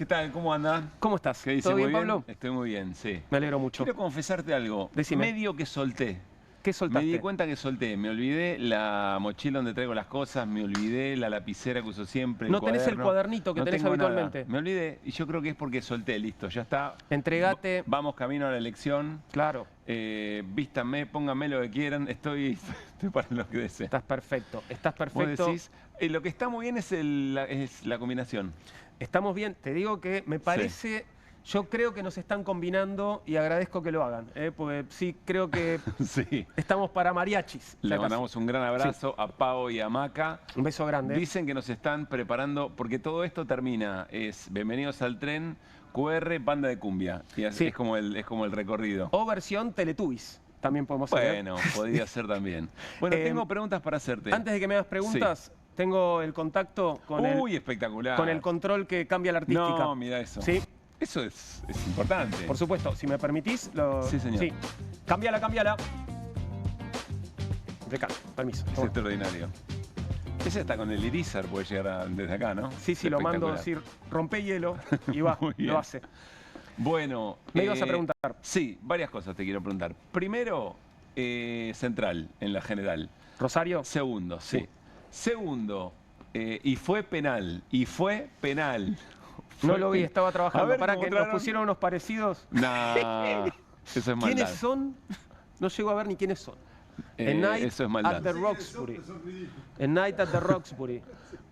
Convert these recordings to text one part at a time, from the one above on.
¿Qué tal? ¿Cómo anda? ¿Cómo estás? ¿Qué dice? ¿Todo bien, ¿Muy Pablo? Estoy muy bien, sí. Me alegro mucho. Quiero confesarte algo. Decime. Medio que solté. ¿Qué Me soltaste? di cuenta que solté. Me olvidé la mochila donde traigo las cosas, me olvidé la lapicera que uso siempre, No tenés el cuadernito que no tenés tengo nada. habitualmente. Me olvidé y yo creo que es porque solté, listo, ya está. Entregate. Vamos camino a la elección. Claro, Vístanme, pónganme lo que quieran. Estoy para lo que deseen. estás perfecto. Estás Vos perfecto. decís, lo que está muy bien es la combinación. Estamos bien. Te digo que me parece... Yo creo que nos están combinando y agradezco que lo hagan. Porque sí, creo que Sí. estamos para mariachis. Le ya mandamos un gran abrazo a Pau y a Maca. Un beso grande. Dicen que nos están preparando, porque todo esto termina, es bienvenidos al tren, QR, banda de cumbia. Y así Sí. es como el recorrido. O versión Teletubbies. También podemos hacer. Bueno, podría ser también. Bueno, tengo preguntas para hacerte. Antes de que me hagas preguntas, tengo el contacto con, espectacular. con el control que cambia la artística. No, mira eso. Sí. Eso es importante. Por supuesto, si me permitís, lo... Sí, señor. Sí. Cámbiala, cámbiala. Recambio, permiso. Es Toma. extraordinario. Ese está con el Irizar, puede llegar desde acá, ¿no? Sí, sí, lo mando a decir, rompe hielo y va, Muy bien. lo hace. Bueno. Me ibas a preguntar. Sí, varias cosas te quiero preguntar. Primero, central, en la general. ¿Rosario? Segundo, sí. Segundo, y fue penal. No lo vi, estaba A trabajando. ver, Para ¿cómo que nos entraron? pusieron unos parecidos. Nah, eso es maldad. ¿Quiénes son? No llego a ver ni quiénes son. A Night eso es maldad. at the Roxbury. A Night at the Roxbury.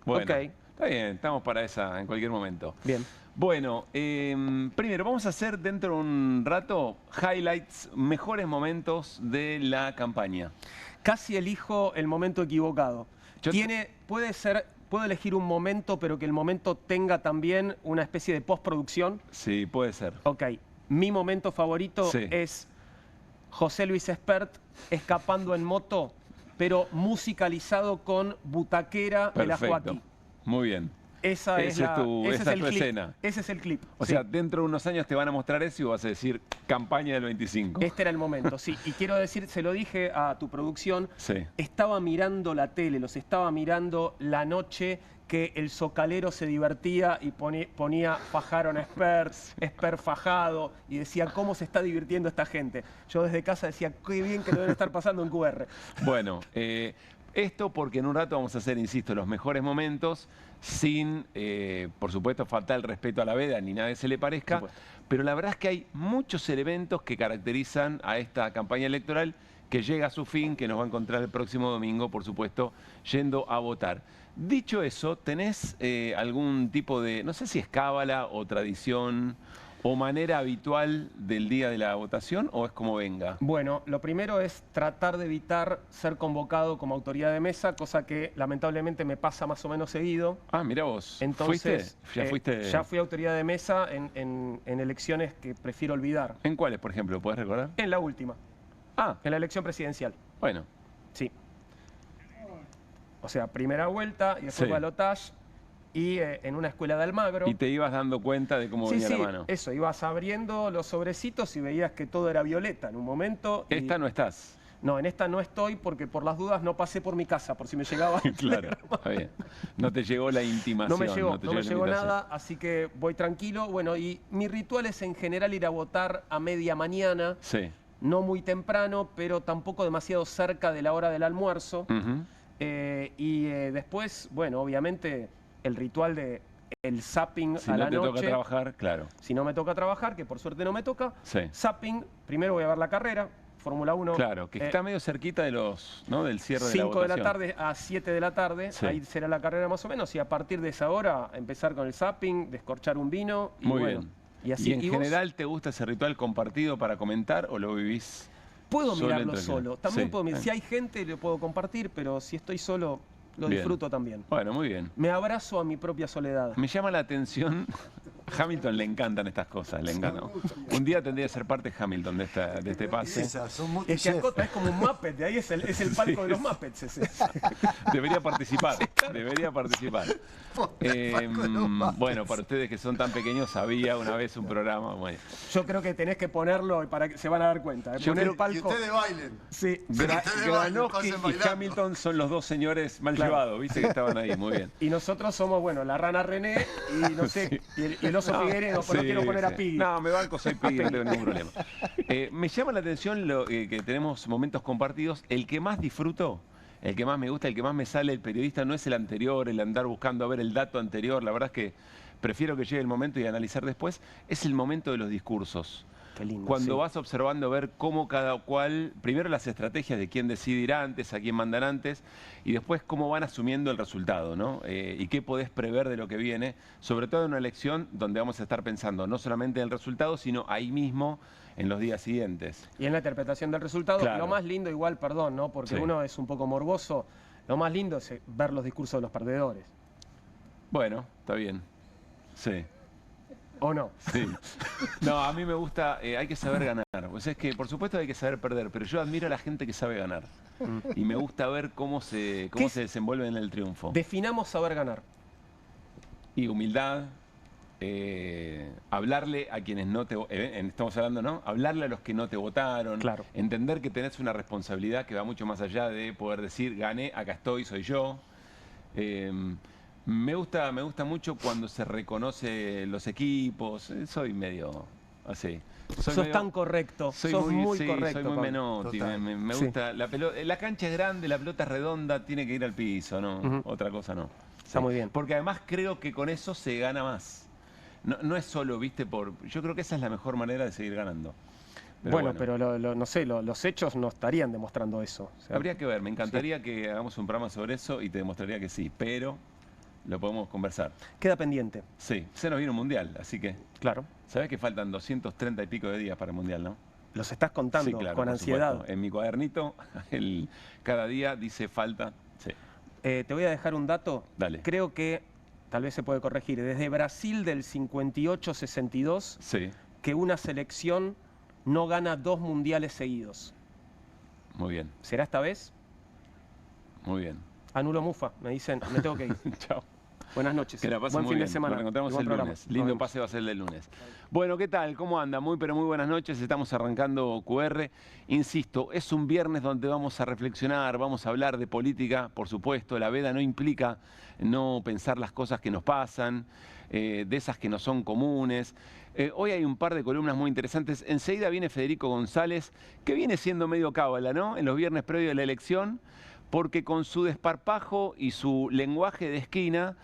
Bueno, Ok, está bien, estamos para esa en cualquier momento. bien. Bueno, primero vamos a hacer dentro de un rato highlights, mejores momentos de la campaña. Casi elijo el momento equivocado. Puedo elegir un momento, pero que el momento tenga también una especie de postproducción. Sí, puede ser. Ok, mi momento favorito Sí. es José Luis Espert escapando en moto, pero musicalizado con Butaquera de la Perfecto. Joaquí. Muy bien. Esa es Esa es el tu clip. escena. Ese es el clip. O sí. sea, dentro de unos años te van a mostrar eso y vas a decir campaña del 25. Este era el momento, sí. Y quiero decir, se lo dije a tu producción, Sí. estaba mirando la tele, los estaba mirando la noche que el socalero se divertía y ponía fajaron a Espert fajado, y decía, ¿cómo se está divirtiendo esta gente? Yo desde casa decía, qué bien que lo deben estar pasando en QR. Bueno, esto porque en un rato vamos a hacer, insisto, los mejores momentos sin, por supuesto, faltar el respeto a la veda ni nada que se le parezca. Pero la verdad es que hay muchos elementos que caracterizan a esta campaña electoral que llega a su fin, que nos va a encontrar el próximo domingo, por supuesto, yendo a votar. Dicho eso, ¿tenés algún tipo de, no sé si es cábala o tradición o manera habitual del día de la votación o es como venga? Bueno, lo primero es tratar de evitar ser convocado como autoridad de mesa, cosa que lamentablemente me pasa más o menos seguido. Ah, mira vos. Entonces, ¿Fuiste? ya fui autoridad de mesa en elecciones que prefiero olvidar. ¿En cuáles, por ejemplo? ¿Puedes recordar? En la última, Ah, en la elección presidencial. bueno. Sí. O sea, primera vuelta y después Sí. balotage y en una escuela de Almagro. Y te ibas dando cuenta de cómo Sí, venía sí, la mano. eso, ibas abriendo los sobrecitos y veías que todo era violeta en un momento. y- Esta no estás. No, en esta no estoy porque por las dudas no pasé por mi casa, por si me llegaba. Claro, está bien. No te llegó la intimación. No me llegó, te no me la llegó invitación. nada, así que voy tranquilo. Bueno, y mi ritual es en general ir a votar a media mañana, Sí. no muy temprano, pero tampoco demasiado cerca de la hora del almuerzo. Ujú. Después, bueno, obviamente el ritual de el zapping Si a no la te noche. toca trabajar, claro. Si no me toca trabajar, que por suerte no me toca, Sí. zapping, primero voy a ver la carrera, Fórmula 1. Claro, que está medio cerquita de los, ¿no? Del cierre de la 5 de la votación. tarde a 7 de la tarde, Sí. ahí será la carrera más o menos, y a partir de esa hora empezar con el zapping, descorchar un vino, y Muy bueno. bien. Y así, ¿Y en ¿y vos? general te gusta ese ritual compartido para comentar o lo vivís? Puedo solo mirarlo entre- solo, también Sí, puedo mirar. bien. Si hay gente, lo puedo compartir, pero si estoy solo, lo Bien. disfruto también. Bueno, muy bien. Me abrazo a mi propia soledad. Me llama la atención, Hamilton le encantan estas cosas, le encantan. Un día tendría que ser parte Hamilton de este pase. Esas, son Es que multichef. acota, es como un Muppet, de ahí es el palco de los Muppets ese. Debería participar, debería participar. Bueno, para ustedes que son tan pequeños, había una vez un programa. Bueno. Yo creo que tenés que ponerlo para que se van a dar cuenta. Yo Poner creo el palco. Y ustedes bailen. Sí. Granowski pasen y bailando. Hamilton son los dos señores mal Claro. llevados, viste que estaban ahí, muy bien. Y nosotros somos, bueno, la rana René y no sé, Sí. y el el Oso Figueredo, pero no quiero poner a Piggy. No, me banco, soy Piggy, no tengo ningún problema. Me llama la atención que tenemos momentos compartidos. El que más disfruto, el que más me gusta, el que más me sale el periodista no es el anterior, el andar buscando a ver el dato anterior. La verdad es que prefiero que llegue el momento y analizar después. Es el momento de los discursos. Qué lindo, Cuando sí. vas observando ver cómo cada cual, primero las estrategias de quién decide ir antes, a quién mandan antes, y después cómo van asumiendo el resultado, ¿no? Y qué podés prever de lo que viene, sobre todo en una elección donde vamos a estar pensando no solamente en el resultado, sino ahí mismo en los días siguientes. Y en la interpretación del resultado, Claro. lo más lindo igual, perdón, ¿no? Porque Sí. uno es un poco morboso, lo más lindo es ver los discursos de los perdedores. Bueno, está bien. Sí. ¿O no? Sí. No, a mí me gusta, hay que saber ganar. O sea, es que por supuesto hay que saber perder, pero yo admiro a la gente que sabe ganar. Y me gusta ver cómo se desenvuelve en el triunfo. Definamos saber ganar. Y humildad, hablarle a quienes no te... estamos hablando, ¿no? Hablarle a los que no te votaron. Claro. Entender que tenés una responsabilidad que va mucho más allá de poder decir, gané, acá estoy, soy yo. Me gusta mucho cuando se reconoce los equipos. Soy medio así. Sos tan correcto, sos muy sí, correcto. soy muy Pablo. menotti. Total. Me Sí. gusta la pelota. La cancha es grande, la pelota es redonda, tiene que ir al piso, ¿no? Ujú. Otra cosa no. Está muy bien. Porque además creo que con eso se gana más. No es solo, viste, yo creo que esa es la mejor manera de seguir ganando. Bueno, pero no sé, los hechos no estarían demostrando eso. O sea, habría que ver, me encantaría que hagamos un programa sobre eso y te demostraría que sí, pero lo podemos conversar. queda pendiente, Sí, se nos viene un mundial, así que, claro. ¿sabés que faltan 230 y pico de días para el mundial, no? Los estás contando Sí, claro, con por ansiedad. supuesto. En mi cuadernito, cada día dice falta. Sí. Te voy a dejar un dato. Dale. Creo que tal vez se puede corregir. Desde Brasil del 58-62, Sí, que una selección no gana 2 mundiales seguidos. muy bien, ¿Será esta vez? muy bien. Anulo Mufa, me dicen, me tengo que ir. Chao. Buenas noches. Que la pasen Buen muy fin bien. de semana. Nos reencontramos y buen el programa. lunes. Nos Lindo vemos. pase va a ser el del lunes. Bueno, ¿qué tal? ¿Cómo anda? Muy, pero muy buenas noches. Estamos arrancando QR. Insisto, es un viernes donde vamos a reflexionar, vamos a hablar de política, por supuesto. La veda no implica no pensar las cosas que nos pasan, de esas que no son comunes. Hoy hay un par de columnas muy interesantes. Enseguida viene Federico González, que viene siendo medio cábala, ¿no? En los viernes previos de la elección, porque con su desparpajo y su lenguaje de esquina,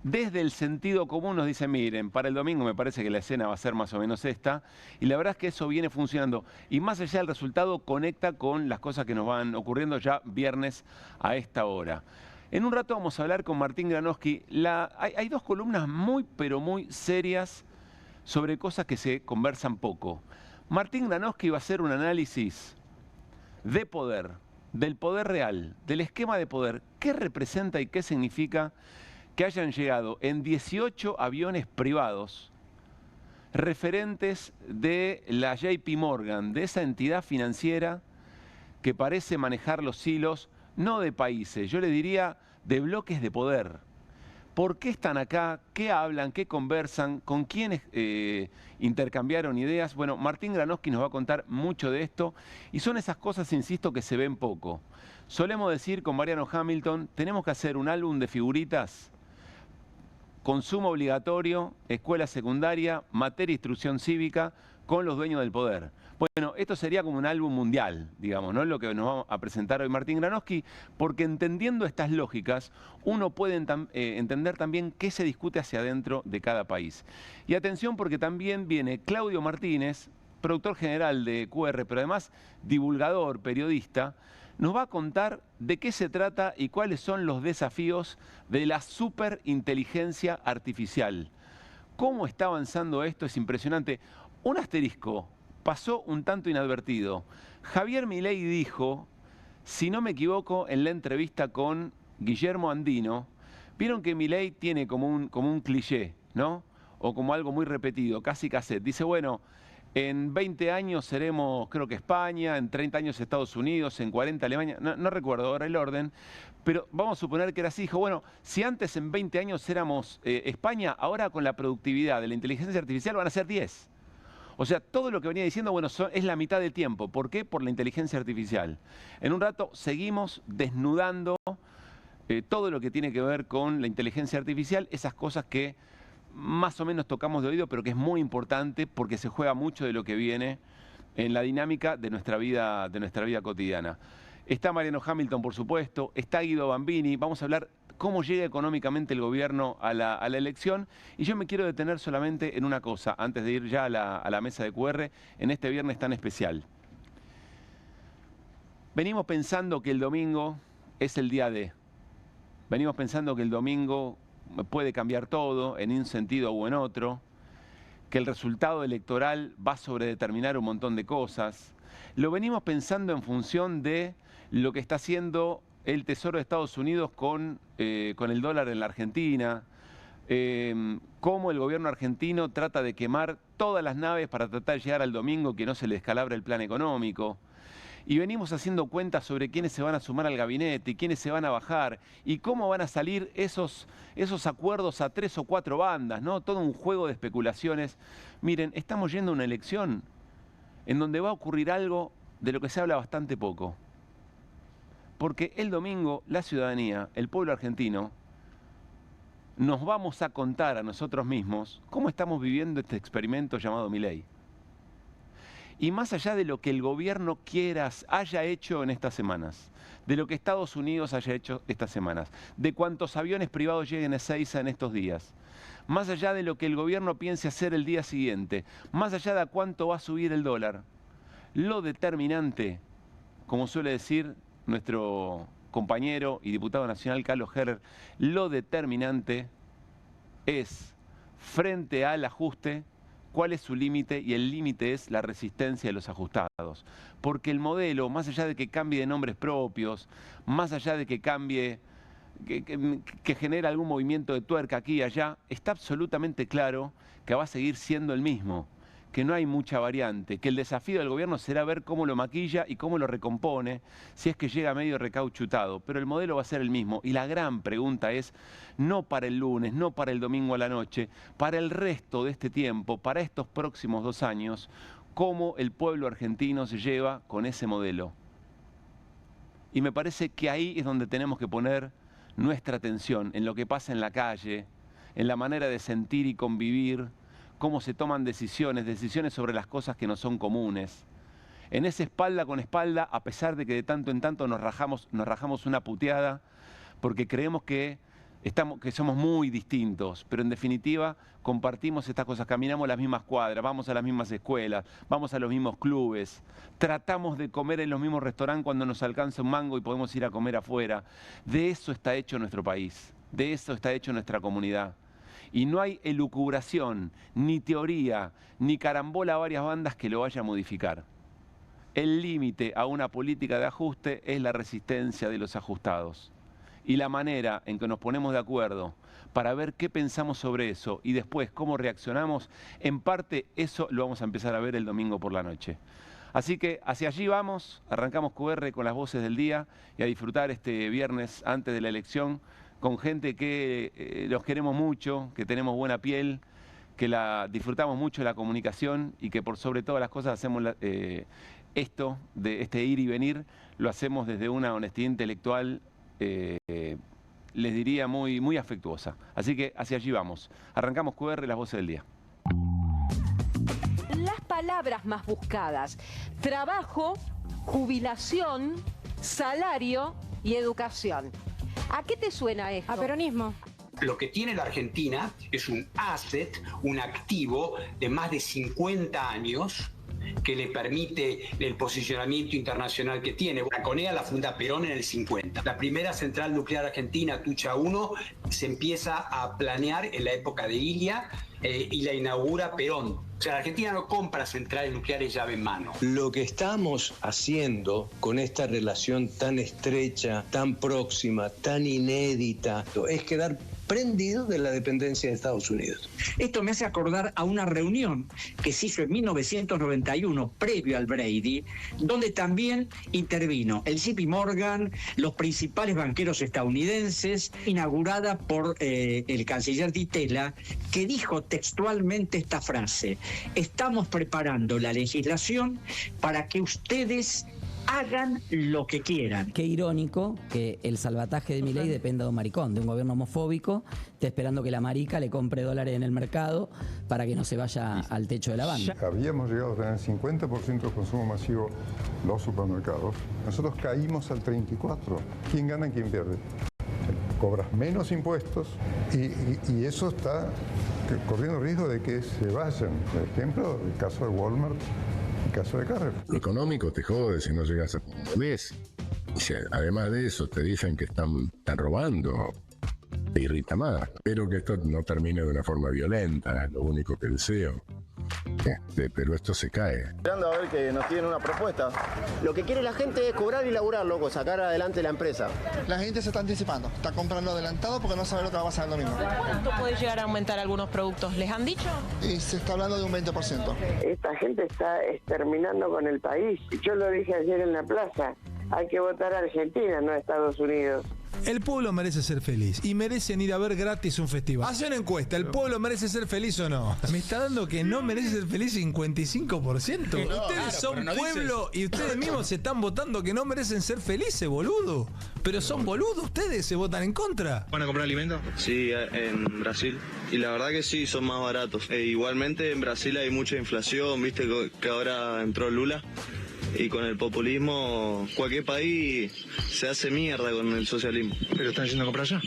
desde el sentido común nos dice, miren, para el domingo me parece que la escena va a ser más o menos esta, y la verdad es que eso viene funcionando. Y más allá del resultado, conecta con las cosas que nos van ocurriendo ya viernes a esta hora. En un rato vamos a hablar con Martín Granowski. Hay dos columnas muy, pero muy serias sobre cosas que se conversan poco. Martín Granowski va a hacer un análisis de poder, del poder real, del esquema de poder, qué representa y qué significa que hayan llegado en 18 aviones privados referentes de la JP Morgan, de esa entidad financiera que parece manejar los hilos, no de países, yo le diría de bloques de poder. ¿Por qué están acá? ¿Qué hablan? ¿Qué conversan? ¿Con quiénes intercambiaron ideas? Bueno, Martín Granowski nos va a contar mucho de esto y son esas cosas, insisto, que se ven poco. Solemos decir con Mariano Hamilton, tenemos que hacer un álbum de figuritas, consumo obligatorio, escuela secundaria, materia e instrucción cívica con los dueños del poder. Bueno, esto sería como un álbum mundial, digamos, ¿no? Lo que nos va a presentar hoy Martín Granowski, porque entendiendo estas lógicas, uno puede entender también qué se discute hacia adentro de cada país. Y atención, porque también viene Claudio Martínez, productor general de QR, pero además divulgador, periodista, nos va a contar de qué se trata y cuáles son los desafíos de la superinteligencia artificial. ¿Cómo está avanzando esto? Es impresionante. Un asterisco, pasó un tanto inadvertido. Javier Milei dijo, si no me equivoco, en la entrevista con Guillermo Andino, vieron que Milei tiene como un cliché, ¿no? O como algo muy repetido, casi cassette. Dice, bueno, en 20 años seremos, creo que España, en 30 años Estados Unidos, en 40 Alemania, no recuerdo ahora el orden, pero vamos a suponer que era así. Dijo, bueno, si antes en 20 años éramos España, ahora con la productividad de la inteligencia artificial van a ser 10. O sea, todo lo que venía diciendo, bueno, es la mitad del tiempo. ¿Por qué? Por la inteligencia artificial. En un rato seguimos desnudando todo lo que tiene que ver con la inteligencia artificial, esas cosas que más o menos tocamos de oído, pero que es muy importante porque se juega mucho de lo que viene en la dinámica de nuestra vida cotidiana. Está Mariano Hamilton, por supuesto, está Guido Bambini. Vamos a hablar cómo llega económicamente el gobierno a la elección. Y yo me quiero detener solamente en una cosa, antes de ir ya a la mesa de QR, en este viernes tan especial. Venimos pensando que el domingo es el día D. Venimos pensando que el domingo puede cambiar todo en un sentido u en otro, que el resultado electoral va a sobredeterminar un montón de cosas. Lo venimos pensando en función de lo que está haciendo el Tesoro de Estados Unidos con el dólar en la Argentina, cómo el gobierno argentino trata de quemar todas las naves para tratar de llegar al domingo, que no se le descalabre el plan económico. Y venimos haciendo cuentas sobre quiénes se van a sumar al gabinete y quiénes se van a bajar y cómo van a salir esos acuerdos a 3 o 4 bandas, ¿no? Todo un juego de especulaciones. Miren, estamos yendo a una elección en donde va a ocurrir algo de lo que se habla bastante poco. Porque el domingo la ciudadanía, el pueblo argentino, nos vamos a contar a nosotros mismos cómo estamos viviendo este experimento llamado Milei. Y más allá de lo que el gobierno haya hecho en estas semanas, de lo que Estados Unidos haya hecho estas semanas, de cuántos aviones privados lleguen a Ezeiza en estos días, más allá de lo que el gobierno piense hacer el día siguiente, más allá de a cuánto va a subir el dólar, lo determinante, como suele decir nuestro compañero y diputado nacional Carlos Heller, lo determinante es, frente al ajuste, cuál es su límite, y el límite es la resistencia de los ajustados. Porque el modelo, más allá de que cambie de nombres propios, más allá de que cambie, que genere algún movimiento de tuerca aquí y allá, está absolutamente claro que va a seguir siendo el mismo, que no hay mucha variante, que el desafío del gobierno será ver cómo lo maquilla y cómo lo recompone, si es que llega medio recauchutado, pero el modelo va a ser el mismo. Y la gran pregunta es, no para el lunes, no para el domingo a la noche, para el resto de este tiempo, para estos próximos 2 años, cómo el pueblo argentino se lleva con ese modelo. Y me parece que ahí es donde tenemos que poner nuestra atención, en lo que pasa en la calle, en la manera de sentir y convivir, cómo se toman decisiones sobre las cosas que no son comunes. En ese espalda con espalda, a pesar de que de tanto en tanto nos rajamos una puteada, porque creemos que somos muy distintos, pero en definitiva compartimos estas cosas, caminamos las mismas cuadras, vamos a las mismas escuelas, vamos a los mismos clubes, tratamos de comer en los mismos restaurantes cuando nos alcanza un mango y podemos ir a comer afuera. De eso está hecho nuestro país, de eso está hecho nuestra comunidad. Y no hay elucubración, ni teoría, ni carambola a varias bandas que lo vaya a modificar. El límite a una política de ajuste es la resistencia de los ajustados. Y la manera en que nos ponemos de acuerdo para ver qué pensamos sobre eso y después cómo reaccionamos, en parte eso lo vamos a empezar a ver el domingo por la noche. Así que hacia allí vamos, arrancamos QR con las voces del día y a disfrutar este viernes antes de la elección con gente que los queremos mucho, que tenemos buena piel, que disfrutamos mucho de la comunicación y que por sobre todas las cosas hacemos esto, de este ir y venir, lo hacemos desde una honestidad intelectual, les diría muy, muy afectuosa. Así que hacia allí vamos. Arrancamos QR, las voces del día. Las palabras más buscadas: trabajo, jubilación, salario y educación. ¿A qué te suena esto? A peronismo. Lo que tiene la Argentina es un asset, un activo de más de 50 años que le permite el posicionamiento internacional que tiene. La CONEA la funda Perón en el 50. La primera central nuclear argentina, Tucha 1, se empieza a planear en la época de Ilia y la inaugura Perón. O sea, la Argentina no compra centrales nucleares llave en mano. Lo que estamos haciendo con esta relación tan estrecha, tan próxima, tan inédita, es quedar prendido de la dependencia de Estados Unidos. Esto me hace acordar a una reunión que se hizo en 1991, previo al Brady, donde también intervino el JP Morgan, los principales banqueros estadounidenses, inaugurada por el canciller Di Tella, que dijo textualmente esta frase: estamos preparando la legislación para que ustedes hagan lo que quieran. Qué irónico que el salvataje de Milei dependa de un maricón, de un gobierno homofóbico, está esperando que la marica le compre dólares en el mercado para que no se vaya al techo de la banda. Habíamos llegado a tener 50% de consumo masivo los supermercados. Nosotros caímos al 34%. ¿Quién gana y quién pierde? Cobras menos impuestos y eso está corriendo riesgo de que se vayan. Por ejemplo, el caso de Walmart, el caso de Carrefour. Lo económico te jode si no llegas a mes. Y si además de eso te dicen que están robando, te irrita más. Espero que esto no termine de una forma violenta, es lo único que deseo. Pero esto se cae. Esperando a ver que nos tienen una propuesta. Lo que quiere la gente es cobrar y laburar, loco, sacar adelante la empresa. La gente se está anticipando, está comprando adelantado porque no sabe lo que va a pasar el domingo. ¿Cuánto puede llegar a aumentar algunos productos? ¿Les han dicho? Y se está hablando de un 20%. Esta gente está exterminando con el país. Yo lo dije ayer en la plaza, hay que votar a Argentina, no a Estados Unidos. El pueblo merece ser feliz y merecen ir a ver gratis un festival. Hace una encuesta, ¿el pueblo merece ser feliz o no? Me está dando que no merece ser feliz 55%. Ustedes son pueblo y ustedes mismos se están votando que no merecen ser felices, boludo. Pero son boludos ustedes, se votan en contra. ¿Van a comprar alimentos? Sí, en Brasil. Y la verdad que sí, son más baratos. Igualmente en Brasil hay mucha inflación, viste que ahora entró Lula. Y con el populismo, cualquier país se hace mierda con el socialismo. ¿Pero están yendo a comprar allá?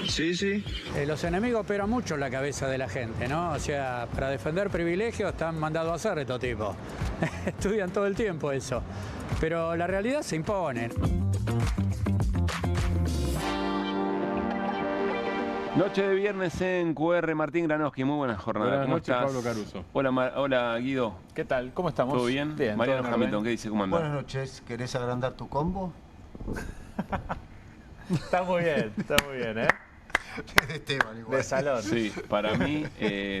Sí, sí. Los enemigos operan mucho en la cabeza de la gente, ¿no? O sea, para defender privilegios están mandados a hacer estos tipos. Estudian todo el tiempo eso. Pero la realidad se impone. Noche de viernes en QR, Martín Granoski, muy buena jornada. Buenas ¿Cómo noches, estás? Pablo Caruso. Hola Guido. ¿Qué tal? ¿Cómo estamos? ¿Todo bien? Bien. Mariano Hamilton, ¿qué dice? ¿Cómo anda? Buenas noches. ¿Querés agrandar tu combo? Está muy bien, ¿eh? De Esteban, igual. De salón. Sí, para mí,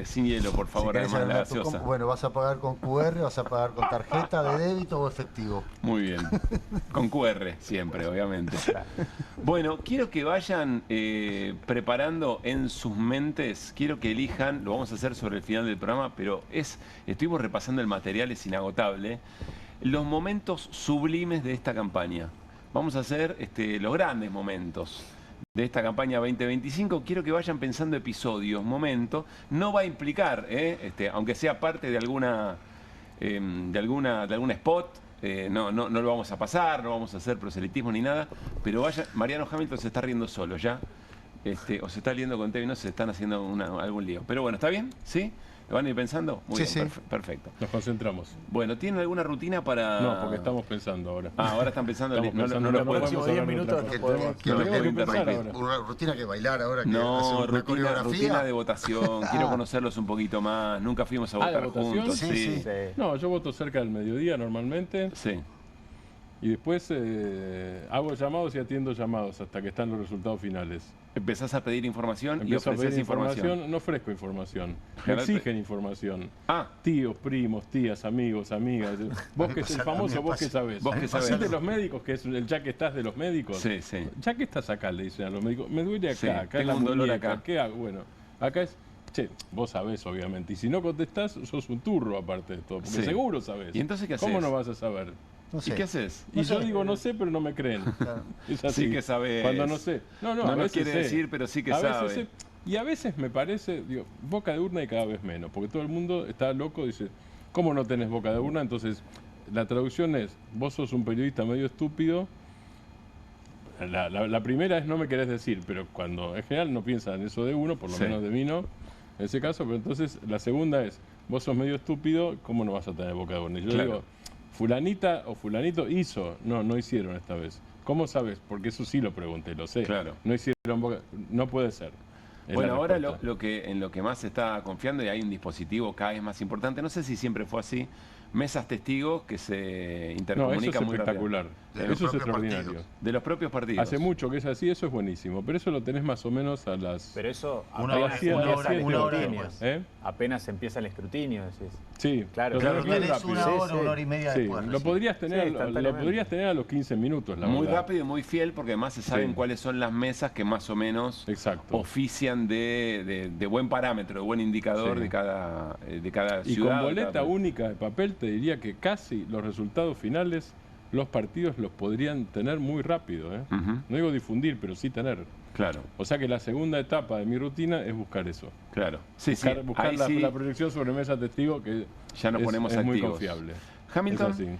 sin hielo, por favor, Si además de la agrandar tu gaseosa. combo, bueno, ¿vas a pagar con QR, vas a pagar con tarjeta de débito o efectivo? Muy bien. Con QR, siempre, obviamente. Bueno, quiero que vayan preparando en sus mentes, quiero que elijan, lo vamos a hacer sobre el final del programa, pero estuvimos repasando el material, es inagotable, los momentos sublimes de esta campaña. Vamos a hacer los grandes momentos de esta campaña 2025. Quiero que vayan pensando episodios, momentos. No va a implicar, aunque sea parte de alguna spot, no lo vamos a pasar, no vamos a hacer proselitismo ni nada, pero vaya, Mariano Hamilton se está riendo solo ya, o se está liando con Tevi, no se están haciendo algún lío. Pero bueno, ¿está bien? ¿Sí? ¿Lo van a ir pensando? Muy bien, perfecto. Nos concentramos. Bueno, ¿tienen alguna rutina para...? No, porque estamos pensando ahora. Ah, ahora están pensando. No lo podemos 10 minutos. Una rutina que bailar ahora. No, rutina de votación. Quiero conocerlos un poquito más. Nunca fuimos a votar juntos. Sí. No, yo voto cerca del mediodía normalmente. Sí. Y después hago llamados y atiendo llamados hasta que están los resultados finales. Empezás a pedir información y ofreces ofreces información. No ofrezco información. Me exigen información. Tíos, primos, tías, amigos, amigas. Vos que es el famoso, vos que sabés. Vos que sabés. de los médicos, que es el ya que estás de los médicos. Sí, sí. Ya que estás acá, le dicen a los médicos. Me duele acá, Sí, acá tengo un dolor acá. ¿Qué hago? Bueno, acá es... Che, vos sabés, obviamente. Y si no contestás, sos un turro aparte de todo. Porque seguro sabés. ¿Y entonces qué haces? ¿Cómo no vas a saber? No sé. ¿Y qué haces? Y yo digo, no sé, pero no me creen. Claro. Es así. Sí que sabés. Cuando no sé. No, a veces quiere decir, pero sí que sabe. Y a veces me parece, digo, boca de urna y cada vez menos. Porque todo el mundo está loco, dice, ¿cómo no tenés boca de urna? Entonces, la traducción es, vos sos un periodista medio estúpido. La primera es no me querés decir, pero cuando en general no piensan eso de uno, por lo menos de mí no, en ese caso, pero entonces la segunda es, vos sos medio estúpido, ¿cómo no vas a tener boca de urna? Y yo digo, fulanita o fulanito hizo, no hicieron esta vez. ¿Cómo sabes? Porque eso sí lo pregunté, lo sé. Claro. No hicieron boca, no puede ser. Bueno, ahora en lo que más se está confiando, y hay un dispositivo cada vez más importante, no sé si siempre fue así, mesas testigos que se intercomunican muy espectacular. Eso es extraordinario. De los propios partidos. Hace mucho que es así, eso es buenísimo. Pero eso lo tenés más o menos a las... Pero eso una hora. Apenas empieza el escrutinio, decís. Sí, claro. Lo tenés una hora y media después. Lo podrías tener a los 15 minutos, la muy verdad. Rápido y muy fiel, porque además se saben cuáles son las mesas que más o menos ofician de buen parámetro, de buen indicador de cada ciudad. Y con boleta única de papel te diría que casi los resultados finales los partidos los podrían tener muy rápido. No digo difundir, pero sí tener. Claro. O sea que la segunda etapa de mi rutina es buscar eso. Claro. Sí, buscar la proyección sobre mesa testigo, que ya nos ponemos es muy activos. Confiable. Hamilton.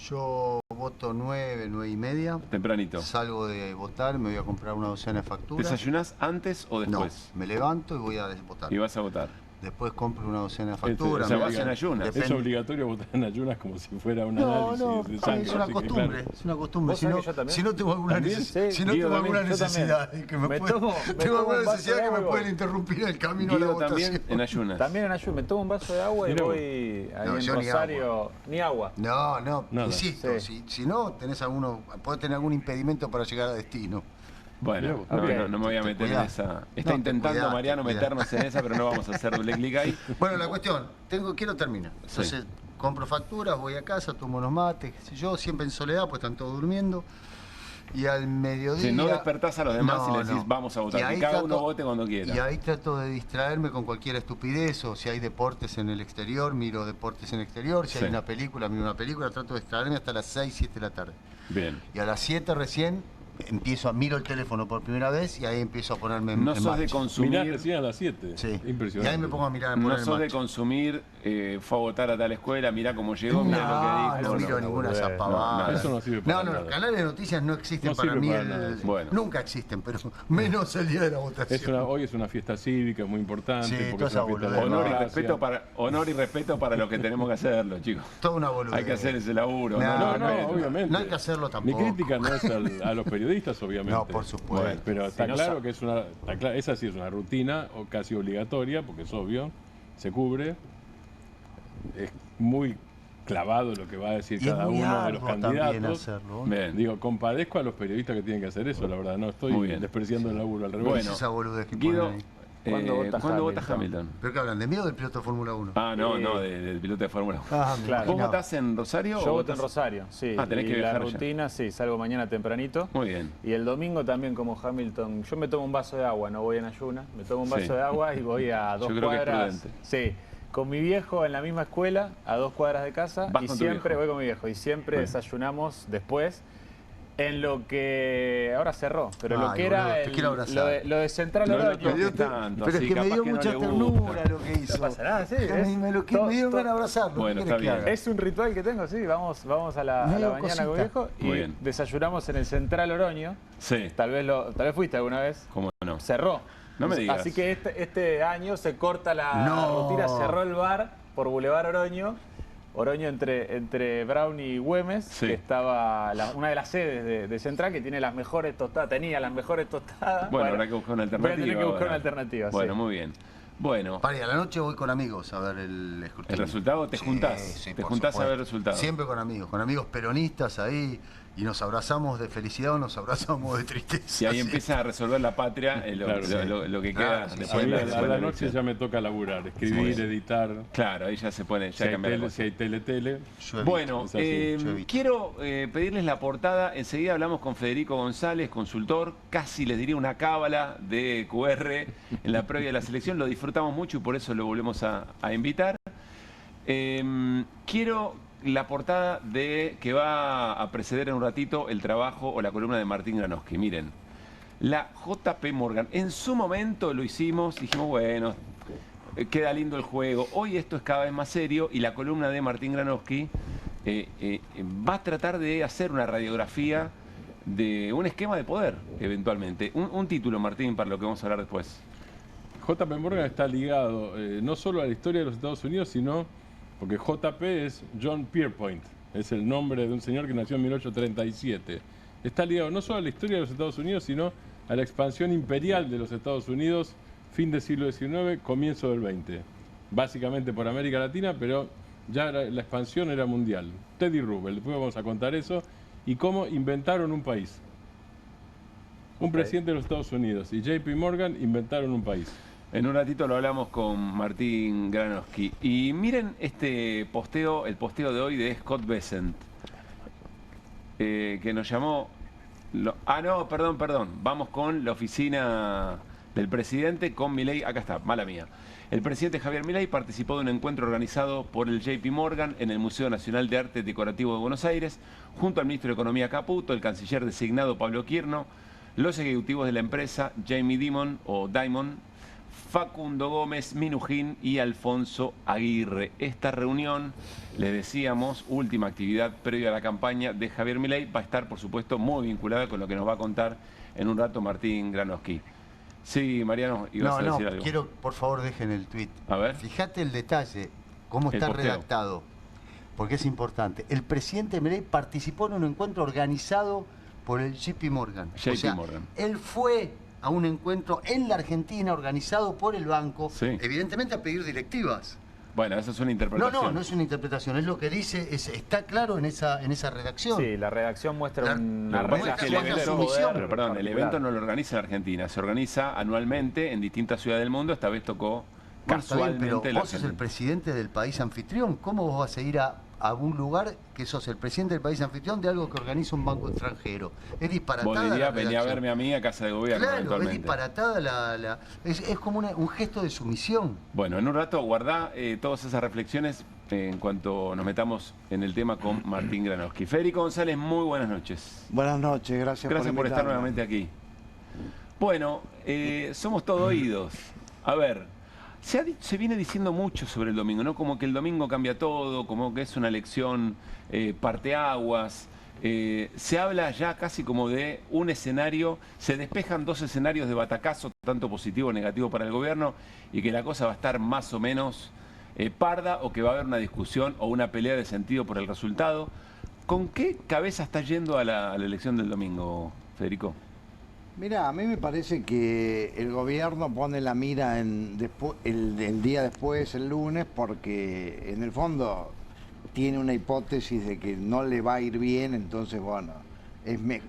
Yo voto 9, 9:30. Tempranito. Salgo de votar, me voy a comprar una docena de facturas. ¿Desayunás antes o después? No, me levanto y voy a votar. Y vas a votar. Después compro una docena de facturas. O sea, vas en ayunas. Es obligatorio votar en ayunas como si fuera un análisis de sangre. Es una costumbre. Claro. Es una costumbre. Si no tengo alguna necesidad que me pueden interrumpir el camino a la votación. También en ayunas. También en ayunas. Me tomo un vaso de agua y voy ahí en Rosario. Ni agua. No, insisto. Si no, podés tener algún impedimento para llegar a destino. Bueno, no me voy a meter en esa. Está intentando Mariano meternos en esa, pero no vamos a hacer doble clic ahí. Bueno, la cuestión, quiero terminar. Entonces, compro facturas, voy a casa, tomo unos mates, qué sé yo, siempre en soledad, pues están todos durmiendo. Y al mediodía... Si no despertás a los demás y le decís, vamos a votar, que cada uno vote cuando quiera. Y ahí trato de distraerme con cualquier estupidez, o si hay deportes en el exterior, miro deportes en el exterior, si hay una película, miro una película, trato de distraerme hasta las 6, 7 de la tarde. Bien. Y a las 7 recién... miro el teléfono por primera vez y ahí empiezo a ponerme en No sos de consumir... Mirá recién a las 7. Sí. Impresionante. Y ahí me pongo a mirar. No sos de consumir, fue a votar a tal escuela, mirá cómo llegó, mirá lo que dijo. No miro ninguna de esas pavadas. Eso no sirve para nada. Los canales de noticias no existen para mí. Nunca existen, pero menos el día de la votación. Hoy es una fiesta cívica muy importante. Sí, porque es una fiesta de honor y respeto para lo que tenemos que hacerlo, chicos. Toda una boludez. Hay que hacer ese laburo. No, obviamente. No hay que hacerlo tampoco. Mi crítica no es a los periodistas, obviamente. No, por supuesto. Bueno, pero está claro que esa sí es una rutina o casi obligatoria, porque es obvio, se cubre, es muy clavado lo que va a decir cada uno de los candidatos. Digo, compadezco a los periodistas que tienen que hacer eso, la verdad, no estoy despreciando el laburo, al revés. Bueno, esa boludez que Guido, ponen ahí. ¿Cuándo vota Hamilton? ¿Pero qué hablan? ¿De mí o del piloto de Fórmula 1? No, del piloto de Fórmula 1. Claro. ¿Vos votás en Rosario? Yo voto en Rosario, sí. Tenés que viajar la rutina, sí, salgo mañana tempranito. Muy bien. Y el domingo también como Hamilton, yo me tomo un vaso de agua, no voy en ayuna, me tomo un vaso de agua y voy a 2 cuadras. Sí, con mi viejo en la misma escuela, a 2 cuadras de casa, y siempre voy con mi viejo, y siempre desayunamos después. En lo que ahora cerró, pero lo que era lo de Central Oroño. Pero es que me dio mucha ternura lo que hizo. No pasa nada, sí. Me dio ganas de abrazarlo. Bueno, está bien. Es un ritual que tengo, sí. Vamos a la mañana con mi viejo y desayunamos en el Central Oroño. Sí. Tal vez fuiste alguna vez. ¿Cómo no? Cerró. No me digas. Así que este año se corta la rutina, cerró el bar por Boulevard Oroño. Oroño entre Brown y Güemes, que estaba una de las sedes de Central, que tiene las mejores tostadas, tenía las mejores tostadas. Bueno, habrá que buscar una alternativa. Voy a tener que buscar una alternativa, Bueno, muy bien. Bueno. A la noche voy con amigos a ver el escrutinio. ¿El resultado? ¿Te juntás? Sí, ¿Te juntás a ver el resultado? Siempre con amigos peronistas ahí. Y nos abrazamos de felicidad o nos abrazamos de tristeza. Y ahí empieza a resolver la patria lo que queda después de la noche ya me toca laburar, escribir, editar. Claro, ahí ya se pone, ya cambia la cosa. Si hay tele. Bueno, quiero pedirles la portada. Enseguida hablamos con Federico González, consultor, casi les diría una cábala de QR en la previa de la selección. Lo disfrutamos mucho y por eso lo volvemos a invitar. Quiero la portada que va a preceder en un ratito el trabajo o la columna de Martín Granowski. Miren, la JP Morgan. En su momento lo hicimos, dijimos, bueno, queda lindo el juego. Hoy esto es cada vez más serio y la columna de Martín Granowski va a tratar de hacer una radiografía de un esquema de poder, eventualmente. Un título, Martín, para lo que vamos a hablar después. JP Morgan está ligado no solo a la historia de los Estados Unidos, sino... Porque JP es John Pierpont, es el nombre de un señor que nació en 1837. Está ligado no solo a la historia de los Estados Unidos, sino a la expansión imperial de los Estados Unidos, fin del siglo XIX, comienzo del XX. Básicamente por América Latina, pero ya la expansión era mundial. Teddy Roosevelt, después vamos a contar eso, y cómo inventaron un país. Un presidente de los Estados Unidos y JP Morgan inventaron un país. En un ratito lo hablamos con Martín Granowski. Y miren este posteo, el posteo de hoy de Scott Bessent, que nos llamó... Perdón. Vamos con la oficina del presidente, con Milei. Acá está, mala mía. El presidente Javier Milei participó de un encuentro organizado por el JP Morgan en el Museo Nacional de Arte Decorativo de Buenos Aires, junto al ministro de Economía Caputo, el canciller designado Pablo Quirno, los ejecutivos de la empresa Jamie Dimon o Diamond, Facundo Gómez Minujín y Alfonso Aguirre. Esta reunión, les decíamos, última actividad previa a la campaña de Javier Milei, va a estar, por supuesto, muy vinculada con lo que nos va a contar en un rato Martín Granowski. Sí, Mariano, ibas a decir algo. Quiero, por favor, dejen el tuit. A ver. Fíjate el detalle, cómo está redactado, porque es importante. El presidente Milei participó en un encuentro organizado por el JP Morgan. Morgan. Él fue a un encuentro en la Argentina organizado por el banco, evidentemente a pedir directivas. Bueno, esa es una interpretación. No es una interpretación, es lo que dice, está claro en esa redacción. Sí, la redacción muestra una relación de sumisión. Pero perdón, el evento no lo organiza en Argentina, se organiza anualmente en distintas ciudades del mundo, esta vez tocó casualmente pero vos sos el presidente del país anfitrión, ¿cómo vos vas a ir a un lugar que sos el presidente del país anfitrión de algo que organiza un banco extranjero? Es disparatada. Venía a verme a mí a Casa de Gobierno. Claro, es disparatada es como un gesto de sumisión. Bueno, en un rato guardá todas esas reflexiones en cuanto nos metamos en el tema con Martín Granowski. Federico González, muy buenas noches. Buenas noches, gracias por estar nuevamente aquí. Bueno, somos todo oídos. A ver, se viene diciendo mucho sobre el domingo, ¿no? Como que el domingo cambia todo, como que es una elección parteaguas. Se habla ya casi como de un escenario, se despejan dos escenarios de batacazo, tanto positivo o negativo para el gobierno, y que la cosa va a estar más o menos parda, o que va a haber una discusión o una pelea de sentido por el resultado. ¿Con qué cabeza está yendo a la elección del domingo, Federico? Mira, a mí me parece que el gobierno pone la mira el día después, el lunes, porque en el fondo tiene una hipótesis de que no le va a ir bien, entonces bueno,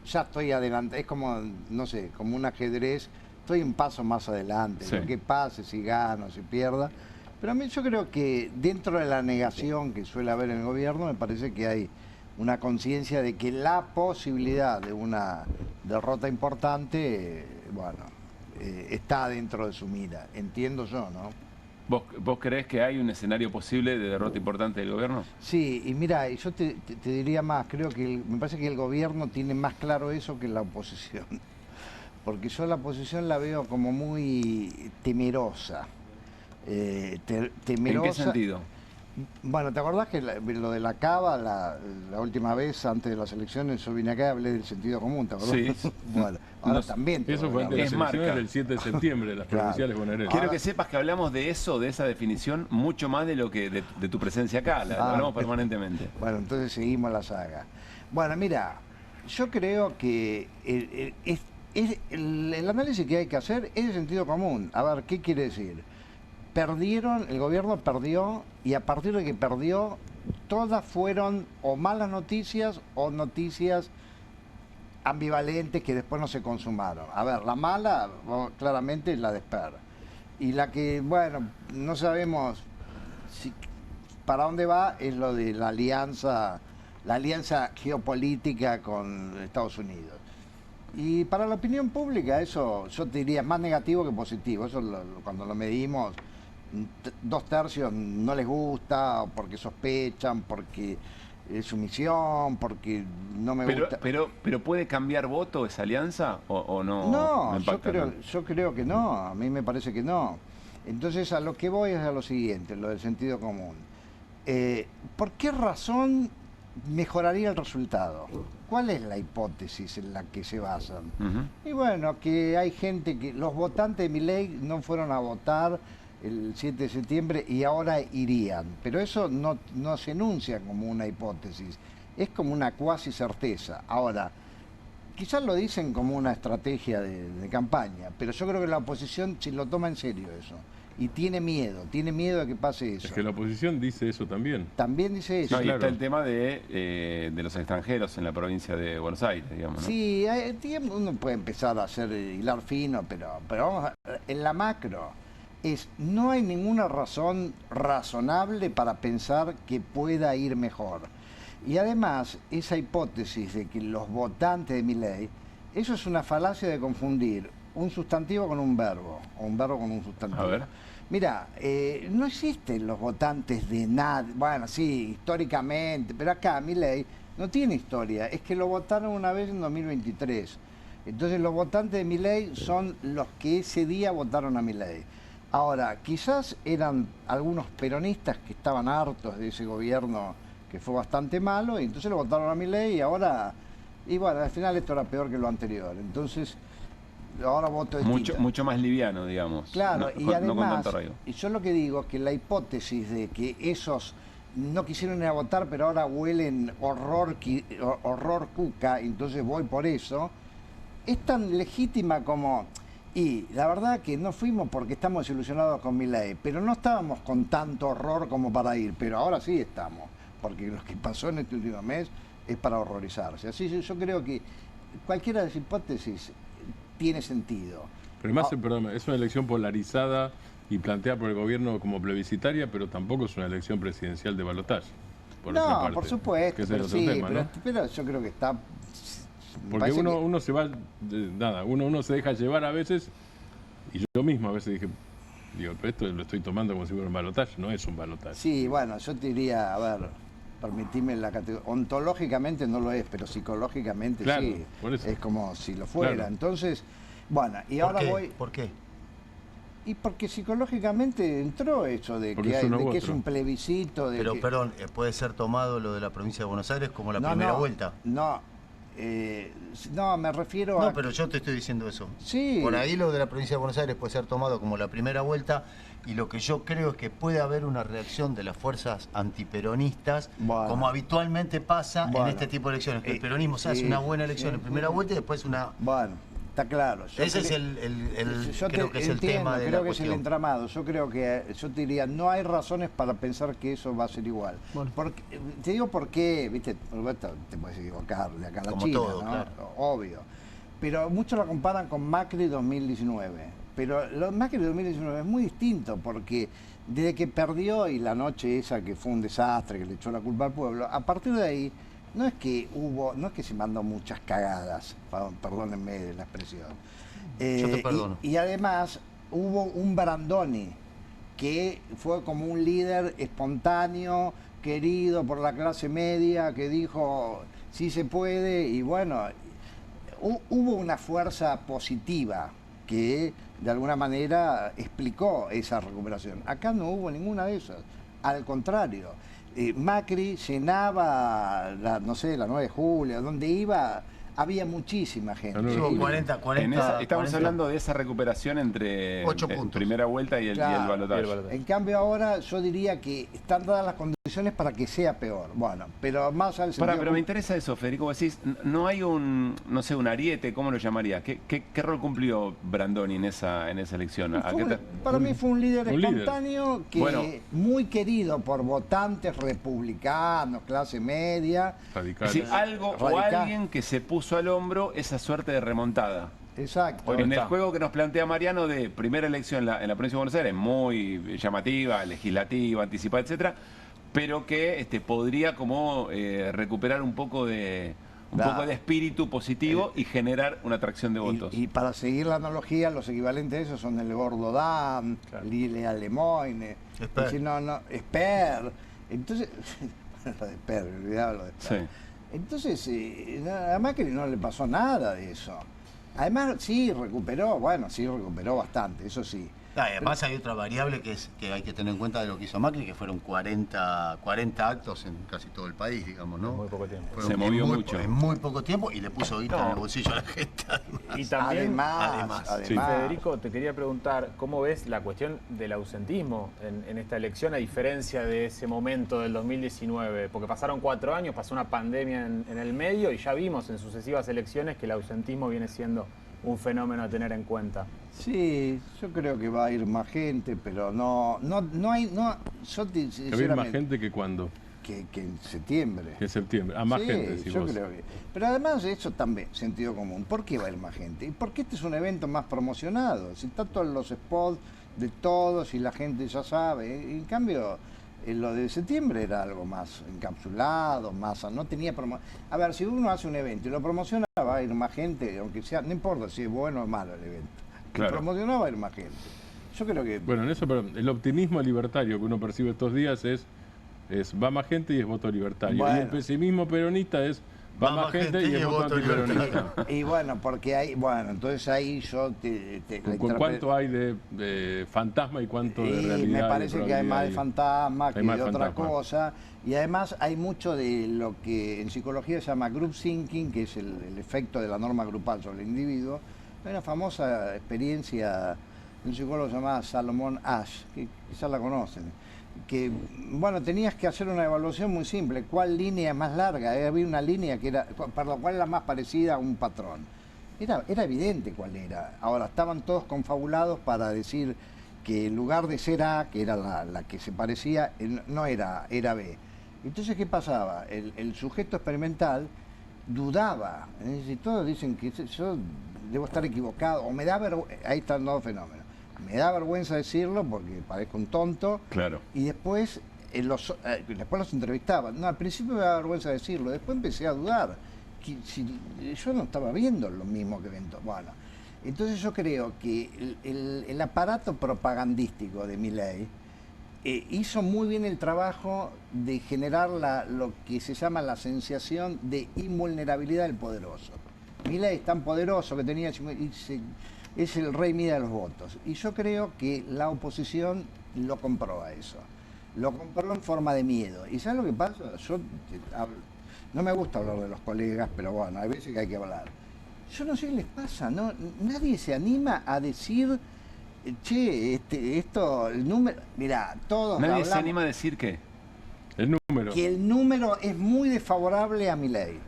ya estoy adelante, es como, no sé, como un ajedrez, estoy un paso más adelante, lo que pase, si gano, si pierda, pero a mí yo creo que dentro de la negación que suele haber en el gobierno, me parece que hay una conciencia de que la posibilidad de una derrota importante, está dentro de su mira, entiendo yo, ¿no? ¿Vos creés que hay un escenario posible de derrota importante del gobierno? Sí, y mira, yo te diría más, creo que me parece que el gobierno tiene más claro eso que la oposición, porque yo la oposición la veo como muy temerosa. ¿En qué sentido? Bueno, ¿te acordás que lo de la cava, la última vez antes de las elecciones, yo vine acá y hablé del sentido común, ¿te acordás? Sí. Bueno, ahora también. Eso fue antes de las elecciones del 7 de septiembre, las provinciales bonaerenses. Quiero que sepas que hablamos de eso, de esa definición, mucho más de lo que de tu presencia acá, la hablamos permanentemente. Bueno, entonces seguimos la saga. Bueno, mira, yo creo que el análisis que hay que hacer es de sentido común. A ver, ¿qué quiere decir? El gobierno perdió, y a partir de que perdió, todas fueron o malas noticias o noticias ambivalentes que después no se consumaron. A ver, la mala, claramente, la de Esper. Y la que, bueno, no sabemos para dónde va, es lo de la alianza geopolítica con Estados Unidos. Y para la opinión pública, eso yo te diría más negativo que positivo. Eso cuando lo medimos, 2/3 no les gusta, porque sospechan, porque es sumisión, porque no me gusta. Pero ¿puede cambiar voto esa alianza o no? No, yo creo que no, a mí me parece que no. Entonces a lo que voy es a lo siguiente, lo del sentido común. ¿Por qué razón mejoraría el resultado? ¿Cuál es la hipótesis en la que se basan? Y bueno, que hay gente que los votantes de Milei no fueron a votar el 7 de septiembre y ahora irían, pero eso no se enuncia como una hipótesis, es como una cuasi certeza. Ahora, quizás lo dicen como una estrategia de campaña, pero yo creo que la oposición si lo toma en serio eso. Y tiene miedo de que pase eso. Es que la oposición dice eso también. También dice eso. No, y está el tema de los extranjeros en la provincia de Buenos Aires, digamos, ¿no? Sí, uno puede empezar a hacer hilar fino, pero vamos en la macro. No hay ninguna razón razonable para pensar que pueda ir mejor. Y además, esa hipótesis de que los votantes de Milei, eso es una falacia de confundir un sustantivo con un verbo, o un verbo con un sustantivo. A ver. Mira, no existen los votantes de nada. Bueno, sí, históricamente, pero acá Milei no tiene historia. Es que lo votaron una vez en 2023. Entonces los votantes de Milei son los que ese día votaron a Milei. Ahora, quizás eran algunos peronistas que estaban hartos de ese gobierno que fue bastante malo, y entonces lo votaron a Milei y ahora... Y bueno, al final esto era peor que lo anterior. Entonces... ahora voto mucho más liviano, digamos. Claro, no, y además, no con tanto arraigo. Y yo lo que digo es que la hipótesis de que esos no quisieron ir a votar, pero ahora huelen horror cuca, entonces voy por eso, es tan legítima como... Y la verdad que no fuimos porque estamos desilusionados con Milei, pero no estábamos con tanto horror como para ir, pero ahora sí estamos, porque lo que pasó en este último mes es para horrorizarse. Así yo creo que cualquiera de las hipótesis tiene sentido. Pero además, perdón, es una elección polarizada y planteada por el gobierno como plebiscitaria, pero tampoco es una elección presidencial de balotaje. No, por supuesto, pero sí, tema, ¿no? pero yo creo que está... Porque uno se va, uno se deja llevar a veces, y yo mismo a veces dije, pero esto lo estoy tomando como si fuera un balotaje, no es un balotaje. Sí, bueno, yo te diría, a ver, permitime la categoría, ontológicamente no lo es, pero psicológicamente claro, sí, es como si lo fuera. Claro. Entonces, bueno, y ahora voy... ¿Por qué? Y porque psicológicamente entró eso de que es un plebiscito. Pero, perdón, ¿puede ser tomado lo de la provincia de Buenos Aires como la primera vuelta? No, me refiero a... No, pero yo te estoy diciendo eso. Sí. Por ahí lo de la provincia de Buenos Aires puede ser tomado como la primera vuelta, y lo que yo creo es que puede haber una reacción de las fuerzas antiperonistas, como habitualmente pasa en este tipo de elecciones, que el peronismo se hace una buena elección en primera vuelta y después una... Bueno, está claro. Ese es creo que es el tema de la cuestión. Creo que es el entramado. Yo creo que, yo te diría, no hay razones para pensar que eso va a ser igual. Bueno. Te digo por qué, viste, te puedes equivocar de acá a la como China, todo, ¿no? Claro. Obvio. Pero muchos la comparan con Macri 2019. Pero Macri 2019 es muy distinto, porque desde que perdió y la noche esa que fue un desastre, que le echó la culpa al pueblo, a partir de ahí no es que se mandó muchas cagadas, perdónenme de la expresión. Yo te perdono. Y además hubo un Brandoni que fue como un líder espontáneo, querido por la clase media, que dijo sí se puede, y bueno, hubo una fuerza positiva que de alguna manera explicó esa recuperación. Acá no hubo ninguna de esas, al contrario. Macri llenaba, la 9 de julio, donde iba, había muchísima gente. Sí. 40. Estamos hablando de esa recuperación entre 8 puntos. Primera vuelta y el balotaje. En cambio ahora yo diría que están dadas las condiciones para que sea peor. Bueno, pero más al sentido... Pero me interesa eso, Federico. Vos decís, no hay un ariete, ¿cómo lo llamaría? ¿Qué rol cumplió Brandoni en esa elección? Para mí fue un líder espontáneo que muy querido por votantes republicanos, clase media. Es decir, alguien que se puso al hombro esa suerte de remontada. Exacto. En el juego que nos plantea Mariano de primera elección en la provincia de Buenos Aires, muy llamativa, legislativa, anticipada, etcétera, pero que podría como recuperar un poco de espíritu positivo y generar una atracción de votos. Y para seguir la analogía, los equivalentes de eso son el Gordo Dan, Lilea Lemoyne, Esper. Entonces, lo de Esper, me olvidaba lo de Esper. Sí. Entonces, a Macri no le pasó nada de eso. Además, sí recuperó bastante, eso sí. Además hay otra variable que hay que tener en cuenta de lo que hizo Macri, que fueron 40 actos en casi todo el país, digamos, ¿no? En muy poco tiempo. Se movió mucho. En muy poco tiempo, y le puso guita en el bolsillo a la gente. Y también, además. Sí. Federico, te quería preguntar, ¿cómo ves la cuestión del ausentismo en esta elección, a diferencia de ese momento del 2019? Porque pasaron 4 años, pasó una pandemia en el medio, y ya vimos en sucesivas elecciones que el ausentismo viene siendo un fenómeno a tener en cuenta. Sí, yo creo que va a ir más gente, pero no hay, yo sinceramente... ¿Va a ir más gente que cuándo? Que en septiembre. Que en septiembre, más gente, sí, yo creo que... Pero además eso también, sentido común. ¿Por qué va a ir más gente? Y porque este es un evento más promocionado. Si está todos los spots de todos y la gente ya sabe. En cambio, lo de septiembre era algo más encapsulado, no tenía promoción. A ver, si uno hace un evento y lo promociona, va a ir más gente, aunque sea, no importa si es bueno o malo el evento. Claro. Promocionado va a ir más gente. Yo creo que... Bueno, en eso, pero el optimismo libertario que uno percibe estos días es va más gente y es voto libertario. Bueno. Y el pesimismo peronista es va más gente y es voto antiperonista. Y bueno, porque hay... Bueno, entonces ahí yo ¿Cuánto hay de fantasma y cuánto de realidad? Me parece que hay más de fantasma que de otra cosa. Y además hay mucho de lo que en psicología se llama group thinking, que es el efecto de la norma grupal sobre el individuo. Hay una famosa experiencia de un psicólogo llamado Salomón Asch, que quizás la conocen, que, bueno, tenías que hacer una evaluación muy simple. ¿Cuál línea es más larga? Había una línea que era, perdón, ¿cuál es la más parecida a un patrón? Era evidente cuál era. Ahora, estaban todos confabulados para decir que en lugar de ser A, que era la que se parecía, no era, era B. Entonces, ¿qué pasaba? El sujeto experimental dudaba. Y todos dicen que yo debo estar equivocado, o me da vergüenza. Ahí están dos fenómenos. Me da vergüenza decirlo porque parezco un tonto. Claro. Y después los entrevistaba. No, al principio me da vergüenza decirlo, después empecé a dudar. Que yo no estaba viendo lo mismo que ven todos. Bueno, entonces yo creo que el aparato propagandístico de Milei hizo muy bien el trabajo de generar lo que se llama la sensación de invulnerabilidad del poderoso. Milei es tan poderoso que tenía... es el rey Mida de los votos. Y yo creo que la oposición lo compró a eso. Lo compró en forma de miedo. ¿Y sabes lo que pasa? Yo no me gusta hablar de los colegas, pero bueno, hay veces que hay que hablar. Yo no sé qué les pasa, ¿no? Nadie se anima a decir, che, esto, el número... Mirá, todos ¿Nadie hablamos, se anima a decir qué? El número. Que el número es muy desfavorable a Milei.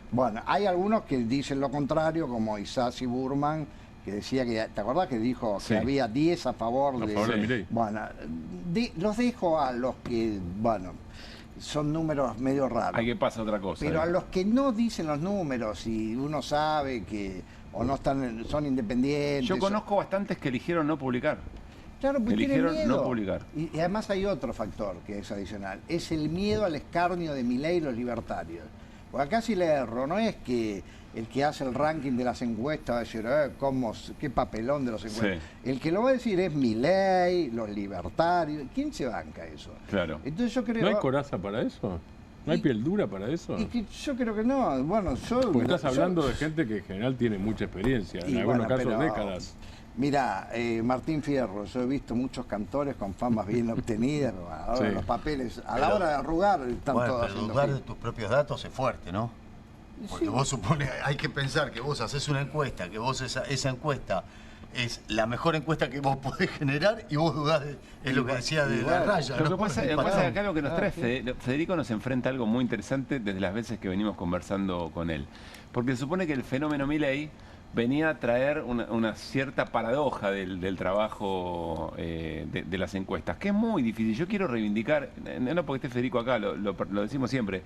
Bueno, hay algunos que dicen lo contrario, como Isasi Burman, que decía que, ¿te acordás que dijo que había 10 a favor de Milei? Bueno, los dejo a los que, bueno, son números medio raros. Hay que pasar otra cosa. Pero a los que no dicen los números y uno sabe que o no están, son independientes. Yo conozco bastantes que eligieron no publicar. Claro, porque eligieron tienen miedo. no publicar. Y además hay otro factor que es adicional. Es el miedo al escarnio de Milei y los libertarios. Porque acá si le erro, no es que el que hace el ranking de las encuestas va a decir, qué papelón de los encuestas. Sí. El que lo va a decir es Milei, los libertarios. ¿Quién se banca eso? Claro. Entonces yo creo... ¿No hay coraza para eso? ¿No hay piel dura para eso? Y que yo creo que no. Bueno, porque estás hablando de gente que en general tiene mucha experiencia, en algunos casos décadas. Mira, Martín Fierro, yo he visto muchos cantores con famas bien obtenidas, ahora los papeles, a la hora de arrugar, están todos pero dudar de tus propios datos es fuerte, ¿no? Porque vos supones, hay que pensar que vos haces una encuesta, que vos esa encuesta es la mejor encuesta que vos podés generar y vos dudás es lo que decía de la raya. Lo que pasa es que acá lo que nos trae Federico nos enfrenta a algo muy interesante desde las veces que venimos conversando con él. Porque se supone que el fenómeno Milei venía a traer una cierta paradoja del trabajo de las encuestas, que es muy difícil. Yo quiero reivindicar, no porque esté Federico acá, lo decimos siempre,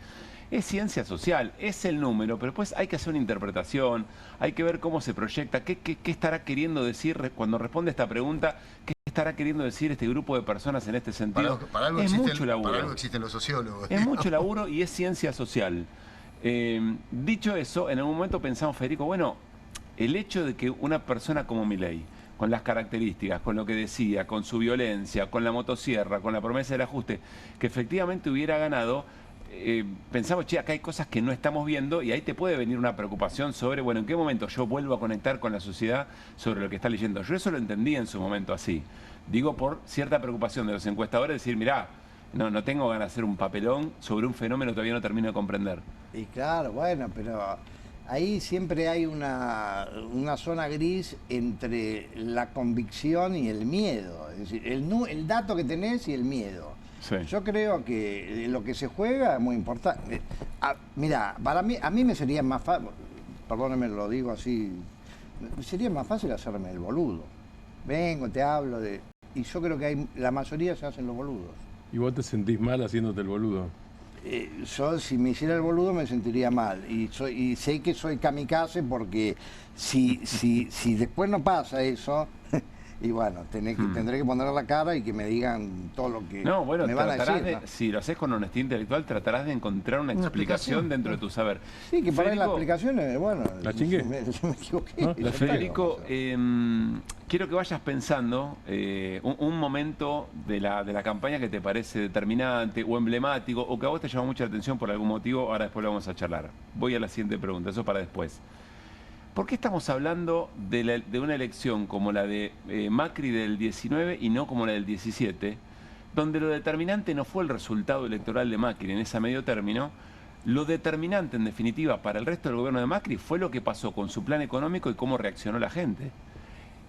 es ciencia social, es el número, pero después hay que hacer una interpretación, hay que ver cómo se proyecta, qué estará queriendo decir cuando responde esta pregunta, qué estará queriendo decir este grupo de personas en este sentido. Para algo es mucho laburo. Para algo existen los sociólogos. Es mucho laburo y es ciencia social. Dicho eso, en algún momento pensamos, Federico, bueno, el hecho de que una persona como Milei, con las características, con lo que decía, con su violencia, con la motosierra, con la promesa del ajuste, que efectivamente hubiera ganado, pensamos, che, acá hay cosas que no estamos viendo y ahí te puede venir una preocupación sobre, bueno, ¿en qué momento yo vuelvo a conectar con la sociedad sobre lo que está leyendo? Yo eso lo entendí en su momento así. Digo, por cierta preocupación de los encuestadores, decir, mirá, no tengo ganas de hacer un papelón sobre un fenómeno que todavía no termino de comprender. Y claro, bueno, pero ahí siempre hay una zona gris entre la convicción y el miedo. Es decir, el dato que tenés y el miedo. Sí. Yo creo que lo que se juega es muy importante. Mira, a mí me sería más fácil, perdóneme, lo digo así, sería más fácil hacerme el boludo. Vengo, te hablo y yo creo que la mayoría se hacen los boludos. ¿Y vos te sentís mal haciéndote el boludo? Yo, si me hiciera el boludo, me sentiría mal. Y sé que soy kamikaze porque si después no pasa eso, Y bueno, tendré que poner la cara y que me digan todo lo que no, bueno, me van a decir. Si lo haces con honestidad intelectual, tratarás de encontrar una explicación dentro de tu saber. Sí, que por ahí la explicación es, bueno, la chingué. Me equivoqué. Federico, quiero que vayas pensando un momento de la campaña que te parece determinante o emblemático, o que a vos te llama mucha atención por algún motivo. Ahora después lo vamos a charlar. Voy a la siguiente pregunta, eso para después. ¿Por qué estamos hablando de una elección como la de Macri del 19 y no como la del 17, donde lo determinante no fue el resultado electoral de Macri en ese medio término? Lo determinante, en definitiva, para el resto del gobierno de Macri fue lo que pasó con su plan económico y cómo reaccionó la gente.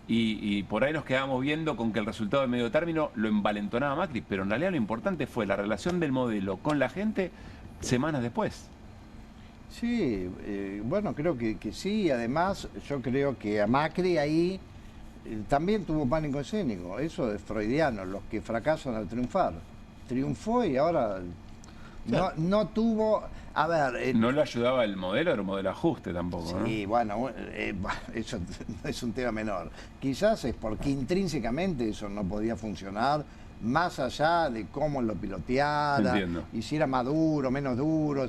Y por ahí nos quedamos viendo con que el resultado del medio término lo envalentonaba Macri, pero en realidad lo importante fue la relación del modelo con la gente semanas después. Sí, bueno, creo que sí. Además, yo creo que a Macri ahí también tuvo pánico escénico. Eso es freudiano, los que fracasan al triunfar. Triunfó y ahora no tuvo... A ver... no le ayudaba el modelo, era un modelo ajuste tampoco, ¿no? Sí, bueno, eso no es un tema menor. Quizás es porque intrínsecamente eso no podía funcionar, más allá de cómo lo piloteara, y si era más duro, menos duro,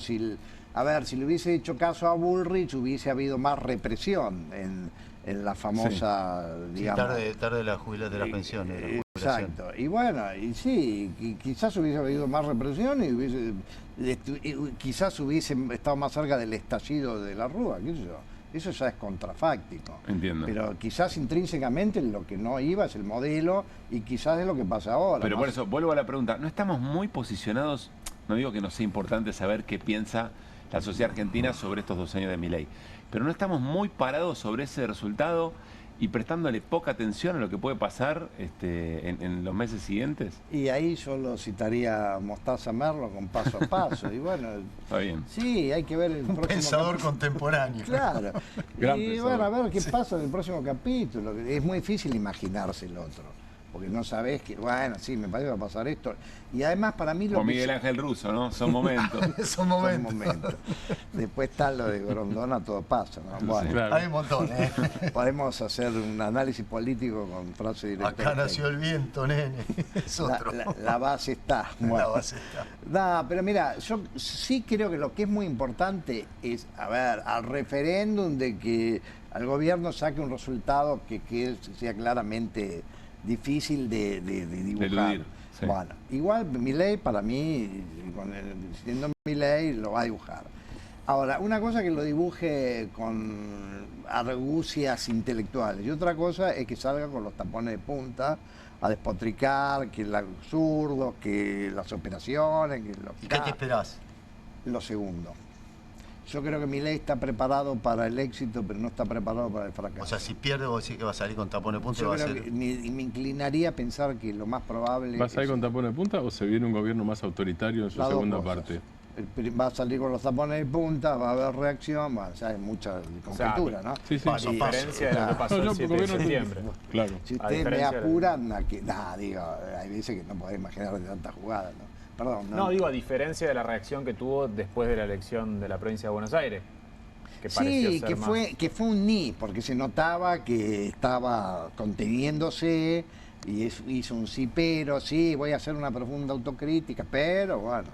a ver, si le hubiese hecho caso a Bullrich, hubiese habido más represión en la famosa, digamos... Sí, tarde la jubilación de las pensiones. Exacto. Y bueno, y sí, quizás hubiese habido más represión y quizás hubiese estado más cerca del estallido de la Rúa, qué sé yo. Eso ya es contrafáctico. Entiendo. Pero quizás intrínsecamente lo que no iba es el modelo y quizás es lo que pasa ahora. Pero por eso, vuelvo a la pregunta, ¿no estamos muy posicionados? No digo que no sea importante saber qué piensa la sociedad argentina sobre estos 2 años de Milei, pero no estamos muy parados sobre ese resultado y prestándole poca atención a lo que puede pasar en los meses siguientes. Y ahí yo lo citaría Mostaza Merlo con Paso a Paso. Y bueno, está bien. Sí, hay que ver el próximo pensador contemporáneo. Claro. Y bueno, a ver qué pasa en el próximo capítulo. Es muy difícil imaginarse el otro, porque no sabés que, bueno, sí, me parece que va a pasar esto. Y además para mí... Con Miguel Ángel Russo, ¿no? Son momentos. Son momentos. Después está lo de Grondona, todo pasa, ¿no? Bueno, sí, claro. Hay un montón, ¿eh? Podemos hacer un análisis político con frase directa. Acá nació el viento, nene. Es otro. La base está. Bueno. La base está. No, pero mira, yo sí creo que lo que es muy importante es, a ver, al referéndum de que al gobierno saque un resultado que sea claramente difícil de dibujar. Eludir, sí. Bueno, igual Milei para mí, siendo Milei, lo va a dibujar. Ahora, una cosa que lo dibuje con argucias intelectuales y otra cosa es que salga con los tapones de punta a despotricar, que el absurdo, que las operaciones, que los... ¿Y qué te esperás? Lo segundo. Yo creo que Milei está preparado para el éxito, pero no está preparado para el fracaso. O sea, si pierde, vos decís que va a salir con tapones de punta. Yo creo que me inclinaría a pensar que lo más probable... ¿Va a salir con tapones de punta o se viene un gobierno más autoritario en su segunda parte? Va a salir con los tapones de punta, va a haber reacción, bueno, ya hay mucha conjetura, ¿no? Sí, sí. A diferencia de lo que pasó el 7 de septiembre. Claro. Si ustedes me apuran, digo, hay veces que no podés imaginar de tantas jugadas, ¿no? Perdón, no, digo, a diferencia de la reacción que tuvo después de la elección de la provincia de Buenos Aires. Que sí, que fue un ni, porque se notaba que estaba conteniéndose y hizo un sí, pero sí, voy a hacer una profunda autocrítica, pero bueno.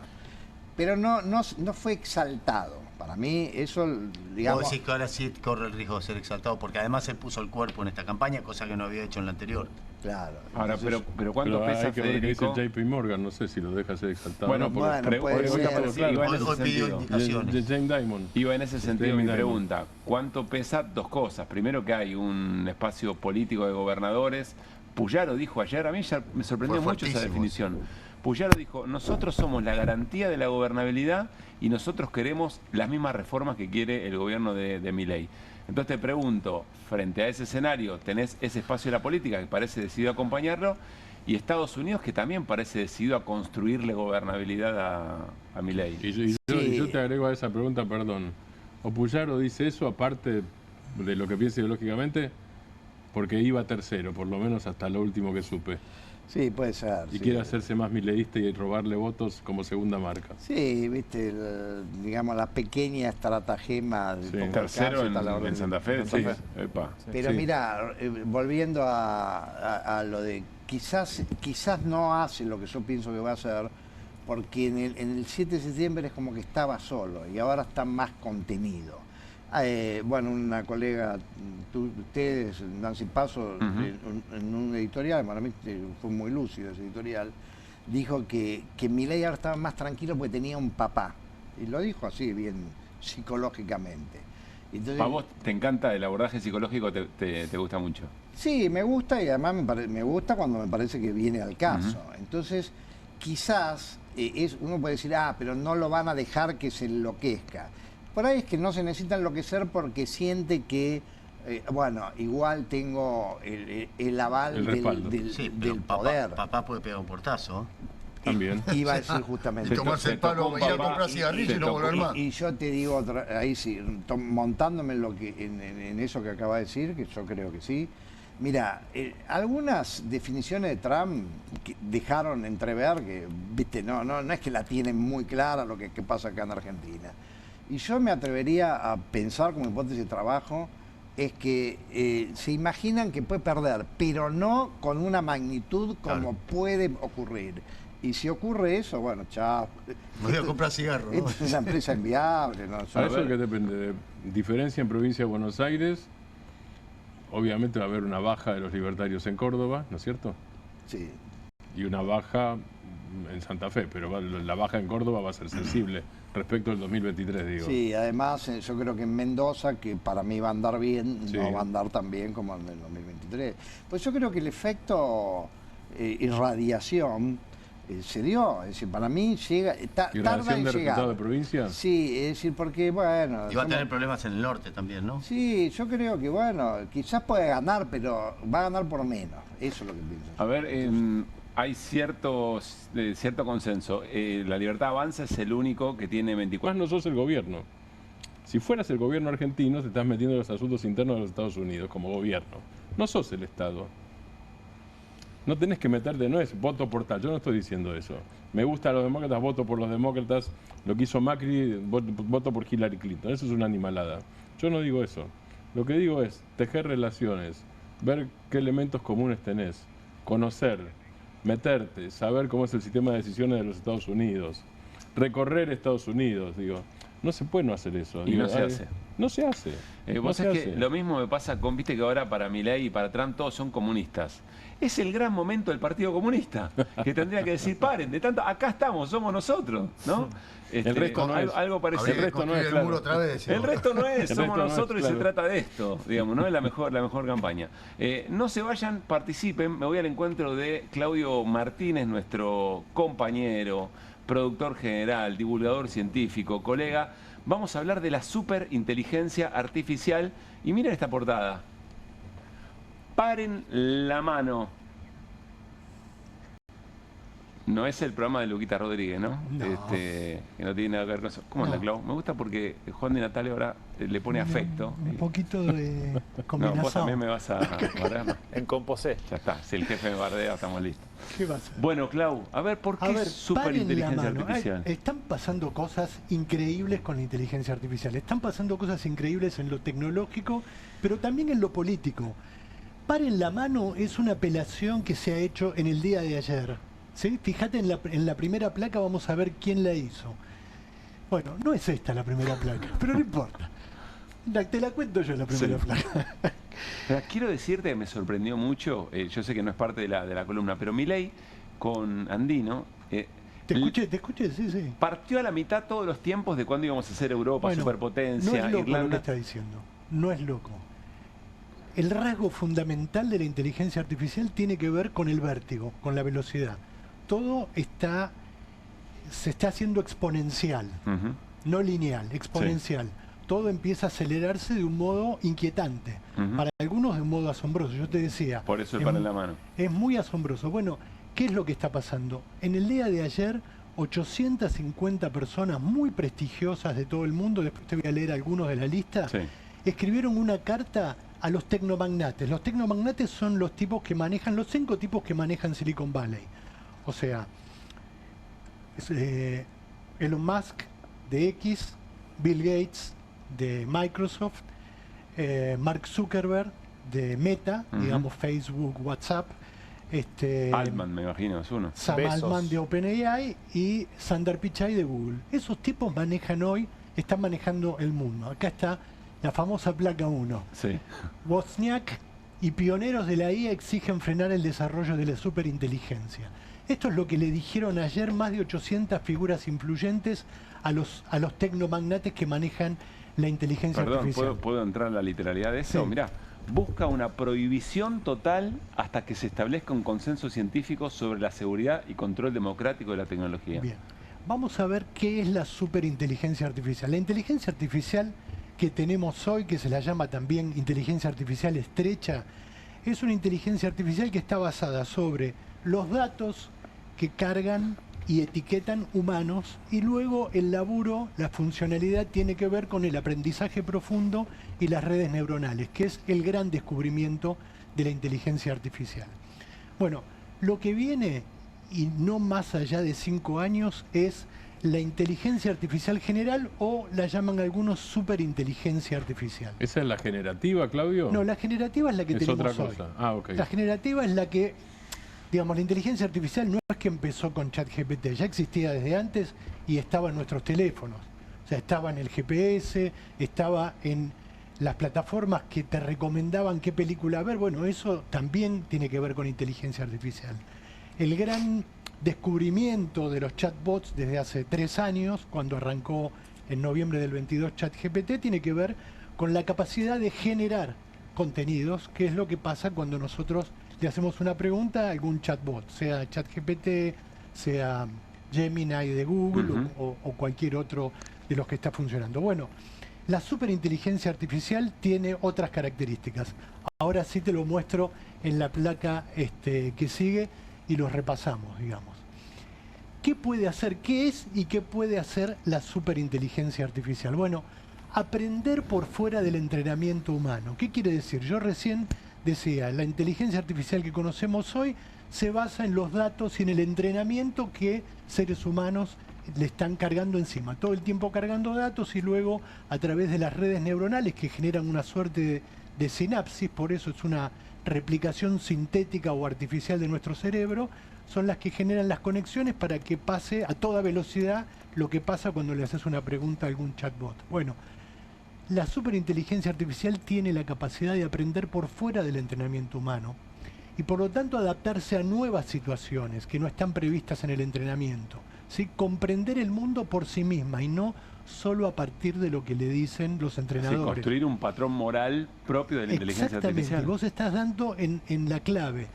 Pero no fue exaltado. Para mí eso, digamos... Vos decís que ahora sí corre el riesgo de ser exaltado, porque además se puso el cuerpo en esta campaña, cosa que no había hecho en la anterior. Claro. Ahora, pero ¿cuánto pesa hay que ver qué dice JP Morgan, no sé si lo deja ser exaltado. Bueno, hoy pidió indicaciones. James Diamond. Iba en ese sentido mi pregunta. ¿Cuánto pesa? Dos cosas. Primero, que hay un espacio político de gobernadores. Puyaro dijo ayer, a mí ya me sorprendió mucho esa definición. Puyaro dijo, nosotros somos la garantía de la gobernabilidad y nosotros queremos las mismas reformas que quiere el gobierno de Milei. Entonces te pregunto, frente a ese escenario, tenés ese espacio de la política que parece decidido a acompañarlo y Estados Unidos que también parece decidido a construirle gobernabilidad a Milei. Y yo te agrego a esa pregunta, perdón. ¿O Puyaro dice eso aparte de lo que piensa ideológicamente? Porque iba tercero, por lo menos hasta lo último que supe. Sí, puede ser. Y quiere hacerse más mileísta y robarle votos como segunda marca. Sí, viste, digamos, la pequeña estratagema. Tercero en Santa Fe, sí. Pero mira, volviendo a lo de quizás no hace lo que yo pienso que va a hacer, porque en el 7 de septiembre es como que estaba solo y ahora está más contenido. Bueno, una colega, ustedes, Nancy Paso, en un editorial, para mí fue muy lúcido ese editorial, dijo que Milei ahora estaba más tranquilo porque tenía un papá. Y lo dijo así, bien psicológicamente. Entonces, ¿a vos te encanta el abordaje psicológico? ¿Te gusta mucho? Sí, me gusta, y además me gusta cuando me parece que viene al caso. Entonces, quizás uno puede decir, pero no lo van a dejar que se enloquezca. Por ahí es que no se necesita enloquecer porque siente que, bueno, igual tengo el aval del poder. Papá puede pegar un portazo. También. Iba a decir justamente. Y tomarse el palo, ir a comprar cigarrillos y no volver más. Y yo te digo, ahí sí, montándome en eso que acaba de decir, que yo creo que sí. Mira, algunas definiciones de Trump que dejaron entrever que, viste, no es que la tienen muy clara lo que pasa acá en Argentina. Y yo me atrevería a pensar, como hipótesis de trabajo, es que se imaginan que puede perder, pero no con una magnitud como puede ocurrir. Y si ocurre eso, bueno, chao. Me voy a comprar cigarros. ¿No? Es una empresa inviable. ¿No? A eso que depende de diferencia en provincia de Buenos Aires. Obviamente va a haber una baja de los libertarios en Córdoba, ¿no es cierto? Sí. Y una baja en Santa Fe, pero la baja en Córdoba va a ser sensible respecto al 2023, digo. Sí, además yo creo que en Mendoza, que para mí va a andar bien, no va a andar tan bien como en el 2023. Pues yo creo que el efecto irradiación se dio, es decir, para mí tarda en de llegar. ¿Resultado de provincia? Sí, es decir, porque bueno... Y va a tener problemas en el norte también, ¿no? Sí, yo creo que bueno, quizás puede ganar, pero va a ganar por menos, eso es lo que pienso. A ver, hay cierto consenso. La Libertad Avanza es el único que tiene 24... No sos el gobierno. Si fueras el gobierno argentino, te estás metiendo en los asuntos internos de los Estados Unidos como gobierno. No sos el Estado. No tenés que meterte, no es voto por tal, yo no estoy diciendo eso. Me gustan los demócratas, voto por los demócratas, lo que hizo Macri, voto por Hillary Clinton, eso es una animalada. Yo no digo eso. Lo que digo es tejer relaciones, ver qué elementos comunes tenés, conocer, meterte, saber cómo es el sistema de decisiones de los Estados Unidos, recorrer Estados Unidos, digo. No se puede no hacer eso. Y no se hace. No se hace. Vos sabés que lo mismo me pasa con, viste que ahora para Milei y para Trump todos son comunistas. Es el gran momento del Partido Comunista, que tendría que decir, paren, de tanto, acá estamos, somos nosotros, ¿no? El resto no es. Algo parecido. El resto no es, claro. El resto no es, somos nosotros y se trata de esto, digamos, ¿no? Es la mejor campaña. No se vayan, participen, me voy al encuentro de Claudio Martínez, nuestro compañero, productor general, divulgador científico, colega. Vamos a hablar de la superinteligencia artificial y miren esta portada. Paren la mano. No es el programa de Luquita Rodríguez, ¿no? No. Que no tiene nada que ver con eso. ¿Cómo anda, Clau? Me gusta porque Juan de Natalia ahora le pone afecto. Un poquito de combinación. No, vos también me vas a bardear, ¿no? En composé. Ya está, si el jefe me bardea, estamos listos. ¿Qué pasa? Bueno, Clau, a ver, ¿por qué superinteligencia artificial? Están pasando cosas increíbles con la inteligencia artificial. Están pasando cosas increíbles en lo tecnológico, pero también en lo político. Paren la mano es una apelación que se ha hecho en el día de ayer. ¿Sí? Fíjate en la primera placa, vamos a ver quién la hizo. Bueno, no es esta la primera placa, pero no importa. Te la cuento yo la primera placa. Pero quiero decirte que me sorprendió mucho, yo sé que no es parte de la columna, pero Milei con Andino... Te escuché, sí. Partió a la mitad todos los tiempos de cuándo íbamos a ser Europa, superpotencia, no es loco Irlanda. Lo que está diciendo, no es loco. El rasgo fundamental de la inteligencia artificial tiene que ver con el vértigo, con la velocidad. Todo se está haciendo exponencial, no lineal, exponencial. Sí. Todo empieza a acelerarse de un modo inquietante, para algunos de un modo asombroso. Yo te decía... Por eso el pan en la mano. Es muy asombroso. Bueno, ¿qué es lo que está pasando? En el día de ayer, 850 personas muy prestigiosas de todo el mundo, después te voy a leer algunos de la lista, escribieron una carta a los tecnomagnates. Los tecnomagnates son los tipos que manejan, los 5 tipos que manejan Silicon Valley. O sea, Elon Musk de X, Bill Gates de Microsoft, Mark Zuckerberg de Meta, digamos Facebook, WhatsApp, Altman, me imagino, es uno. Sam Altman de OpenAI y Sundar Pichai de Google. Esos tipos manejan hoy, están manejando el mundo. Acá está la famosa placa 1. Sí. Wozniak y pioneros de la IA exigen frenar el desarrollo de la superinteligencia. Esto es lo que le dijeron ayer más de 800 figuras influyentes a los tecnomagnates que manejan la inteligencia artificial. ¿Puedo entrar en la literalidad de eso? Sí. Mirá, busca una prohibición total hasta que se establezca un consenso científico sobre la seguridad y control democrático de la tecnología. Bien, vamos a ver qué es la superinteligencia artificial. La inteligencia artificial que tenemos hoy, que se la llama también inteligencia artificial estrecha, es una inteligencia artificial que está basada sobre los datos que cargan y etiquetan humanos, y luego el laburo, la funcionalidad tiene que ver con el aprendizaje profundo y las redes neuronales, que es el gran descubrimiento de la inteligencia artificial. Bueno, lo que viene, y no más allá de 5 años, es la inteligencia artificial general, o la llaman algunos superinteligencia artificial. ¿Esa es la generativa, Claudio? No, la generativa es la que tenemos otra cosa. hoy. Ah, ok. La generativa es la que, digamos, la inteligencia artificial no es que empezó con ChatGPT, ya existía desde antes y estaba en nuestros teléfonos. O sea, estaba en el GPS, estaba en las plataformas que te recomendaban qué película ver. Bueno, eso también tiene que ver con inteligencia artificial. El gran descubrimiento de los chatbots desde hace 3 años, cuando arrancó en noviembre del 22 ChatGPT, tiene que ver con la capacidad de generar contenidos, que es lo que pasa cuando nosotros le hacemos una pregunta a algún chatbot, sea ChatGPT, sea Gemini de Google o cualquier otro de los que está funcionando. Bueno, la superinteligencia artificial tiene otras características. Ahora sí te lo muestro en la placa que sigue y los repasamos, digamos. ¿Qué puede hacer? ¿Qué es y qué puede hacer la superinteligencia artificial? Bueno, aprender por fuera del entrenamiento humano. ¿Qué quiere decir? Yo recién decía, la inteligencia artificial que conocemos hoy se basa en los datos y en el entrenamiento que seres humanos le están cargando encima. Todo el tiempo cargando datos, y luego a través de las redes neuronales que generan una suerte de sinapsis, por eso es una replicación sintética o artificial de nuestro cerebro, son las que generan las conexiones para que pase a toda velocidad lo que pasa cuando le haces una pregunta a algún chatbot. Bueno, la superinteligencia artificial tiene la capacidad de aprender por fuera del entrenamiento humano y por lo tanto adaptarse a nuevas situaciones que no están previstas en el entrenamiento, ¿sí? Comprender el mundo por sí misma y no solo a partir de lo que le dicen los entrenadores. Sí, construir un patrón moral propio de la inteligencia artificial. Vos estás dando en la clave.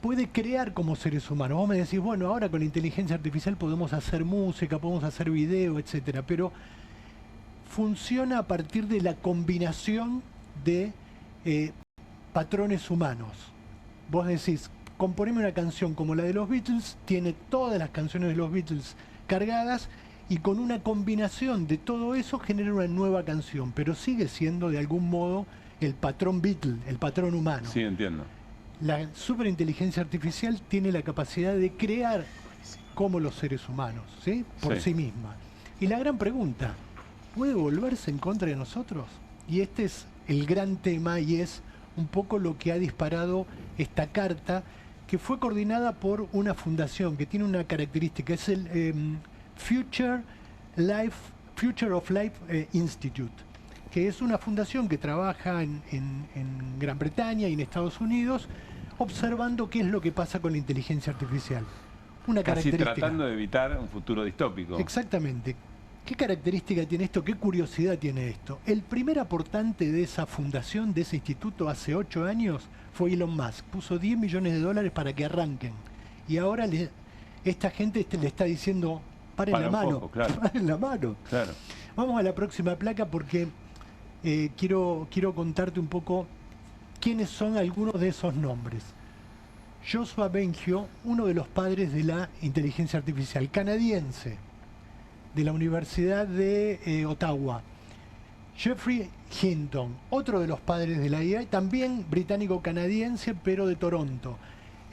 Puede crear como seres humanos. Vos me decís, bueno, ahora con la inteligencia artificial podemos hacer música, podemos hacer video, etcétera, pero funciona a partir de la combinación de patrones humanos. Vos decís, componeme una canción como la de los Beatles, tiene todas las canciones de los Beatles cargadas, y con una combinación de todo eso genera una nueva canción, pero sigue siendo de algún modo el patrón Beatle, el patrón humano. Sí, entiendo. La superinteligencia artificial tiene la capacidad de crear como los seres humanos, ¿sí? Por sí misma. Y la gran pregunta, ¿puede volverse en contra de nosotros? Y este es el gran tema, y es un poco lo que ha disparado esta carta, que fue coordinada por una fundación que tiene una característica, es el Future of Life Institute, que es una fundación que trabaja en Gran Bretaña y en Estados Unidos, observando qué es lo que pasa con la inteligencia artificial. Una Casi característica. tratando de evitar un futuro distópico. Exactamente. ¿Qué característica tiene esto? ¿Qué curiosidad tiene esto? El primer aportante de esa fundación, de ese instituto, hace 8 años, fue Elon Musk. Puso $10 millones para que arranquen. Y ahora esta gente le está diciendo, paren la mano. Poco, claro. Paren la mano. Claro. Vamos a la próxima placa porque quiero contarte un poco quiénes son algunos de esos nombres. Joshua Bengio, uno de los padres de la inteligencia artificial, canadiense, de la Universidad de Ottawa. Geoffrey Hinton, otro de los padres de la IA, también británico-canadiense, pero de Toronto.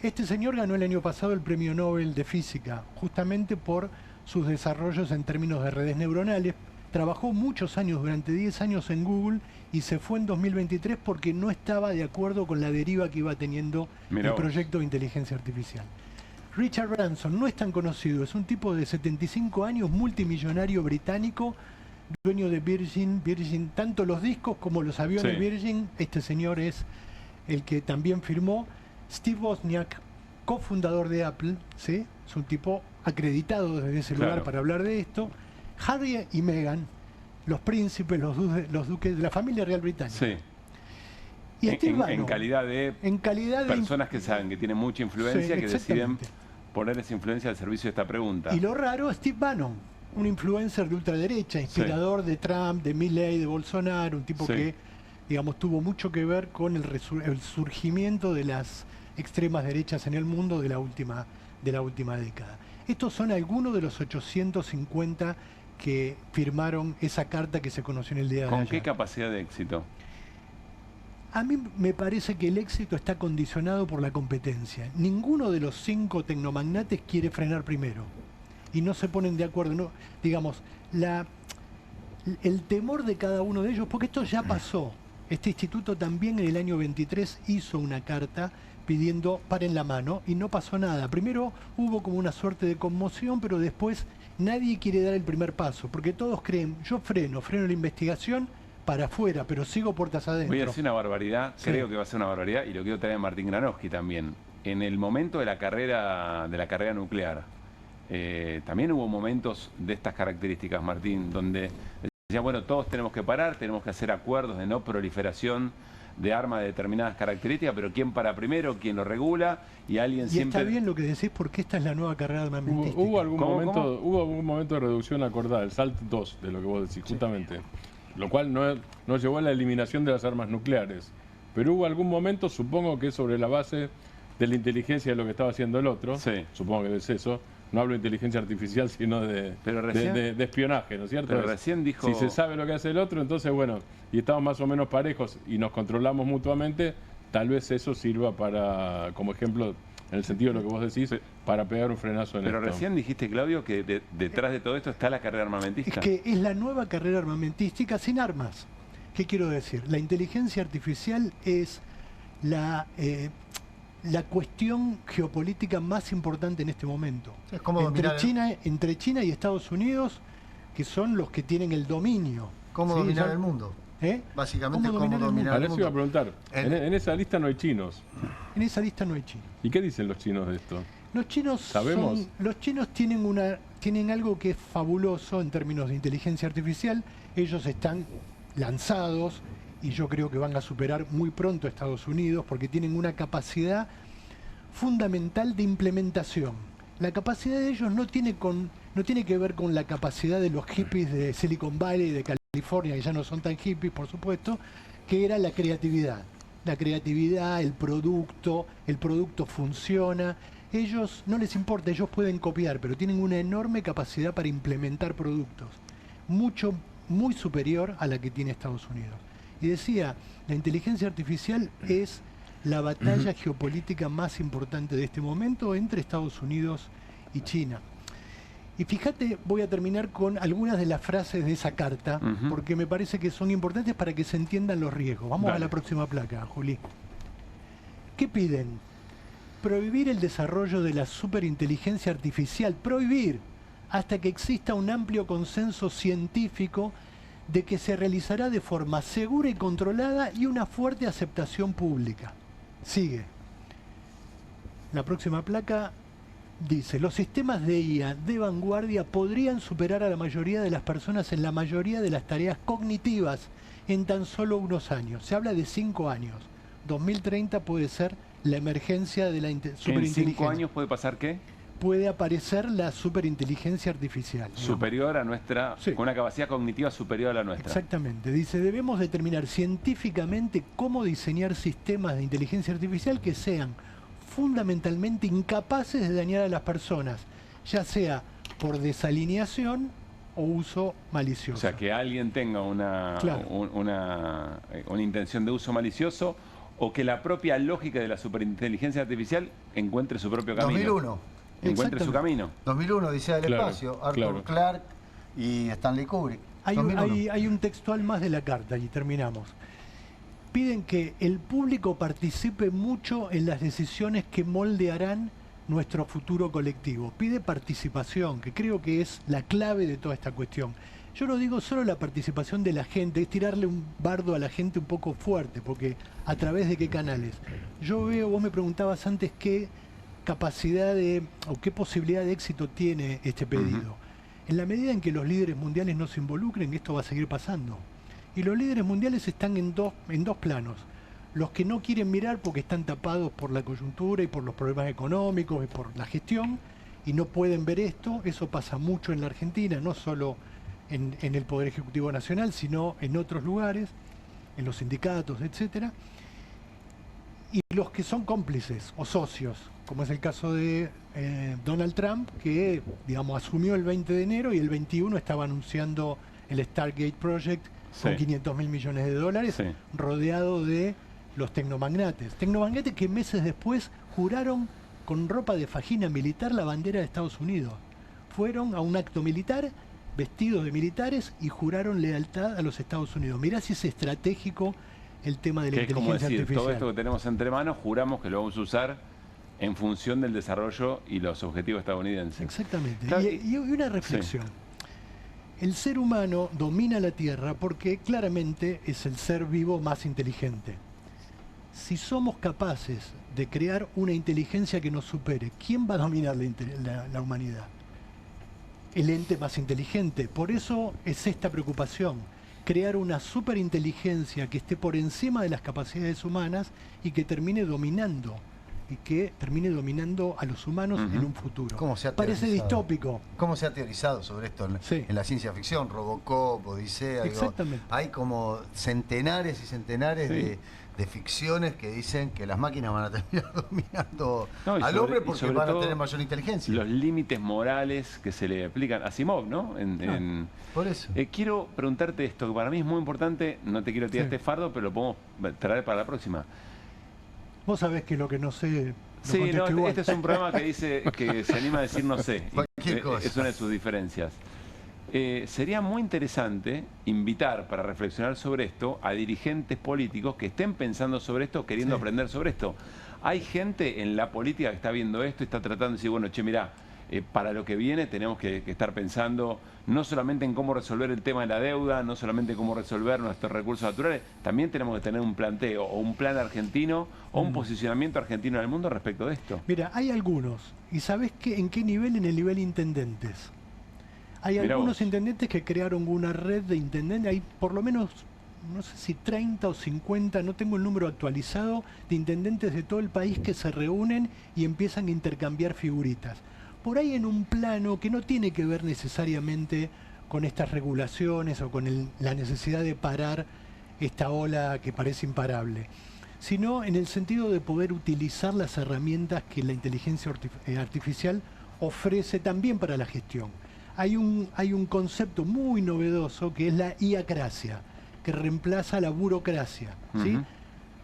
Este señor ganó el año pasado el Premio Nobel de Física, justamente por sus desarrollos en términos de redes neuronales. Trabajó muchos años, durante 10 años en Google, y se fue en 2023 porque no estaba de acuerdo con la deriva que iba teniendo el proyecto de inteligencia artificial. Richard Branson no es tan conocido, es un tipo de 75 años, multimillonario británico, dueño de Virgin, tanto los discos como los aviones Virgin. Este señor es el que también firmó. Steve Wozniak, cofundador de Apple, ¿sí? Es un tipo acreditado desde ese lugar para hablar de esto. Harry y Meghan, los príncipes, los duques de la familia real británica. Sí. Y Steve Bannon, en calidad de personas que saben que tienen mucha influencia, que deciden poner esa influencia al servicio de esta pregunta. Y lo raro, Steve Bannon, un influencer de ultraderecha, inspirador de Trump, de Milley, de Bolsonaro, un tipo que, digamos, tuvo mucho que ver con el surgimiento de las extremas derechas en el mundo de la última década. Estos son algunos de los 850 que firmaron esa carta que se conoció en el día de ayer. ¿Con qué capacidad de éxito? A mí me parece que el éxito está condicionado por la competencia. Ninguno de los 5 tecnomagnates quiere frenar primero. Y no se ponen de acuerdo. No, digamos, el temor de cada uno de ellos, porque esto ya pasó. Este instituto también en el año 23 hizo una carta pidiendo paren la mano y no pasó nada. Primero hubo como una suerte de conmoción, pero después nadie quiere dar el primer paso, porque todos creen, yo freno la investigación para afuera, pero sigo puertas adentro. Voy a decir una barbaridad, creo que va a ser una barbaridad, y lo quiero traer a Martín Granowski también. En el momento de la carrera nuclear, también hubo momentos de estas características, Martín, donde decían, bueno, todos tenemos que parar, tenemos que hacer acuerdos de no proliferación de armas de determinadas características, pero ¿quién para primero? ¿Quién lo regula? Y alguien siempre... está bien lo que decís, porque esta es la nueva carrera armamentística. Hubo algún momento de reducción acordada, el SALT 2, de lo que vos decís, justamente. Lo cual no llevó a la eliminación de las armas nucleares. Pero hubo algún momento, supongo que sobre la base de la inteligencia de lo que estaba haciendo el otro, supongo que es eso, no hablo de inteligencia artificial, sino de espionaje, ¿no es cierto? Pero recién dijo... Si se sabe lo que hace el otro, entonces, bueno, y estamos más o menos parejos y nos controlamos mutuamente, tal vez eso sirva para, como ejemplo, en el sentido de lo que vos decís, para pegar un frenazo en esto. Pero recién dijiste, Claudio, que detrás de todo esto está la carrera armamentista. Es que es la nueva carrera armamentística sin armas. ¿Qué quiero decir? La inteligencia artificial es la cuestión geopolítica más importante en este momento. Es como entre China y Estados Unidos, que son los que tienen el dominio. ¿Cómo dominar el mundo? Básicamente, ¿cómo dominar el mundo? Eso iba a preguntar. En esa lista no hay chinos. En esa lista no hay chinos. ¿Y qué dicen los chinos de esto? Los chinos los chinos tienen algo que es fabuloso en términos de inteligencia artificial. Ellos están lanzados y yo creo que van a superar muy pronto a Estados Unidos porque tienen una capacidad fundamental de implementación. La capacidad de ellos no tiene que ver con la capacidad de los hippies de Silicon Valley, de California, que ya no son tan hippies, por supuesto, que era la creatividad. La creatividad, el producto funciona. Ellos no les importa, ellos pueden copiar, pero tienen una enorme capacidad para implementar productos. Muy superior a la que tiene Estados Unidos. Y decía, la inteligencia artificial es la batalla geopolítica más importante de este momento entre Estados Unidos y China. Y fíjate, voy a terminar con algunas de las frases de esa carta, porque me parece que son importantes para que se entiendan los riesgos. Vamos a la próxima placa, Juli. ¿Qué piden? Prohibir el desarrollo de la superinteligencia artificial. Prohibir, hasta que exista un amplio consenso científico de que se realizará de forma segura y controlada y una fuerte aceptación pública. Sigue. La próxima placa dice, los sistemas de IA de vanguardia podrían superar a la mayoría de las personas en la mayoría de las tareas cognitivas en tan solo unos años. Se habla de 5 años. 2030 puede ser la emergencia de la superinteligencia. ¿En 5 años puede pasar qué? Puede aparecer la superinteligencia artificial. Digamos. Superior a nuestra, con una capacidad cognitiva superior a la nuestra. Exactamente. Dice, debemos determinar científicamente cómo diseñar sistemas de inteligencia artificial que sean fundamentalmente incapaces de dañar a las personas, ya sea por desalineación o uso malicioso. O sea, que alguien tenga una intención de uso malicioso o que la propia lógica de la superinteligencia artificial encuentre su propio camino. 2001. Encuentre su camino. 2001, Odisea del Espacio, Arthur Clarke y Stanley Kubrick. Hay un textual más de la carta y terminamos. Piden que el público participe mucho en las decisiones que moldearán nuestro futuro colectivo. Pide participación, que creo que es la clave de toda esta cuestión. Yo no digo solo la participación de la gente, es tirarle un bardo a la gente un poco fuerte, porque a través de qué canales. Yo veo, vos me preguntabas antes qué capacidad o qué posibilidad de éxito tiene este pedido. En la medida en que los líderes mundiales no se involucren, esto va a seguir pasando. Y los líderes mundiales están en dos planos. Los que no quieren mirar porque están tapados por la coyuntura y por los problemas económicos y por la gestión, y no pueden ver esto. Eso pasa mucho en la Argentina, no solo en el Poder Ejecutivo Nacional, sino en otros lugares, en los sindicatos, etcétera. Y los que son cómplices o socios, como es el caso de Donald Trump, que, digamos, asumió el 20 de enero y el 21 estaba anunciando el Stargate Project con 500.000 millones de dólares, rodeado de los tecnomagnates. Tecnomagnates que meses después juraron con ropa de fajina militar la bandera de Estados Unidos. Fueron a un acto militar, vestidos de militares, y juraron lealtad a los Estados Unidos. Mirá si es estratégico el tema de la inteligencia artificial. Todo esto que tenemos entre manos, juramos que lo vamos a usar en función del desarrollo y los objetivos estadounidenses. Exactamente. Claro, y una reflexión. El ser humano domina la Tierra porque claramente es el ser vivo más inteligente. Si somos capaces de crear una inteligencia que nos supere, ¿quién va a dominar la humanidad? El ente más inteligente. Por eso es esta preocupación. Crear una superinteligencia que esté por encima de las capacidades humanas y que termine dominando. Y que termine dominando a los humanos en un futuro. Parece distópico. ¿Cómo se ha teorizado sobre esto en la ciencia ficción? Robocop, Odisea. Exactamente. Hay como centenares y centenares de ficciones que dicen que las máquinas van a terminar dominando al hombre porque van a tener mayor inteligencia. Los límites morales que se le aplican a Asimov, ¿no? Por eso. Quiero preguntarte esto, que para mí es muy importante, no te quiero tirar este fardo, pero lo podemos traer para la próxima. Vos sabés que lo que no sé... este es un programa que dice que se anima a decir no sé. Es una de sus diferencias. Sería muy interesante invitar para reflexionar sobre esto a dirigentes políticos que estén pensando sobre esto, queriendo aprender sobre esto. Hay gente en la política que está viendo esto y está tratando de decir, bueno, che, mirá, para lo que viene tenemos que estar pensando no solamente en cómo resolver el tema de la deuda, no solamente en cómo resolver nuestros recursos naturales, también tenemos que tener un planteo o un plan argentino o un posicionamiento argentino en el mundo respecto de esto. Mira, hay algunos, y ¿sabés en qué nivel? En el nivel intendentes. Hay algunos intendentes que crearon una red de intendentes, hay por lo menos, no sé si 30 o 50, no tengo el número actualizado, de intendentes de todo el país que se reúnen y empiezan a intercambiar figuritas. Por ahí en un plano que no tiene que ver necesariamente con estas regulaciones o con la necesidad de parar esta ola que parece imparable, sino en el sentido de poder utilizar las herramientas que la inteligencia artificial ofrece también para la gestión. Hay un concepto muy novedoso que es la iacracia, que reemplaza la burocracia, ¿sí?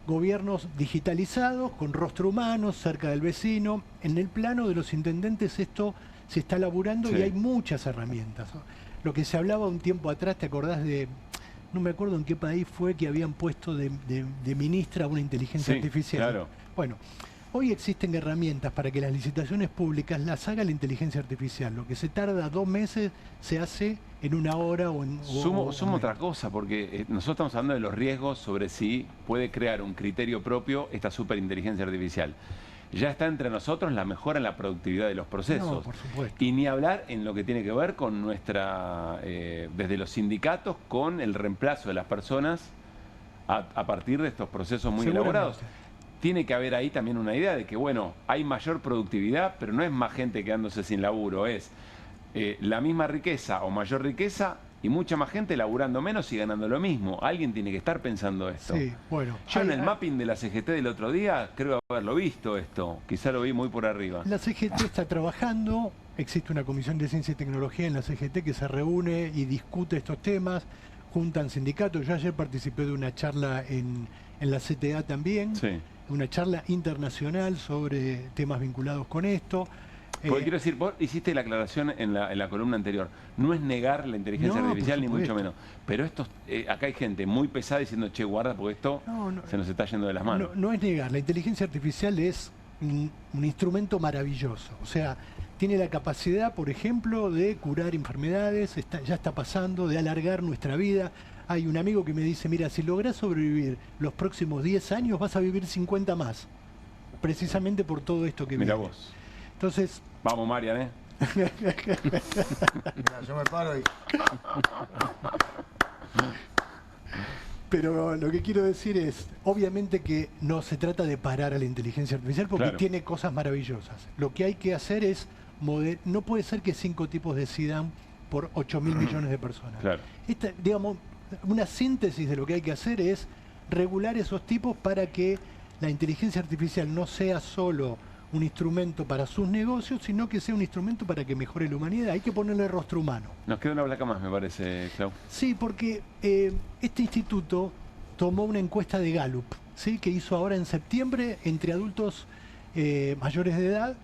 Gobiernos digitalizados, con rostro humano, cerca del vecino. En el plano de los intendentes esto se está laburando y hay muchas herramientas. Lo que se hablaba un tiempo atrás, ¿te acordás de...? No me acuerdo en qué país fue que habían puesto de ministra una inteligencia artificial. Claro. Bueno, hoy existen herramientas para que las licitaciones públicas las haga la inteligencia artificial. Lo que se tarda 2 meses se hace en 1 hora o en... Sumo otra cosa, porque nosotros estamos hablando de los riesgos sobre si puede crear un criterio propio esta superinteligencia artificial. Ya está entre nosotros la mejora en la productividad de los procesos. No, por supuesto. Y ni hablar en lo que tiene que ver con nuestra... desde los sindicatos, con el reemplazo de las personas a partir de estos procesos muy elaborados. Tiene que haber ahí también una idea de que, bueno, hay mayor productividad, pero no es más gente quedándose sin laburo, es la misma riqueza o mayor riqueza y mucha más gente laburando menos y ganando lo mismo. Alguien tiene que estar pensando esto. Sí, bueno. Yo en el mapping de la CGT del otro día creo haberlo visto esto. Quizá lo vi muy por arriba. La CGT está trabajando, existe una comisión de ciencia y tecnología en la CGT que se reúne y discute estos temas, juntan sindicatos. Yo ayer participé de una charla en la CTA también, una charla internacional sobre temas vinculados con esto. Porque quiero decir, vos hiciste la aclaración en la columna anterior. No es negar la inteligencia artificial, ni mucho menos. Pero esto, acá hay gente muy pesada diciendo, che, guarda, porque esto se nos está yendo de las manos. No es negar. La inteligencia artificial es un instrumento maravilloso. O sea, tiene la capacidad, por ejemplo, de curar enfermedades, ya está pasando, de alargar nuestra vida. Hay un amigo que me dice, mira, si lográs sobrevivir los próximos 10 años, vas a vivir 50 más. Precisamente por todo esto que viene. Mira vos. Entonces... Vamos, Marian, ¿eh? Mira, yo me paro y... Pero lo que quiero decir es, obviamente que no se trata de parar a la inteligencia artificial porque tiene cosas maravillosas. Lo que hay que hacer es, no puede ser que 5 tipos decidan por 8.000 millones de personas. Digamos, una síntesis de lo que hay que hacer es regular esos tipos para que la inteligencia artificial no sea solo un instrumento para sus negocios, sino que sea un instrumento para que mejore la humanidad. Hay que ponerle rostro humano. Nos queda una placa más, me parece, Clau. Sí, porque este instituto tomó una encuesta de Gallup, ¿sí?, que hizo ahora en septiembre entre adultos mayores de edad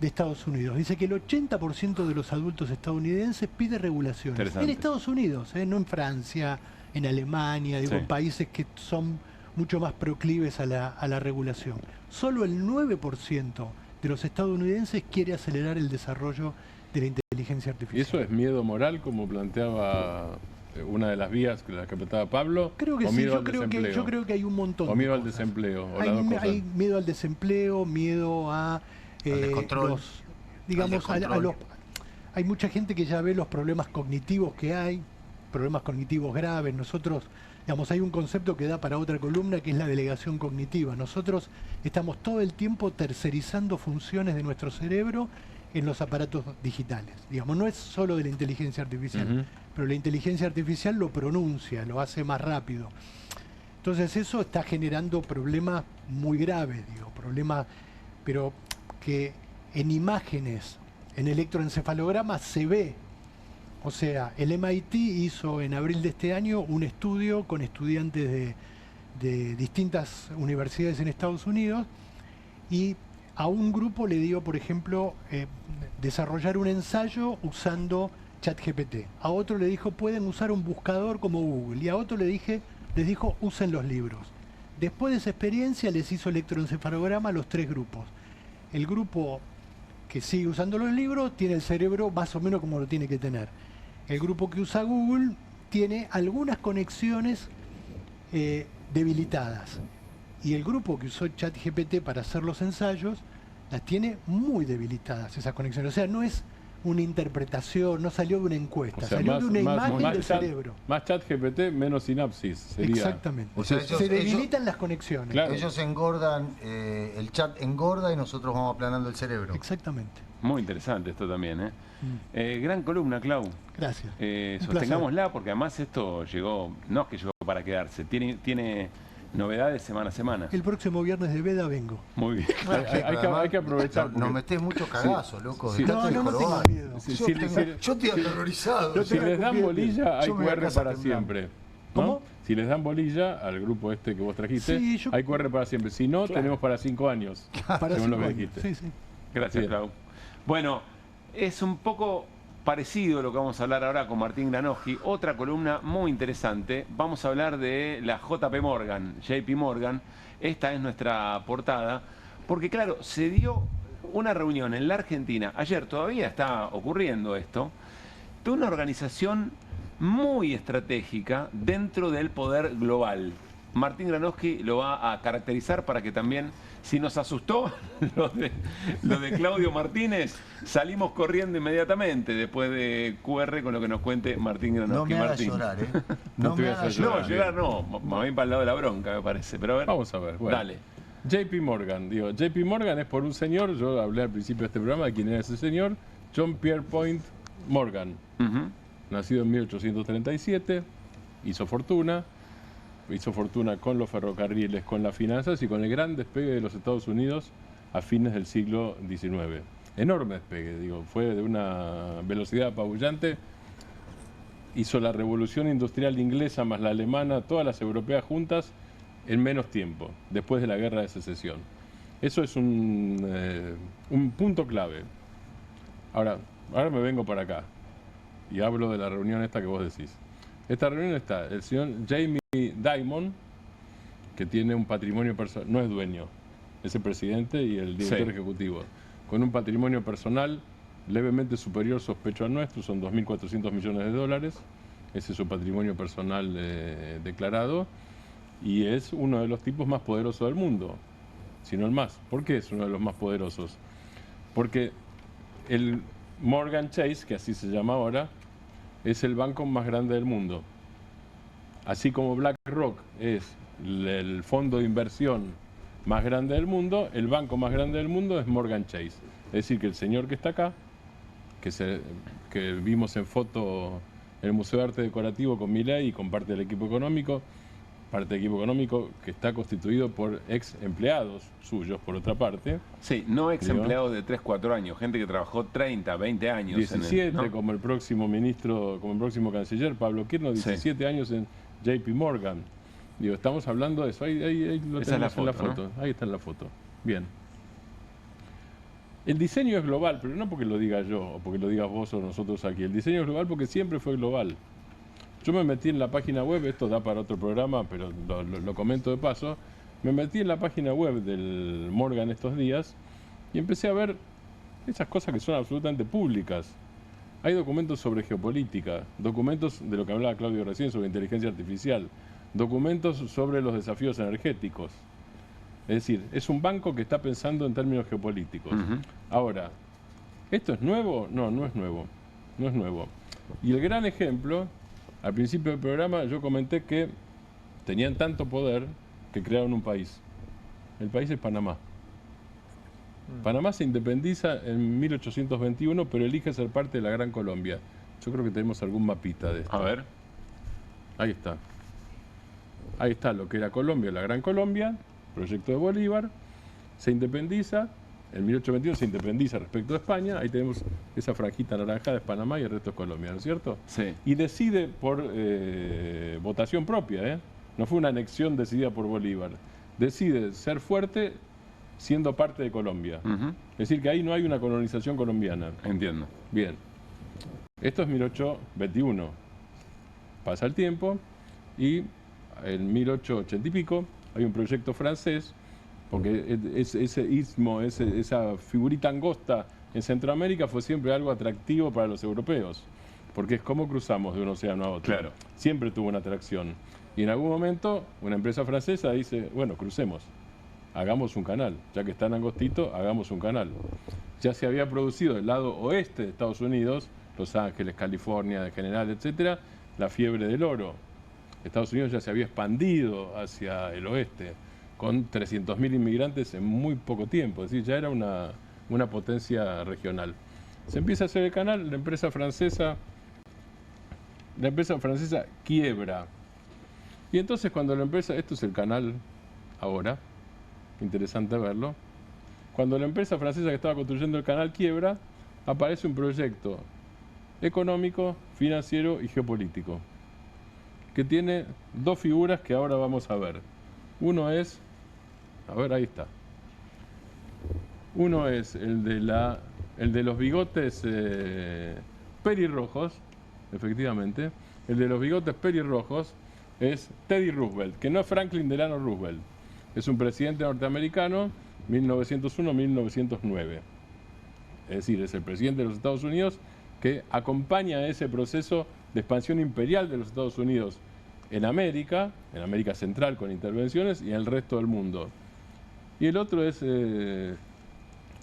de Estados Unidos. Dice que el 80% de los adultos estadounidenses pide regulaciones. En Estados Unidos, no en Francia, en Alemania, digo, en países que son mucho más proclives a la regulación. Solo el 9% de los estadounidenses quiere acelerar el desarrollo de la inteligencia artificial. ¿Y eso es miedo moral, como planteaba una de las vías que planteaba Pablo? Creo que sí, yo creo que hay un montón. ¿O miedo al desempleo? Hay miedo al desempleo, miedo a los, digamos, hay mucha gente que ya ve los problemas cognitivos que hay, problemas cognitivos graves. Nosotros, digamos, hay un concepto que da para otra columna que es la delegación cognitiva. Nosotros estamos todo el tiempo tercerizando funciones de nuestro cerebro en los aparatos digitales. Digamos, no es solo de la inteligencia artificial, pero la inteligencia artificial lo pronuncia, lo hace más rápido. Entonces eso está generando problemas muy graves, problemas, pero que en imágenes, en electroencefalogramas se ve. O sea, el MIT hizo en abril de este año un estudio con estudiantes de distintas universidades en Estados Unidos y a un grupo le dio, por ejemplo, desarrollar un ensayo usando ChatGPT. A otro le dijo, pueden usar un buscador como Google. Y a otro les dijo, usen los libros. Después de esa experiencia les hizo electroencefalograma a los 3 grupos. El grupo que sigue usando los libros tiene el cerebro más o menos como lo tiene que tener. El grupo que usa Google tiene algunas conexiones debilitadas. Y el grupo que usó ChatGPT para hacer los ensayos las tiene muy debilitadas esas conexiones. O sea, no es una interpretación, no salió de una encuesta, salió de una imagen del cerebro. Más ChatGPT, menos sinapsis. Sería. Exactamente. O sea, se debilitan las conexiones. Claro. Ellos engordan, el chat engorda y nosotros vamos aplanando el cerebro. Exactamente. Muy interesante esto también, gran columna, Clau. Gracias. Sostengámosla porque además esto llegó, no es que llegó para quedarse, tiene novedades semana a semana. El próximo viernes de Veda vengo. Muy bien. Hay que aprovechar. Porque... Nos metés mucho cagazo, loco. Sí. No tengo miedo. Yo estoy aterrorizado. Si les dan bolilla, hay QR para siempre. ¿Cómo? Si les dan bolilla al grupo este que vos trajiste, hay QR para siempre. Si no, tenemos para 5 años. Según lo que dijiste. Sí. Gracias, Clau. Bueno, es un poco parecido a lo que vamos a hablar ahora con Martín Granowski. Otra columna muy interesante. Vamos a hablar de la JP Morgan, JP Morgan. Esta es nuestra portada. Porque claro, se dio una reunión en la Argentina. Ayer todavía está ocurriendo esto. De una organización muy estratégica dentro del poder global. Martín Granowski lo va a caracterizar para que también, si nos asustó lo de Claudio Martínez, salimos corriendo inmediatamente después de QR con lo que nos cuente Martín Granowski. No me hagas llorar, No te voy a hacer llorar. No, llorar no, más bien para el lado de la bronca, me parece. Pero a ver, vamos a ver. Bueno. Dale. JP Morgan, JP Morgan es por un señor, yo hablé al principio de este programa de quién era ese señor, John Pierpont Morgan. nacido en 1837, hizo fortuna con los ferrocarriles, con las finanzas y con el gran despegue de los Estados Unidos a fines del siglo XIX. Enorme despegue, digo, fue de una velocidad apabullante. Hizo la revolución industrial inglesa más la alemana, todas las europeas juntas, en menos tiempo, después de la Guerra de Secesión. Eso es un punto clave. Ahora me vengo para acá y hablo de la reunión esta que vos decís. Esta reunión está el señor Jamie Dimon, que tiene un patrimonio personal, no es dueño, es el presidente y el director ejecutivo, con un patrimonio personal levemente superior, sospecho, al nuestro, son 2.400 millones de dólares, ese es su patrimonio personal declarado, y es uno de los tipos más poderosos del mundo, si no el más. ¿Por qué es uno de los más poderosos? Porque el Morgan Chase, que así se llama ahora, es el banco más grande del mundo. Así como BlackRock es el fondo de inversión más grande del mundo, el banco más grande del mundo es Morgan Chase. Es decir, que el señor que está acá, que vimos en foto en el Museo de Arte Decorativo con Milei y con parte del equipo económico que está constituido por ex empleados suyos, por otra parte. Sí, no ex empleados de 3, 4 años, gente que trabajó 30, 20 años. 17, ¿no? Como el próximo ministro, como el próximo canciller, Pablo Kirchner, 17 años en JP Morgan. Digo, estamos hablando de eso. Ahí lo tenemos en la foto. ¿No? Ahí está en la foto. Bien. El diseño es global, pero no porque lo diga yo, o porque lo digas vos o nosotros aquí. El diseño es global porque siempre fue global. Yo me metí en la página web, esto da para otro programa, pero lo comento de paso. Me metí en la página web del Morgan estos días y empecé a ver esas cosas que son absolutamente públicas. Hay documentos sobre geopolítica, documentos de lo que hablaba Claudio recién sobre inteligencia artificial, documentos sobre los desafíos energéticos. Es decir, es un banco que está pensando en términos geopolíticos. Ahora, ¿esto es nuevo? No, no es nuevo. No es nuevo. Y el gran ejemplo, al principio del programa yo comenté que tenían tanto poder que crearon un país. El país es Panamá. Panamá se independiza en 1821, pero elige ser parte de la Gran Colombia. Yo creo que tenemos algún mapita de esto. A ver. Ahí está. Ahí está lo que era Colombia, la Gran Colombia, proyecto de Bolívar. Se independiza, en 1821 se independiza respecto a España. Ahí tenemos esa franjita naranjada es Panamá y el resto es Colombia, ¿no es cierto? Sí. Y decide por votación propia, no fue una anexión decidida por Bolívar. Decide ser fuerte siendo parte de Colombia. Es decir, que ahí no hay una colonización colombiana. Entiendo. Bien. Esto es 1821. Pasa el tiempo y en 1880 y pico hay un proyecto francés, porque ese istmo, esa figurita angosta en Centroamérica fue siempre algo atractivo para los europeos, porque es como cruzamos de un océano a otro. Claro. Siempre tuvo una atracción. Y en algún momento una empresa francesa dice, bueno, crucemos. Hagamos un canal, ya que está en angostito, hagamos un canal. Ya se había producido del lado oeste de Estados Unidos, Los Ángeles, California, de General, etcétera, la fiebre del oro. Estados Unidos ya se había expandido hacia el oeste, con 300.000 inmigrantes en muy poco tiempo, es decir, ya era una potencia regional. Se empieza a hacer el canal, la empresa francesa quiebra. Y entonces cuando la empresa, esto es el canal ahora, interesante verlo, cuando la empresa francesa que estaba construyendo el canal quiebra, aparece un proyecto económico, financiero y geopolítico, que tiene dos figuras que ahora vamos a ver. Uno es, a ver, ahí está. Uno es el de los bigotes pelirrojos, efectivamente. El de los bigotes pelirrojos es Teddy Roosevelt, que no es Franklin Delano Roosevelt. Es un presidente norteamericano, 1901-1909. Es decir, es el presidente de los Estados Unidos que acompaña ese proceso de expansión imperial de los Estados Unidos en América Central con intervenciones y en el resto del mundo. Y el otro es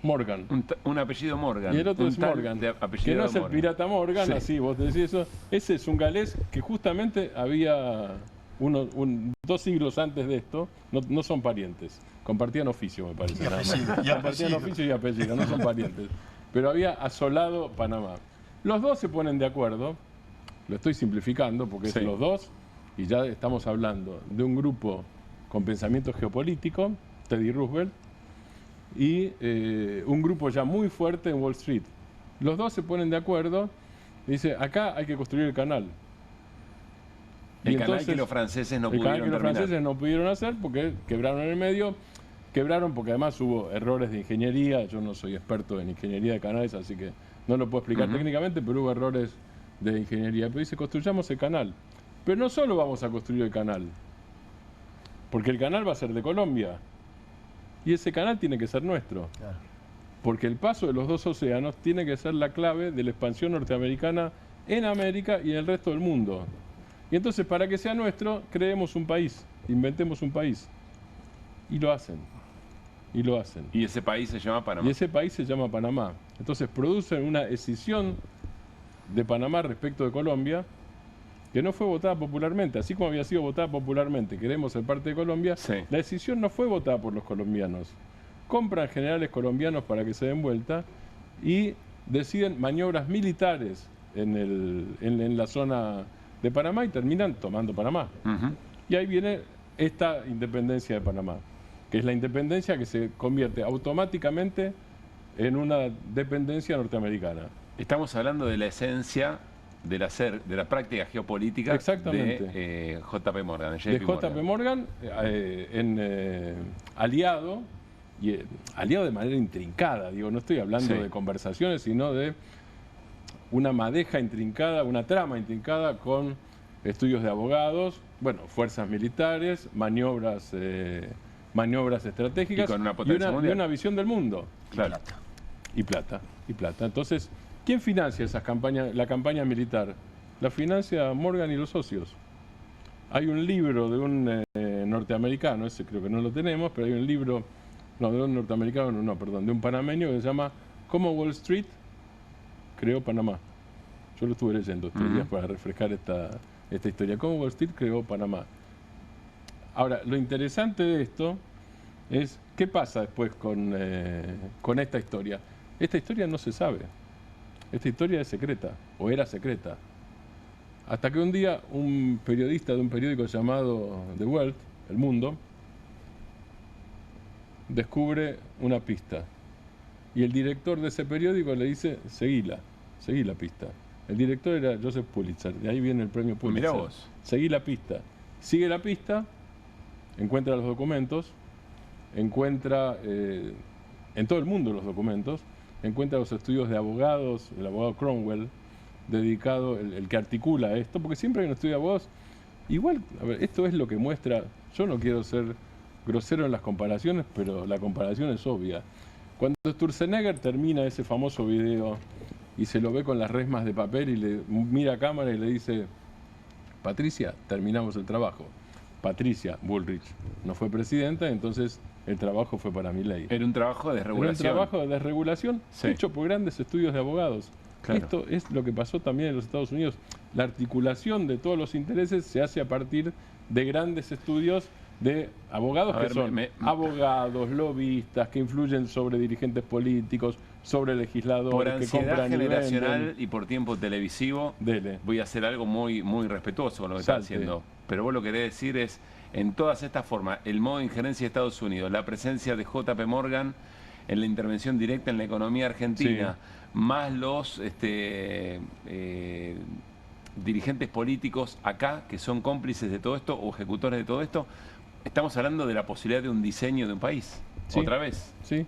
Morgan. Un apellido Morgan. Y el otro es Morgan, que no es el pirata Morgan, sí. Así vos decís eso. Ese es un galés que justamente había dos siglos antes de esto, no son parientes, compartían oficio, me parece. Compartían oficio y apellido, no son parientes. Pero había asolado Panamá. Los dos se ponen de acuerdo lo estoy simplificando porque es los dos, y ya estamos hablando de un grupo con pensamiento geopolítico, Teddy Roosevelt, y un grupo ya muy fuerte en Wall Street. Los dos se ponen de acuerdo y dicen, acá hay que construir el canal. El canal que los franceses no pudieron terminar. El canal que los franceses no pudieron hacer porque quebraron en el medio. Quebraron porque además hubo errores de ingeniería. Yo no soy experto en ingeniería de canales, así que no lo puedo explicar técnicamente, pero hubo errores de ingeniería. Pero dice, construyamos el canal. Pero no solo vamos a construir el canal, porque el canal va a ser de Colombia. Y ese canal tiene que ser nuestro. Claro. Porque el paso de los dos océanos tiene que ser la clave de la expansión norteamericana en América y en el resto del mundo. Y entonces, para que sea nuestro, creemos un país, inventemos un país. Y lo hacen. Y lo hacen. Y ese país se llama Panamá. Y ese país se llama Panamá. Entonces producen una escisión de Panamá respecto de Colombia que no fue votada popularmente. Así como había sido votada popularmente, queremos ser parte de Colombia, la decisión no fue votada por los colombianos. Compran generales colombianos para que se den vuelta y deciden maniobras militares en la zona de Panamá y terminan tomando Panamá. Y ahí viene esta independencia de Panamá, que es la independencia que se convierte automáticamente en una dependencia norteamericana. Estamos hablando de la esencia de la práctica geopolítica de J.P. Morgan. De J.P. Morgan, aliado de manera intrincada. Digo, no estoy hablando de conversaciones, sino de una madeja intrincada, una trama intrincada con estudios de abogados, bueno, fuerzas militares, maniobras estratégicas y con una potencia mundial. Y una visión del mundo. Claro. Y plata. Entonces, ¿quién financia la campaña militar? La financia Morgan y los socios. Hay un libro de un norteamericano, ese creo que no lo tenemos, pero hay un libro, de un norteamericano, de un panameño que se llama ¿Cómo Wall Street creó Panamá? Yo lo estuve leyendo estos días para refrescar esta historia. ¿Cómo Wall Street creó Panamá? Ahora, lo interesante de esto es qué pasa después con esta historia. Esta historia no se sabe. Esta historia es secreta, o era secreta. Hasta que un día un periodista de un periódico llamado The World, El Mundo, descubre una pista. Y el director de ese periódico le dice, seguí la pista. El director era Joseph Pulitzer, de ahí viene el premio Pulitzer. Mirá vos. Seguí la pista. Sigue la pista, encuentra los documentos, encuentra en todo el mundo los documentos, encuentra los estudios de abogados, el abogado Cromwell, dedicado, el que articula esto, porque siempre hay un estudio de abogados. Igual, a ver, esto es lo que muestra, yo no quiero ser grosero en las comparaciones, pero la comparación es obvia. Cuando Sturzenegger termina ese famoso video y se lo ve con las resmas de papel y le mira a cámara y le dice, Patricia, terminamos el trabajo. Patricia Bullrich no fue presidenta, entonces el trabajo fue para Milei. Era un trabajo de desregulación. Era un trabajo de desregulación hecho por grandes estudios de abogados. Claro. Esto es lo que pasó también en los Estados Unidos. La articulación de todos los intereses se hace a partir de grandes estudios de abogados abogados, lobistas, que influyen sobre dirigentes políticos, sobre legisladores, por ansiedad que compran generacional y por tiempo televisivo. Voy a hacer algo muy respetuoso con lo que está haciendo. Pero vos lo que querés decir es, en todas estas formas, el modo de injerencia de Estados Unidos, la presencia de J.P. Morgan en la intervención directa en la economía argentina, más los dirigentes políticos acá, que son cómplices de todo esto o ejecutores de todo esto, estamos hablando de la posibilidad de un diseño de un país. ¿Otra vez? Sí,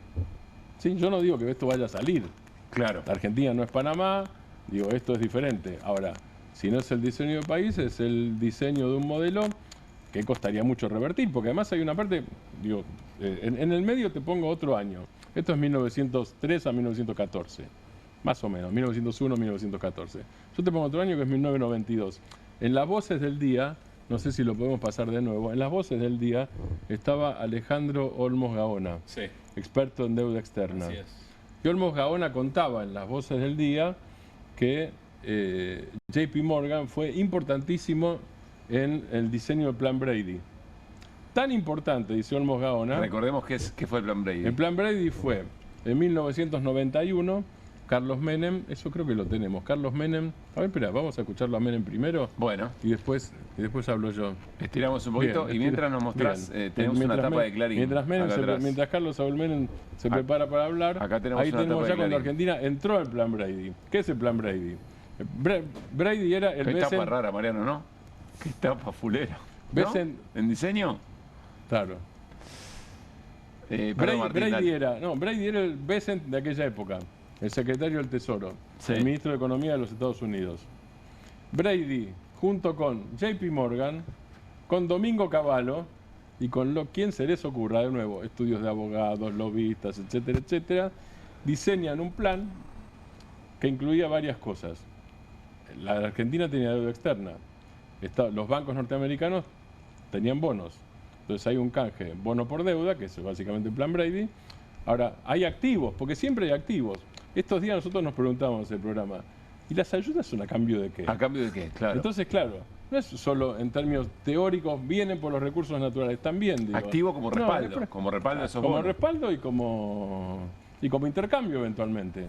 yo no digo que esto vaya a salir. Claro. La Argentina no es Panamá, digo, esto es diferente. Ahora, si no es el diseño de país, es el diseño de un modelo que costaría mucho revertir, porque además hay una parte, digo, en el medio te pongo otro año. Esto es 1903 a 1914, más o menos, 1901 a 1914. Yo te pongo otro año que es 1992. En las voces del día, no sé si lo podemos pasar de nuevo, en las voces del día estaba Alejandro Olmos Gaona, experto en deuda externa. Así es. Y Olmos Gaona contaba en las voces del día que J.P. Morgan fue importantísimo en el diseño del Plan Brady. Tan importante, dice Olmos Gaona. Recordemos qué fue el Plan Brady. El Plan Brady fue, en 1991, Carlos Menem, eso creo que lo tenemos. Carlos Menem, a ver, espera, vamos a escucharlo a Menem primero. Bueno. Y después hablo yo. Estiramos un poquito. Bien, y mientras nos mostrás, tenemos una tapa de Clarín. Mientras Carlos Saúl Menem se prepara para hablar, acá tenemos ahí tenemos ya cuando Argentina entró al plan Brady. ¿Qué es el plan Brady? Brady era el Qué tapa rara, Mariano, ¿no? Qué tapa fulera. ¿No? ¿En diseño? Claro. Brady era el Besant de aquella época, el secretario del Tesoro, el ministro de Economía de los Estados Unidos. Brady, junto con JP Morgan, con Domingo Cavallo y con quien se les ocurra, de nuevo, estudios de abogados, lobistas, etcétera, etcétera, diseñan un plan que incluía varias cosas. La Argentina tenía deuda externa. Los bancos norteamericanos tenían bonos. Entonces hay un canje bono por deuda, que es básicamente el plan Brady. Ahora, hay activos, porque siempre hay activos. Estos días nosotros nos preguntábamos en el programa, ¿y las ayudas son a cambio de qué? ¿A cambio de qué? Claro. Entonces, claro, no es solo en términos teóricos, vienen por los recursos naturales, también, digo. Activo como respaldo, como respaldo de esos bonos. Como respaldo y como intercambio eventualmente.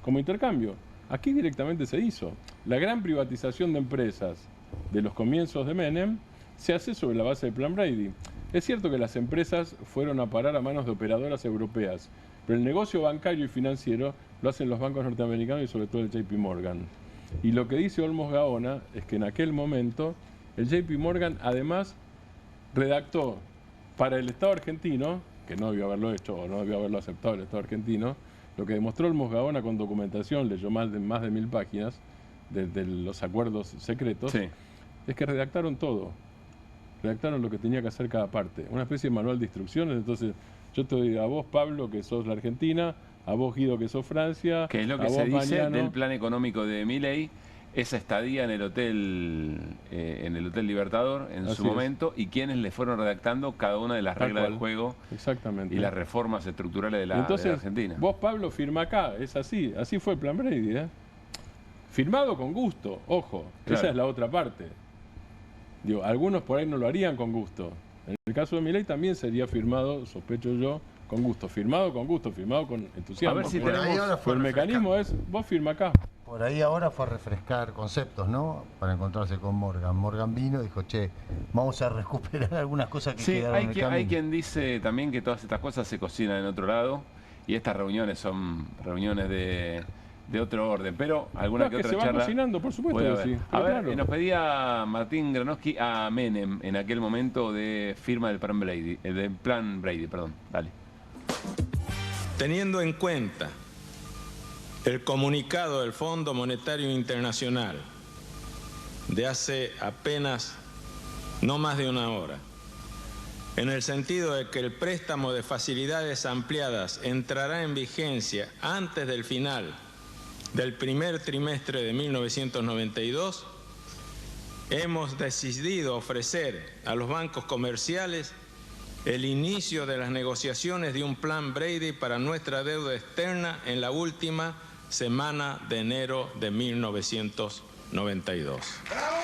Como intercambio. Aquí directamente se hizo. La gran privatización de empresas de los comienzos de Menem se hace sobre la base del plan Brady. Es cierto que las empresas fueron a parar a manos de operadoras europeas, pero el negocio bancario y financiero lo hacen los bancos norteamericanos y sobre todo el JP Morgan. Y lo que dice Olmos Gaona es que en aquel momento el JP Morgan además redactó para el Estado argentino, que no debió haberlo hecho o no debió haberlo aceptado el Estado argentino, lo que demostró Olmos Gaona con documentación, leyó más de 1000 páginas de los acuerdos secretos, es que redactaron todo. Redactaron lo que tenía que hacer cada parte. Una especie de manual de instrucciones. Entonces, yo te digo a vos, Pablo, que sos la Argentina, a vos, Guido, que sos Francia. Que es lo que se dice del plan económico de Milei, esa estadía en el Hotel Libertador en su momento, y quienes le fueron redactando cada una de las reglas del juego. Exactamente. Y las reformas estructurales de la Argentina. Vos, Pablo, firma acá. Es así. Así fue el plan Brady, ¿eh? Firmado con gusto, ojo. Claro. Esa es la otra parte. Digo, algunos por ahí no lo harían con gusto. En el caso de Milei también sería firmado, sospecho yo, con gusto. Firmado con gusto, firmado con entusiasmo. A ver si tenemos... el mecanismo es, vos firma acá. Por ahí ahora fue a refrescar conceptos, ¿no? Para encontrarse con Morgan. Morgan vino y dijo, che, vamos a recuperar algunas cosas que quedaron en el camino. Hay quien dice también que todas estas cosas se cocinan en otro lado y estas reuniones son reuniones de otro orden, pero alguna que otra se charla... va cocinando, por supuesto que sí. A ver, nos pedía Martín Granowski a Menem en aquel momento de firma del plan Brady, perdón. Dale. Teniendo en cuenta el comunicado del Fondo Monetario Internacional de hace apenas no más de una hora, en el sentido de que el préstamo de facilidades ampliadas entrará en vigencia antes del final del primer trimestre de 1992, hemos decidido ofrecer a los bancos comerciales el inicio de las negociaciones de un plan Brady para nuestra deuda externa en la última semana de enero de 1992. ¡Bravo!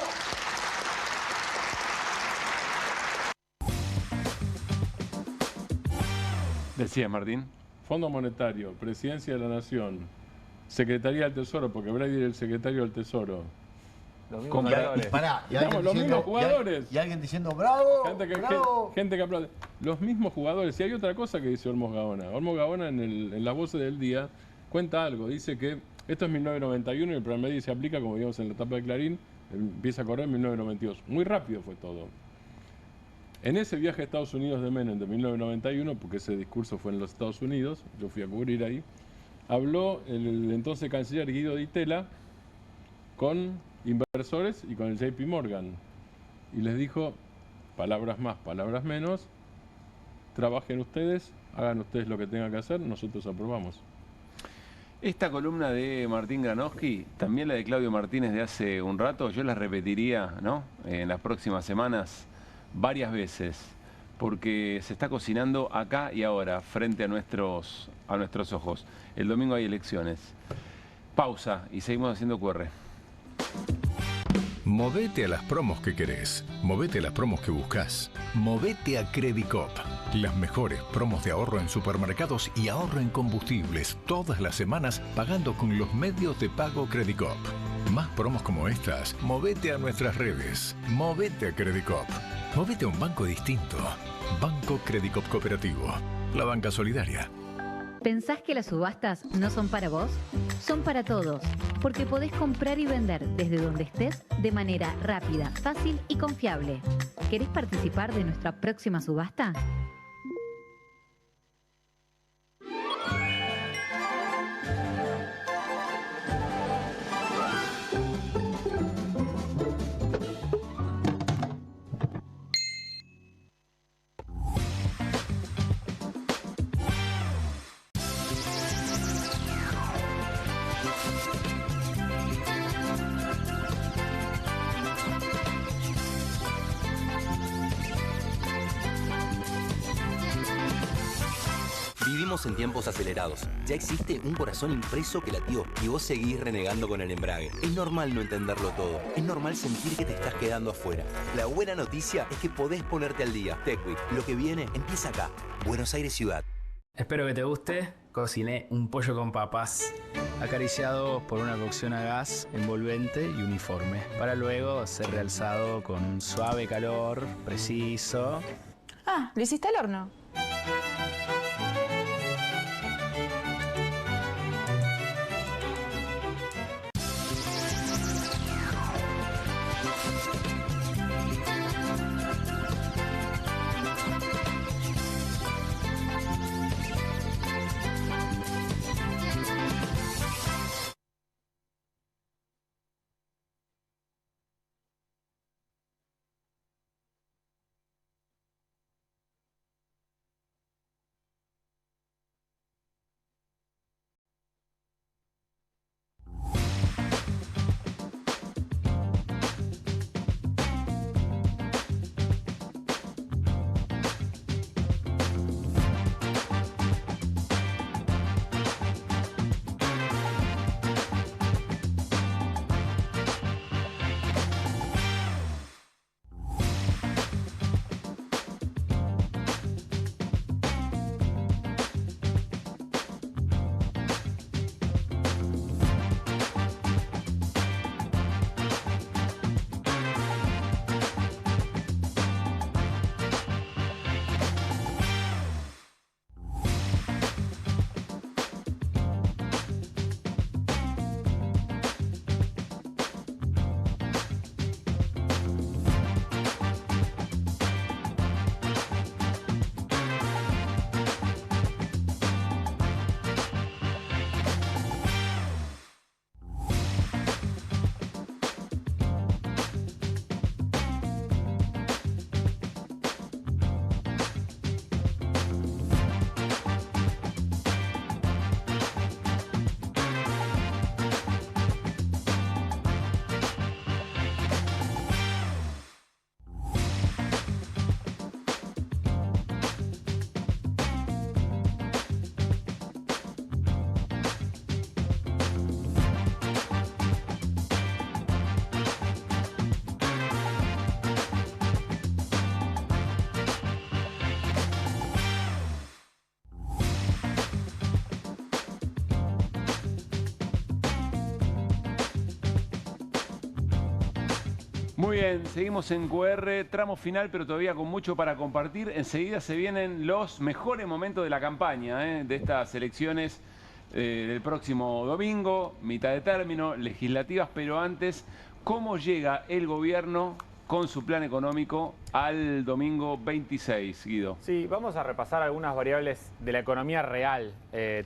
Decía Martín. Fondo Monetario, Presidencia de la Nación, Secretaría del Tesoro, porque Brady era el secretario del Tesoro. Los mismos jugadores. Los mismos jugadores. Y alguien diciendo bravo, gente que aplaude. Los mismos jugadores. Y hay otra cosa que dice Olmos Gaona. Olmos Gaona en las voces del día cuenta algo. Dice que esto es 1991 y el plan Brady se aplica, como vimos en la etapa de Clarín, empieza a correr en 1992. Muy rápido fue todo. En ese viaje a Estados Unidos de Menem de 1991, porque ese discurso fue en los Estados Unidos, yo fui a cubrir ahí, habló el entonces canciller Guido Di Tella con inversores y con el JP Morgan. Y les dijo, palabras más, palabras menos, trabajen ustedes, hagan ustedes lo que tengan que hacer, nosotros aprobamos. Esta columna de Martín Granowski, también la de Claudio Martínez de hace un rato, yo la repetiría, ¿no?, en las próximas semanas varias veces, porque se está cocinando acá y ahora, frente a nuestros ojos. El domingo hay elecciones. Pausa y seguimos haciendo QR. Movete a las promos que querés. Movete a las promos que buscas. Movete a Credicop. Las mejores promos de ahorro en supermercados y ahorro en combustibles todas las semanas pagando con los medios de pago Credicop. Más promos como estas, movete a nuestras redes. Movete a Credicop. Movete a un banco distinto. Banco Credicop Cooperativo. La banca solidaria. ¿Pensás que las subastas no son para vos? Son para todos, porque podés comprar y vender desde donde estés de manera rápida, fácil y confiable. ¿Querés participar de nuestra próxima subasta? Vivimos en tiempos acelerados. Ya existe un corazón impreso que latió y vos seguís renegando con el embrague. Es normal no entenderlo todo. Es normal sentir que te estás quedando afuera. La buena noticia es que podés ponerte al día. TechWeek, lo que viene empieza acá. Buenos Aires Ciudad. Espero que te guste. Cociné un pollo con papas, acariciado por una cocción a gas envolvente y uniforme, para luego ser realzado con un suave calor preciso. Ah, ¿lo hiciste al horno? Muy bien, seguimos en QR, tramo final, pero todavía con mucho para compartir. Enseguida se vienen los mejores momentos de la campaña, de estas elecciones del próximo domingo, mitad de término, legislativas, pero antes, ¿cómo llega el gobierno con su plan económico al domingo 26, Guido? Sí, vamos a repasar algunas variables de la economía real.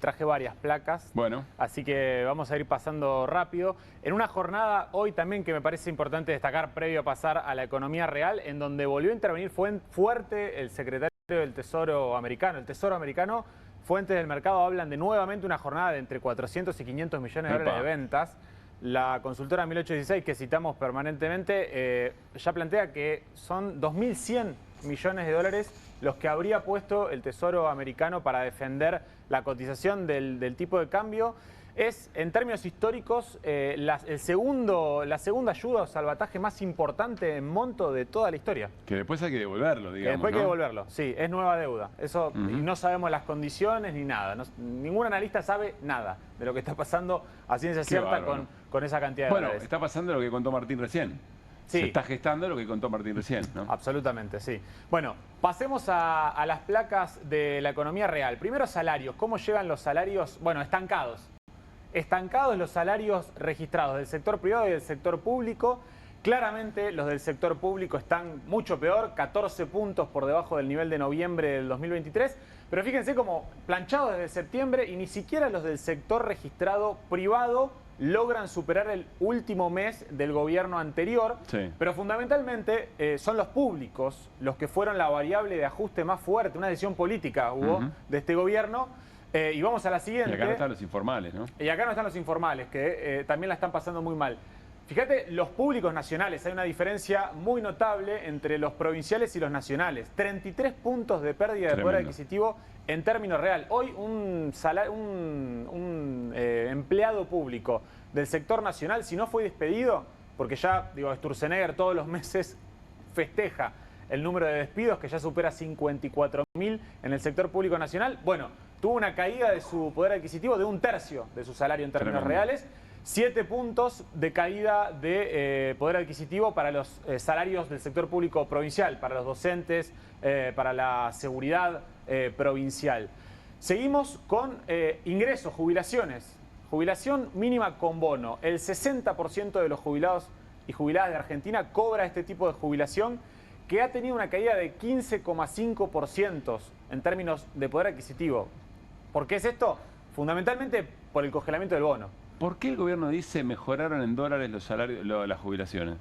Traje varias placas, así que vamos a ir pasando rápido. En una jornada hoy también que me parece importante destacar previo a pasar a la economía real, en donde volvió a intervenir fuerte el secretario del Tesoro americano. El Tesoro americano, fuentes del mercado hablan de nuevamente una jornada de entre 400 y 500 millones de dólares de ventas. La consultora 1816, que citamos permanentemente, ya plantea que son 2.100 millones de dólares los que habría puesto el Tesoro americano para defender la cotización del tipo de cambio. es, en términos históricos, la segunda ayuda o salvataje más importante en monto de toda la historia. Que después hay que devolverlo, digamos. Que después hay que ¿no? devolverlo, sí, es nueva deuda. Eso, y no sabemos las condiciones ni nada. Ningún analista sabe nada de lo que está pasando a ciencia cierta con esa cantidad de dólares. Bueno, está pasando lo que contó Martín recién. Sí. Se está gestando lo que contó Martín recién, ¿no? Absolutamente, sí. Bueno, pasemos a las placas de la economía real. Primero, salarios. ¿Cómo llegan los salarios? Bueno, estancados. Estancados los salarios registrados del sector privado y del sector público. Claramente los del sector público están mucho peor, 14 puntos por debajo del nivel de noviembre del 2023. Pero fíjense como planchados desde septiembre y ni siquiera los del sector registrado privado logran superar el último mes del gobierno anterior, sí. Pero fundamentalmente son los públicos los que fueron la variable de ajuste más fuerte, una decisión política hubo de este gobierno. Y vamos a la siguiente. Y acá no están los informales, ¿no? Y acá no están los informales, que también la están pasando muy mal. Fíjate, los públicos nacionales, hay una diferencia muy notable entre los provinciales y los nacionales. 33 puntos de pérdida de poder adquisitivo en términos real. Hoy un empleado público del sector nacional, si no fue despedido, porque ya, digo, Sturzenegger todos los meses festeja el número de despidos, que ya supera 54.000 en el sector público nacional, bueno, tuvo una caída de su poder adquisitivo de 1/3 de su salario en términos reales. 7 puntos de caída de poder adquisitivo para los salarios del sector público provincial, para los docentes, para la seguridad provincial. Seguimos con ingresos, jubilaciones. Jubilación mínima con bono. El 60% de los jubilados y jubiladas de Argentina cobra este tipo de jubilación, que ha tenido una caída de 15,5% en términos de poder adquisitivo. ¿Por qué es esto? Fundamentalmente por el congelamiento del bono. ¿Por qué el gobierno dice mejoraron en dólares los salarios, las jubilaciones?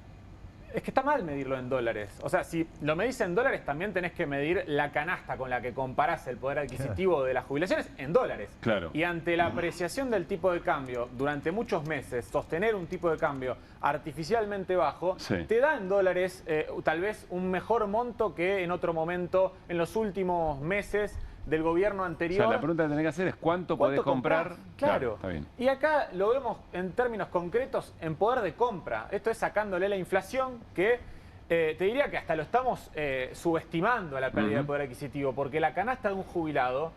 Es que está mal medirlo en dólares. O sea, si lo medís en dólares, también tenés que medir la canasta con la que comparás el poder adquisitivo de las jubilaciones en dólares. Claro. Y ante la apreciación del tipo de cambio durante muchos meses, sostener un tipo de cambio artificialmente bajo, te da en dólares tal vez un mejor monto que en otro momento, en los últimos meses del gobierno anterior. O sea, la pregunta que tenés que hacer es ¿cuánto podés comprar? Claro. Está bien. Y acá lo vemos en términos concretos en poder de compra. Esto es sacándole la inflación, que te diría que hasta lo estamos subestimando a la pérdida de poder adquisitivo, porque la canasta de un jubilado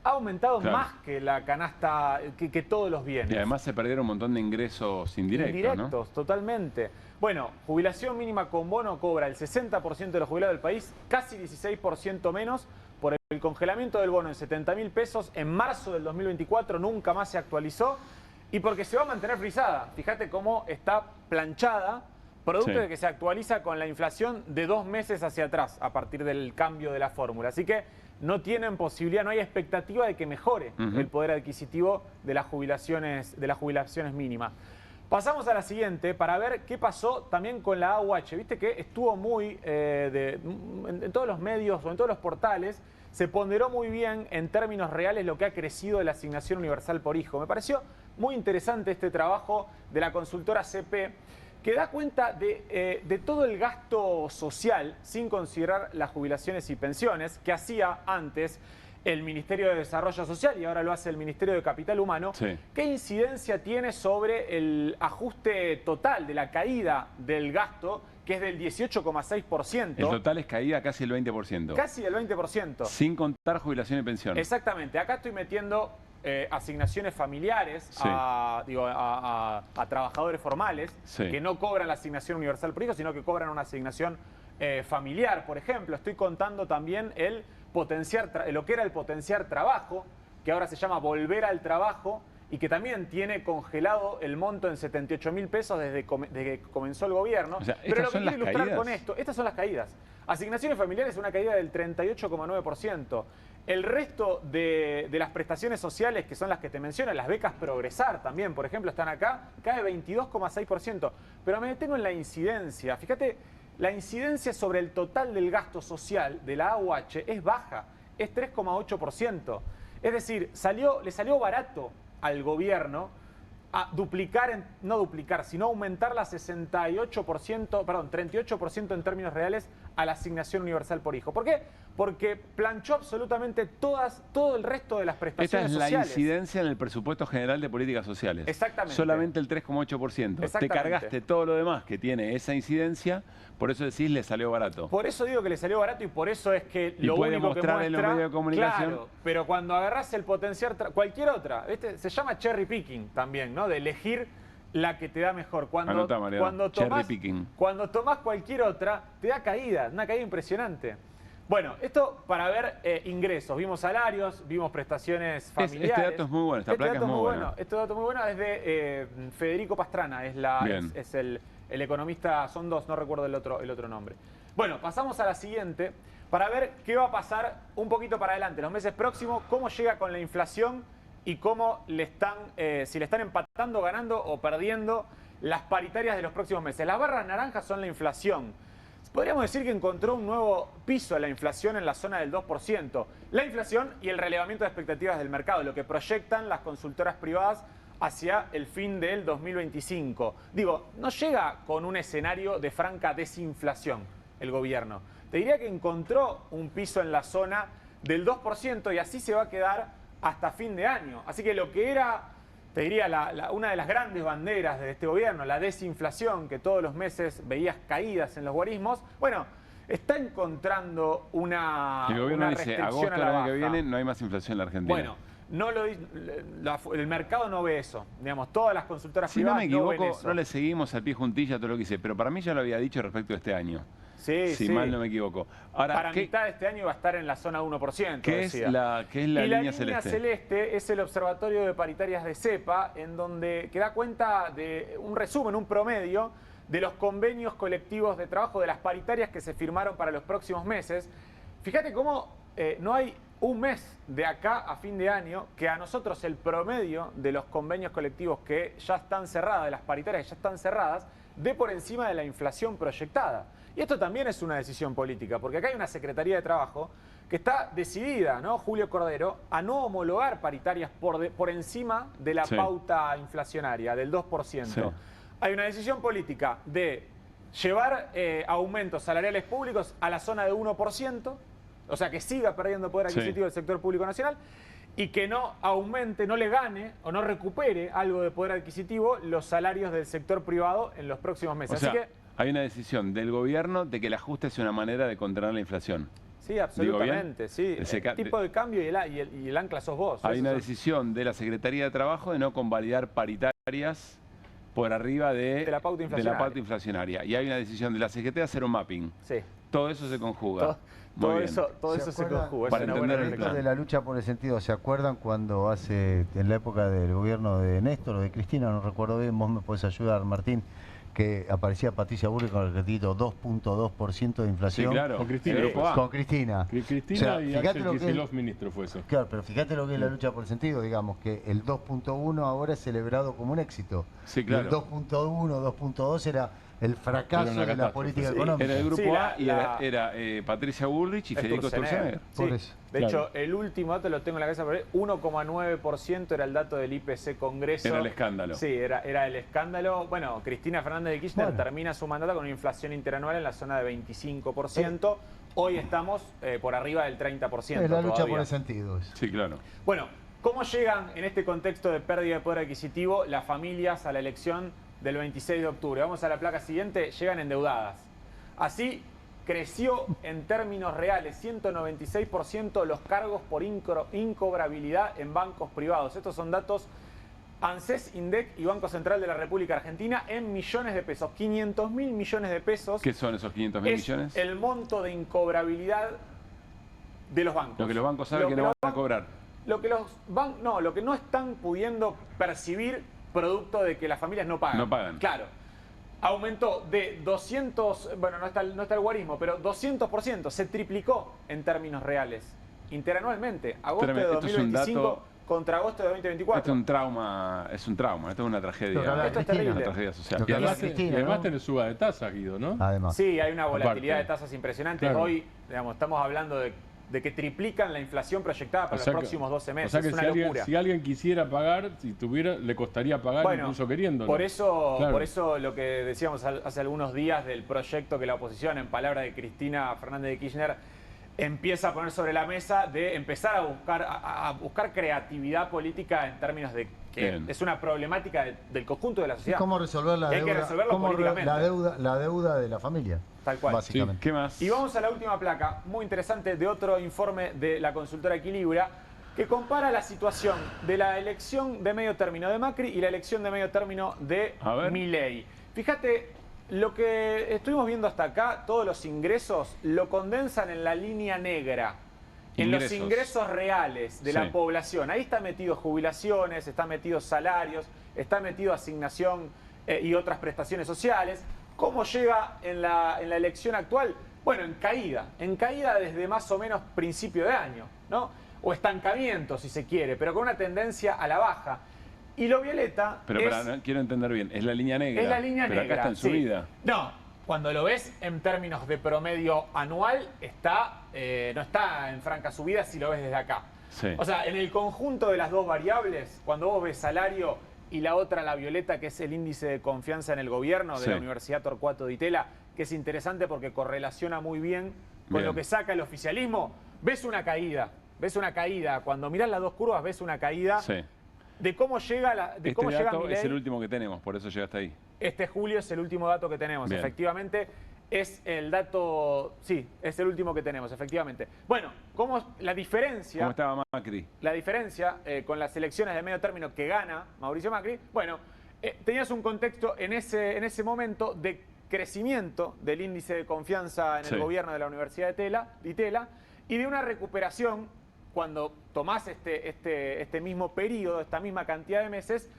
ha aumentado más que la canasta, que todos los bienes. Y además se perdieron un montón de ingresos indirectos, ¿no? Totalmente. Bueno, jubilación mínima con bono cobra el 60% de los jubilados del país, casi 16% menos, por el congelamiento del bono en 70.000 pesos. En marzo del 2024 nunca más se actualizó, y porque se va a mantener frisada. Fíjate cómo está planchada, producto de que se actualiza con la inflación de 2 meses hacia atrás, a partir del cambio de la fórmula. Así que no tienen posibilidad, no hay expectativa de que mejore el poder adquisitivo de las jubilaciones mínimas. Pasamos a la siguiente para ver qué pasó también con la AUH. Viste que estuvo muy, en todos los medios o en todos los portales, se ponderó muy bien en términos reales lo que ha crecido de la asignación universal por hijo. Me pareció muy interesante este trabajo de la consultora CP, que da cuenta de todo el gasto social, sin considerar las jubilaciones y pensiones, que hacía antes el Ministerio de Desarrollo Social y ahora lo hace el Ministerio de Capital Humano. ¿Qué incidencia tiene sobre el ajuste total de la caída del gasto, que es del 18,6%? El total es caída casi el 20%. Casi el 20%. Sin contar jubilación y pensión. Exactamente. Acá estoy metiendo asignaciones familiares a trabajadores formales que no cobran la asignación universal por hijo, sino que cobran una asignación familiar, por ejemplo. Estoy contando también lo que era el potenciar trabajo, que ahora se llama volver al trabajo, y que también tiene congelado el monto en 78.000 pesos desde que comenzó el gobierno. O sea, pero lo que quiero ilustrar caídas con esto, estas son las caídas. Asignaciones familiares, una caída del 38,9%. El resto de las prestaciones sociales, que son las que te menciono, las becas Progresar también, por ejemplo, están acá, cae 22,6%. Pero me detengo en la incidencia. Fíjate, la incidencia sobre el total del gasto social de la AUH es baja, es 3,8%. Es decir, le salió barato al gobierno a duplicar, no duplicar, sino aumentar la 38% en términos reales a la asignación universal por hijo. ¿Por qué? Porque planchó absolutamente todo el resto de las prestaciones sociales. Esta es la incidencia en el presupuesto general de políticas sociales. Exactamente. Solamente el 3,8%. Te cargaste todo lo demás que tiene esa incidencia, por eso decís le salió barato. Por eso digo que le salió barato y por eso es que lo único que muestra... en los medios de comunicación. Claro, pero cuando agarrás el potencial, cualquier otra, ¿viste? Se llama cherry picking también, ¿no? De elegir la que te da mejor. Cuando tomás cualquier otra, te da caída, una caída impresionante. Bueno, esto para ver ingresos. Vimos salarios, vimos prestaciones familiares. Este dato es muy bueno, esta placa es muy buena. Este dato es muy bueno, es de Federico Pastrana, es el economista, son dos, no recuerdo el otro nombre. Bueno, pasamos a la siguiente para ver qué va a pasar un poquito para adelante, los meses próximos, cómo llega con la inflación y cómo si le están empatando, ganando o perdiendo las paritarias de los próximos meses. Las barras naranjas son la inflación. Podríamos decir que encontró un nuevo piso a la inflación en la zona del 2%. La inflación y el relevamiento de expectativas del mercado, lo que proyectan las consultoras privadas hacia el fin del 2025. Digo, no llega con un escenario de franca desinflación el gobierno. Te diría que encontró un piso en la zona del 2% y así se va a quedar hasta fin de año. Así que lo que era, te diría, una de las grandes banderas de este gobierno, la desinflación, que todos los meses veías caídas en los guarismos, bueno, está encontrando una el gobierno dice, restricción agosto del año que viene no hay más inflación en la Argentina. Bueno, el mercado no ve eso. Digamos, todas las consultoras si privadas no me equivoco, no ven eso. No le seguimos al pie juntilla todo lo que hice, pero para mí ya lo había dicho respecto de este año. Si mal no me equivoco. Ahora, para mitad de este año va a estar en la zona 1%. ¿Qué es la línea celeste? La línea celeste es el Observatorio de Paritarias de CEPA, en donde que da cuenta de un resumen, un promedio de los convenios colectivos de trabajo, de las paritarias que se firmaron para los próximos meses. Fíjate cómo no hay un mes de acá a fin de año que a nosotros el promedio de los convenios colectivos que ya están cerradas, de las paritarias que ya están cerradas, dé por encima de la inflación proyectada. Y esto también es una decisión política, porque acá hay una Secretaría de Trabajo que está decidida, ¿no? Julio Cordero, a no homologar paritarias por encima de la pauta inflacionaria del 2%. Sí. Hay una decisión política de llevar aumentos salariales públicos a la zona de 1%, o sea, que siga perdiendo poder adquisitivo el sector público nacional, y que no aumente, no le gane o no recupere algo de poder adquisitivo los salarios del sector privado en los próximos meses. O sea, así que hay una decisión del gobierno de que el ajuste sea una manera de controlar la inflación. Sí, absolutamente, sí. El tipo de cambio y el ancla sos vos. Hay una decisión de la Secretaría de Trabajo de no convalidar paritarias por arriba de la pauta inflacionaria. Y hay una decisión de la CGT de hacer un mapping. Sí. Todo eso se conjuga. Todo eso se conjuga. Para entender el plan de la lucha por el sentido, ¿se acuerdan cuando en la época del gobierno de Néstor o de Cristina, no recuerdo bien, vos me podés ayudar, Martín, que aparecía Patricia Bullrich con el crédito 2.2% de inflación? Sí, claro. Con Cristina. Con Cristina y Axel Kicillof, ministro, fue eso. Claro, pero fíjate lo que es la lucha por el sentido, digamos, que el 2.1 ahora es celebrado como un éxito. Sí, claro. El 2.1, 2.2 era el fracaso de la política económica. Era el grupo A y era Patricia Bullrich y Federico Sturzenegger. De hecho, el último dato lo tengo en la cabeza, pero 1,9% era el dato del IPC Congreso. Era el escándalo. Sí, era el escándalo. Bueno, Cristina Fernández de Kirchner termina su mandato con una inflación interanual en la zona de 25%. Hoy estamos por arriba del 30%. Es la lucha por el sentido. Sí, claro. Bueno, ¿cómo llegan en este contexto de pérdida de poder adquisitivo las familias a la elección del 26 de octubre? Vamos a la placa siguiente, llegan endeudadas. Así creció en términos reales 196% los cargos por incobrabilidad en bancos privados. Estos son datos ANSES, INDEC y Banco Central de la República Argentina en millones de pesos. 500.000 millones de pesos. ¿Qué son esos 500.000 millones? El monto de incobrabilidad de los bancos. Lo que los bancos saben que no van a cobrar. Lo que no están pudiendo percibir producto de que las familias no pagan. No pagan. Claro. Aumentó de 200, bueno, no está el guarismo, pero 200%, se triplicó en términos reales, interanualmente. Agosto de 2025 contra agosto de 2024. Esto es un trauma, esto es una tragedia. Esto es terrible. Una tragedia social. Y además tenés suba de tasas, Guido, ¿no? Además. Sí, hay una volatilidad de tasas impresionante. Claro. Hoy, digamos, estamos hablando de de que triplican la inflación proyectada para los próximos 12 meses. O sea que es una locura. Si alguien quisiera pagar, si tuviera, le costaría pagar incluso queriéndolo. Por eso lo que decíamos hace algunos días del proyecto que la oposición, en palabras de Cristina Fernández de Kirchner, empieza a poner sobre la mesa de empezar a buscar creatividad política en términos de que es una problemática del conjunto de la sociedad. ¿Cómo resolver la deuda? La deuda de la familia. Tal cual. Básicamente. Sí. ¿Qué más? Y vamos a la última placa, muy interesante, de otro informe de la consultora Equilibra, que compara la situación de la elección de medio término de Macri y la elección de medio término de Milei. Fíjate, lo que estuvimos viendo hasta acá, todos los ingresos lo condensan en la línea negra. En los ingresos reales de la población. Ahí está metido jubilaciones, está metido salarios, está metido asignación y otras prestaciones sociales. ¿Cómo llega en la elección actual? Bueno, en caída desde más o menos principio de año, ¿no? O estancamiento, si se quiere, pero con una tendencia a la baja. Y lo violeta no, quiero entender bien, es la línea negra. Es la línea negra. Pero acá está en subida. No, cuando lo ves en términos de promedio anual, no está en franca subida si lo ves desde acá. Sí. O sea, en el conjunto de las dos variables, cuando vos ves salario y la otra, la violeta, que es el índice de confianza en el gobierno de la Universidad Torcuato Di Tella, que es interesante porque correlaciona muy bien con lo que saca el oficialismo, ves una caída. Cuando mirás las dos curvas, ves una caída de cómo llega cómo llega dato Milei. Es el último que tenemos, por eso llega hasta ahí. Este julio es el último dato que tenemos, efectivamente. Es el dato, es el último que tenemos, efectivamente. Bueno, la diferencia... ¿Cómo estaba Macri? La diferencia con las elecciones de medio término que gana Mauricio Macri, bueno, tenías un contexto en ese momento de crecimiento del índice de confianza en el gobierno de la Universidad Di Tella y de una recuperación cuando tomás este mismo periodo, esta misma cantidad de meses,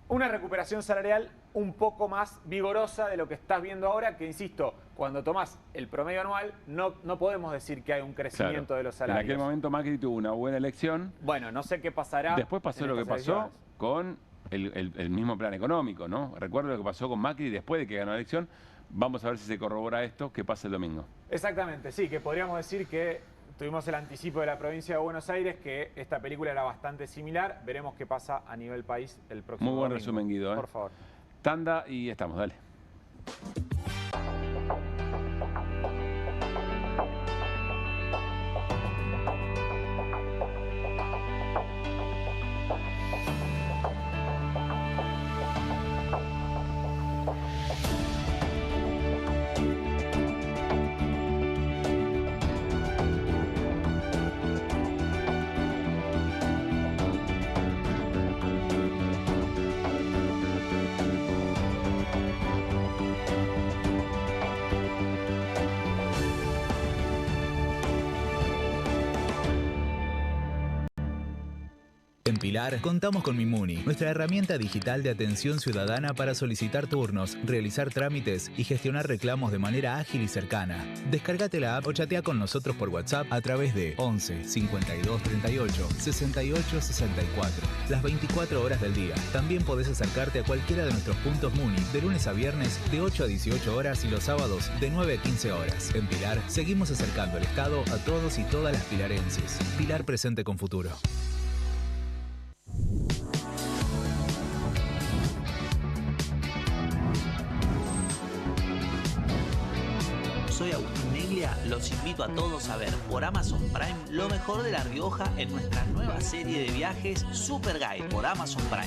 una recuperación salarial un poco más vigorosa de lo que estás viendo ahora, que insisto, cuando tomás el promedio anual, no podemos decir que hay un crecimiento de los salarios. En aquel momento Macri tuvo una buena elección. Bueno, no sé qué pasará. Después pasó lo que pasó con el mismo plan económico, ¿no? Recuerdo lo que pasó con Macri después de que ganó la elección. Vamos a ver si se corrobora esto, que pasa el domingo. Exactamente, sí, que podríamos decir que tuvimos el anticipo de la provincia de Buenos Aires, que esta película era bastante similar. Veremos qué pasa a nivel país el próximo Muy buen domingo. resumen, Guido. Por favor. Tanda y estamos, dale. En Pilar contamos con Mimuni, nuestra herramienta digital de atención ciudadana para solicitar turnos, realizar trámites y gestionar reclamos de manera ágil y cercana. Descárgate la app o chatea con nosotros por WhatsApp a través de 11 52 38 68 64. Las 24 horas del día. También podés acercarte a cualquiera de nuestros puntos Muni de lunes a viernes de 8 a 18 horas y los sábados de 9 a 15 horas. En Pilar seguimos acercando el Estado a todos y todas las pilarenses. Pilar presente con futuro. Soy Agustín Neglia, los invito a todos a ver por Amazon Prime lo mejor de La Rioja en nuestra nueva serie de viajes Super Guide por Amazon Prime.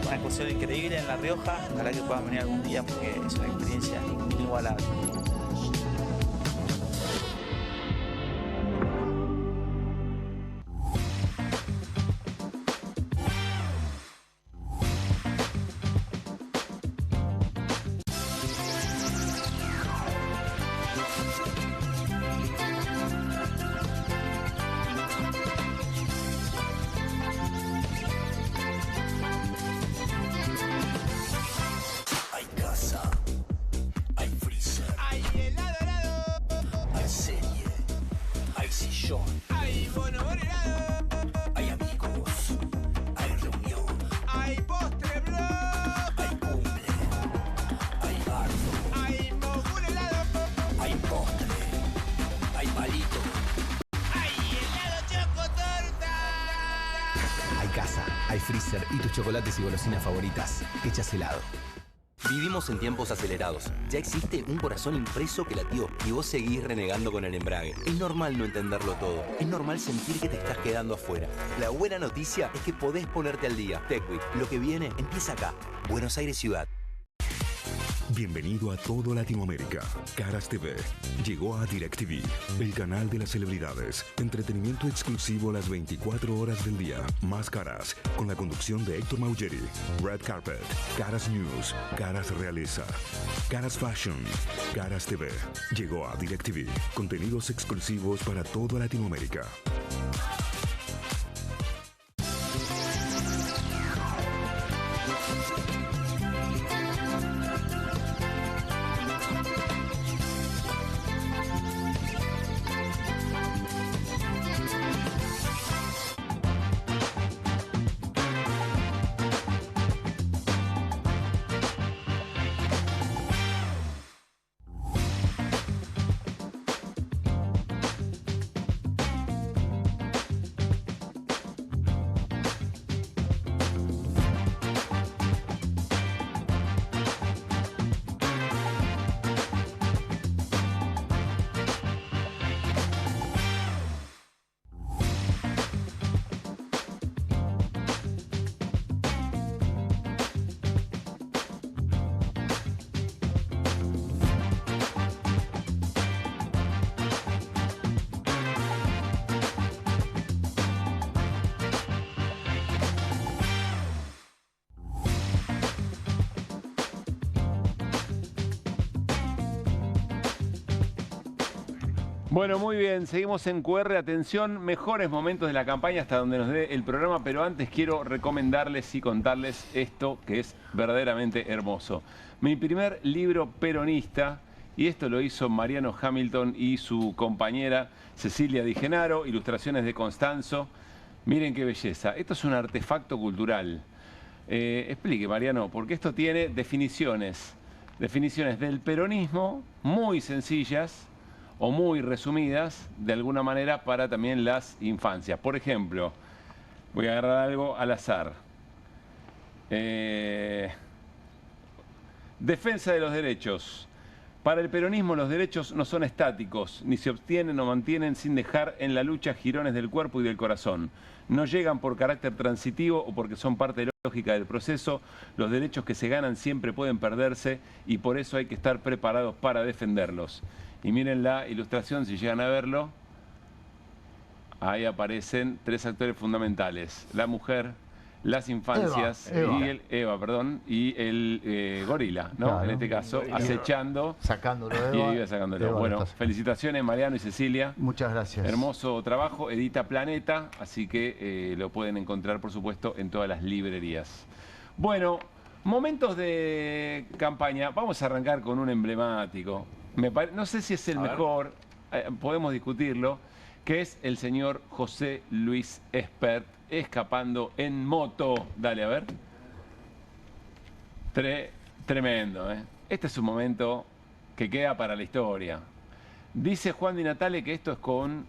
Una excursión increíble en La Rioja, ojalá que puedan venir algún día porque es una experiencia inigualable. Hay casa, hay freezer, hay y tus chocolates y golosinas favoritas hechas helado. Vivimos en tiempos acelerados. Ya existe un corazón impreso que latió y vos seguís renegando con el embrague. Es normal no entenderlo todo. Es normal sentir que te estás quedando afuera. La buena noticia es que podés ponerte al día. TechWeek, lo que viene empieza acá. Buenos Aires Ciudad. Bienvenido a todo Latinoamérica. Caras TV llegó a DirecTV, el canal de las celebridades. Entretenimiento exclusivo las 24 horas del día. Más Caras, con la conducción de Héctor Maugeri. Red Carpet, Caras News, Caras Realeza, Caras Fashion, Caras TV. Llegó a DirecTV. Contenidos exclusivos para toda Latinoamérica. Bueno, muy bien, seguimos en QR. Atención, mejores momentos de la campaña hasta donde nos dé el programa, pero antes quiero recomendarles y contarles esto que es verdaderamente hermoso. Mi primer libro peronista, y esto lo hizo Mariano Hamilton y su compañera Cecilia Di Genaro, ilustraciones de Constanzo. Miren qué belleza, esto es un artefacto cultural. Explique, Mariano, porque esto tiene definiciones del peronismo muy sencillas, o muy resumidas, de alguna manera, para también las infancias. Por ejemplo, voy a agarrar algo al azar. Defensa de los derechos. Para el peronismo los derechos no son estáticos, ni se obtienen o mantienen sin dejar en la lucha jirones del cuerpo y del corazón. No llegan por carácter transitivo o porque son parte de la lógica del proceso. Los derechos que se ganan siempre pueden perderse y por eso hay que estar preparados para defenderlos. Y miren la ilustración, si llegan a verlo, ahí aparecen tres actores fundamentales: la mujer, las infancias y el gorila, ¿no? Claro. En este caso, acechando. Sacándolo. Y sacándolo. Bueno, felicitaciones Mariano y Cecilia. Muchas gracias. Hermoso trabajo, edita Planeta, así que lo pueden encontrar, por supuesto, en todas las librerías. Bueno, momentos de campaña. Vamos a arrancar con un emblemático. No sé si es el mejor, podemos discutirlo, que es el señor José Luis Espert escapando en moto. Dale, a ver. Tremendo, ¿eh? Este es un momento que queda para la historia. Dice Juan Di Natale que esto es con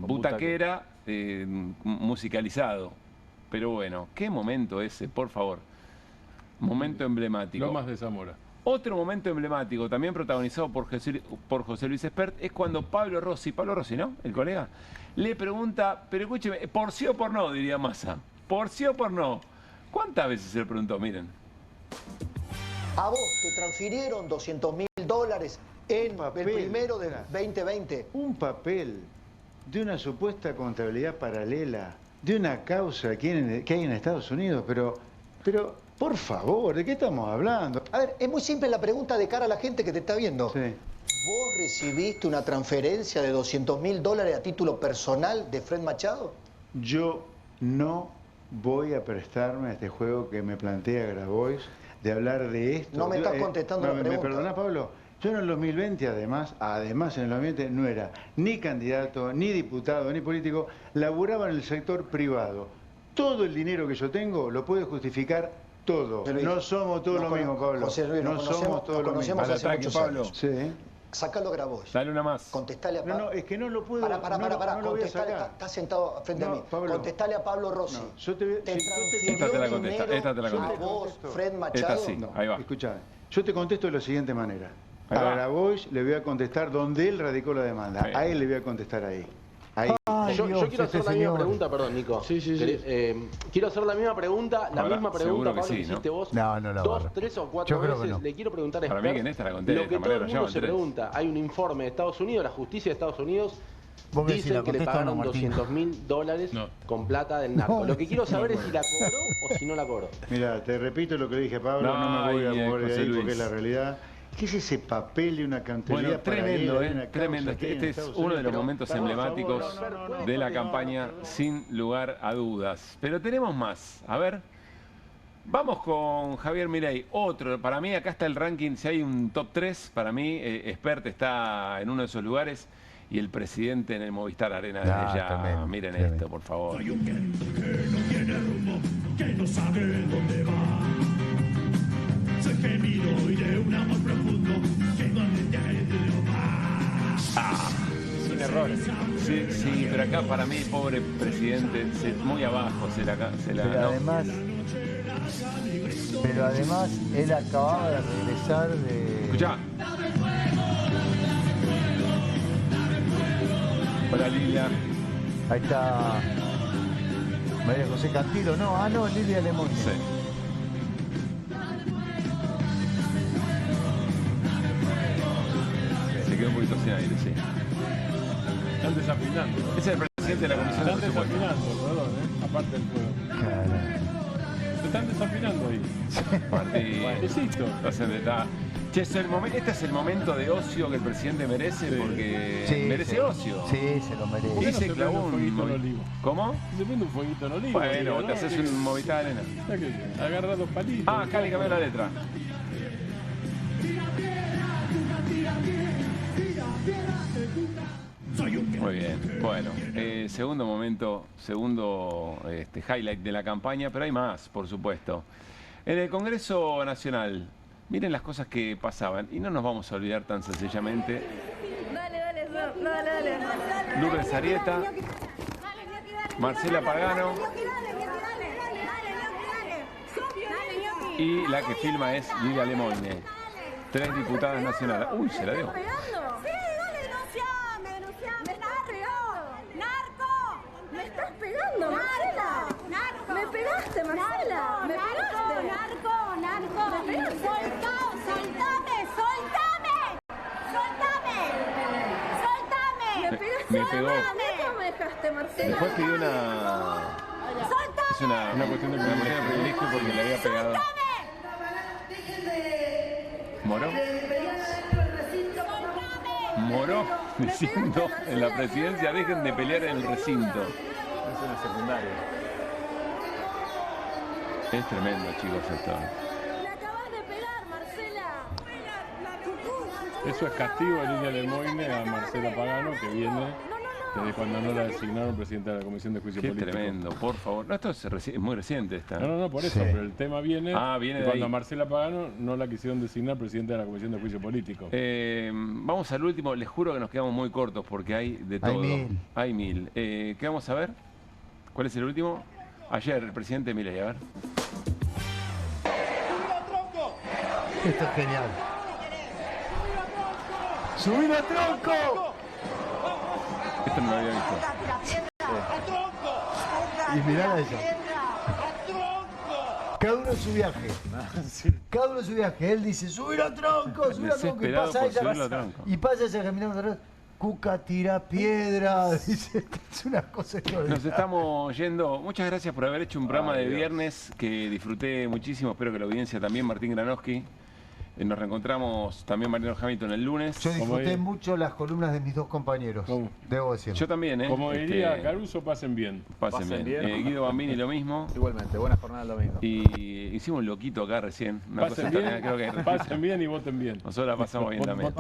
butaquera musicalizado. Pero bueno, ¿qué momento ese, por favor? Momento emblemático. Lomas de Zamora. Otro momento emblemático, también protagonizado por José Luis Espert, es cuando Pablo Rossi, ¿no? El colega, le pregunta, pero escúcheme, ¿por sí o por no? Diría Massa. ¿Por sí o por no? ¿Cuántas veces se le preguntó? Miren. A vos te transfirieron $200.000 en el primero del 2020. Un papel de una supuesta contabilidad paralela, de una causa que hay en Estados Unidos, pero por favor, ¿de qué estamos hablando? A ver, es muy simple la pregunta de cara a la gente que te está viendo. Sí. ¿Vos recibiste una transferencia de $200.000 a título personal de Fred Machado? Yo no voy a prestarme a este juego que me plantea Grabois de hablar de esto. No me estás contestando la pregunta. ¿Me perdonás, Pablo? Yo en el 2020, además en el 2020 no era ni candidato, ni diputado, ni político, laburaba en el sector privado. Todo el dinero que yo tengo lo puede justificar todo. Pero no somos todos lo mismo, Pablo. José Luis, no somos todos lo mismo. Al ataque, Pablo. Sí. Sacalo a Grabois. Dale una más. Contestale a Pablo. No, es que no lo puedo. Pará. No lo voy a sacar. Está sentado frente a mí. Pablo. Contestale a Pablo Rossi. No, yo te Esta te la contesta. Esta te la a contesta. vos, Fred Machado. Esta sí. Ahí va. Escuchá, yo te contesto de la siguiente manera. Ahí A va. Grabois le voy a contestar donde él radicó la demanda. Ahí. A él le voy a contestar ahí. Ahí. Yo quiero hacer la misma pregunta, perdón, Nico. Sí. Quiero hacer la misma pregunta, Seguro que Pablo, sí, que hiciste vos. No la 2, 3 o 4 veces. No. Le quiero preguntar a Para mí que en esta la conté. lo que todo el mundo se 3. pregunta. Hay un informe de Estados Unidos, la justicia de Estados Unidos, ¿Vos decís, dicen la que le contesto o no, pagaron Martín? $200.000 con plata del narco. No. Lo que quiero saber es si la cobró o si no la cobró. Mira, te repito lo que le dije a Pablo, no me voy a mover de ahí porque es la realidad. ¿Qué es ese papel y una cantería Bueno, para tremendo, él? Una tremendo. causa aquí en Este es Estados uno de los Unidos? momentos Pero, emblemáticos de la campaña, sin lugar a dudas. Pero tenemos más. A ver, vamos con Javier Milei. Otro, para mí acá está el ranking, si hay un top 3, para mí Expert está en uno de esos lugares y el presidente en el Movistar Arena desde ya. Tremendo, Miren tremendo. esto, por favor. Soy un viento que no tiene rumbo, que no sabe dónde va. Soy gemido y de un amor profundo, que donde te va. Sin errores. Sí, pero acá para mí, pobre presidente, muy abajo se la Pero además, él acababa de regresar de... Escuchá. Hola Lilia. Ahí está María José Cantilo, no, Lilia Lemón. Sí. Se quedó un poquito sin aire, sí. Están desafinando. Ese es el presidente de la Comisión de Están Presupuesto. desafinando, perdón, aparte del fuego. Se están desafinando ahí. Martín. Insisto. Che, este es el momento de ocio que el presidente merece porque merece ocio. Sí, se lo merece. Y se clavó un fueguito en olivo. ¿Cómo? Se prende un fueguito en olivo. Bueno, ¿no? te haces un Movistar Arena. Agarra 2 palitos. Ah, acá le cambié la letra. Muy bien. Bueno, segundo momento, segundo highlight de la campaña, pero hay más, por supuesto. En el Congreso Nacional, miren las cosas que pasaban y no nos vamos a olvidar tan sencillamente. Dale. Lourdes Arieta, Marcela Pagano y la que filma es Lilia Lemoine. 3 diputadas nacionales. Uy, se la dio. ¡Me estás pegando, Marcela! ¡Narco! ¡Me pegaste, Marcela! ¡Me pegaste! ¡Narco! ¡Me pegaste! ¡Soltame! ¡Me pegaste! Me pegó. ¿Cómo me dejaste, Marcela? Después pidió una... Es una cuestión de privilegio porque le había pegado... Moró diciendo en la presidencia, dejen de pelear en el recinto. Es una secundaria. Es tremendo, chicos, esto. ¡Me acabas de pegar, Marcela! Eso es castigo de Lilia Lemoine a Marcela Pagano, que viene desde cuando no la designaron presidenta de la Comisión de Juicio Qué Político. tremendo, por favor. No, esto es muy reciente esta. No, por eso, pero el tema viene, viene de cuando ahí. a Marcela Pagano no la quisieron designar presidenta de la Comisión de Juicio Político. Vamos al último, les juro que nos quedamos muy cortos porque hay de todo. Hay mil. ¿Qué vamos a ver? ¿Cuál es el último? Ayer, el presidente Milei, a ver. Esto es genial. ¡Subilo a tronco! Esto no lo había visto. Y mirá eso. Cada uno en su viaje. Cada uno en su viaje. Él dice, subilo a tronco, subilo a tronco. Y Desesperado pasa por ella. subirlo a tronco. Y pasa ella caminando atrás. Cuca tira piedra. Dice, es una cosa extraordinaria. Nos estamos yendo. Muchas gracias por haber hecho un programa de viernes que disfruté muchísimo. Espero que la audiencia también. Martín Granowski. Nos reencontramos también Mariano Hamilton el lunes. Yo disfruté mucho las columnas de mis dos compañeros. Debo decir. Yo también, ¿eh? Como diría Caruso, pasen bien. Pasen bien. Guido Bambini lo mismo. Igualmente, buena jornada el domingo. Y hicimos un loquito acá recién. Pasen bien y voten bien. Nosotros la pasamos bien también.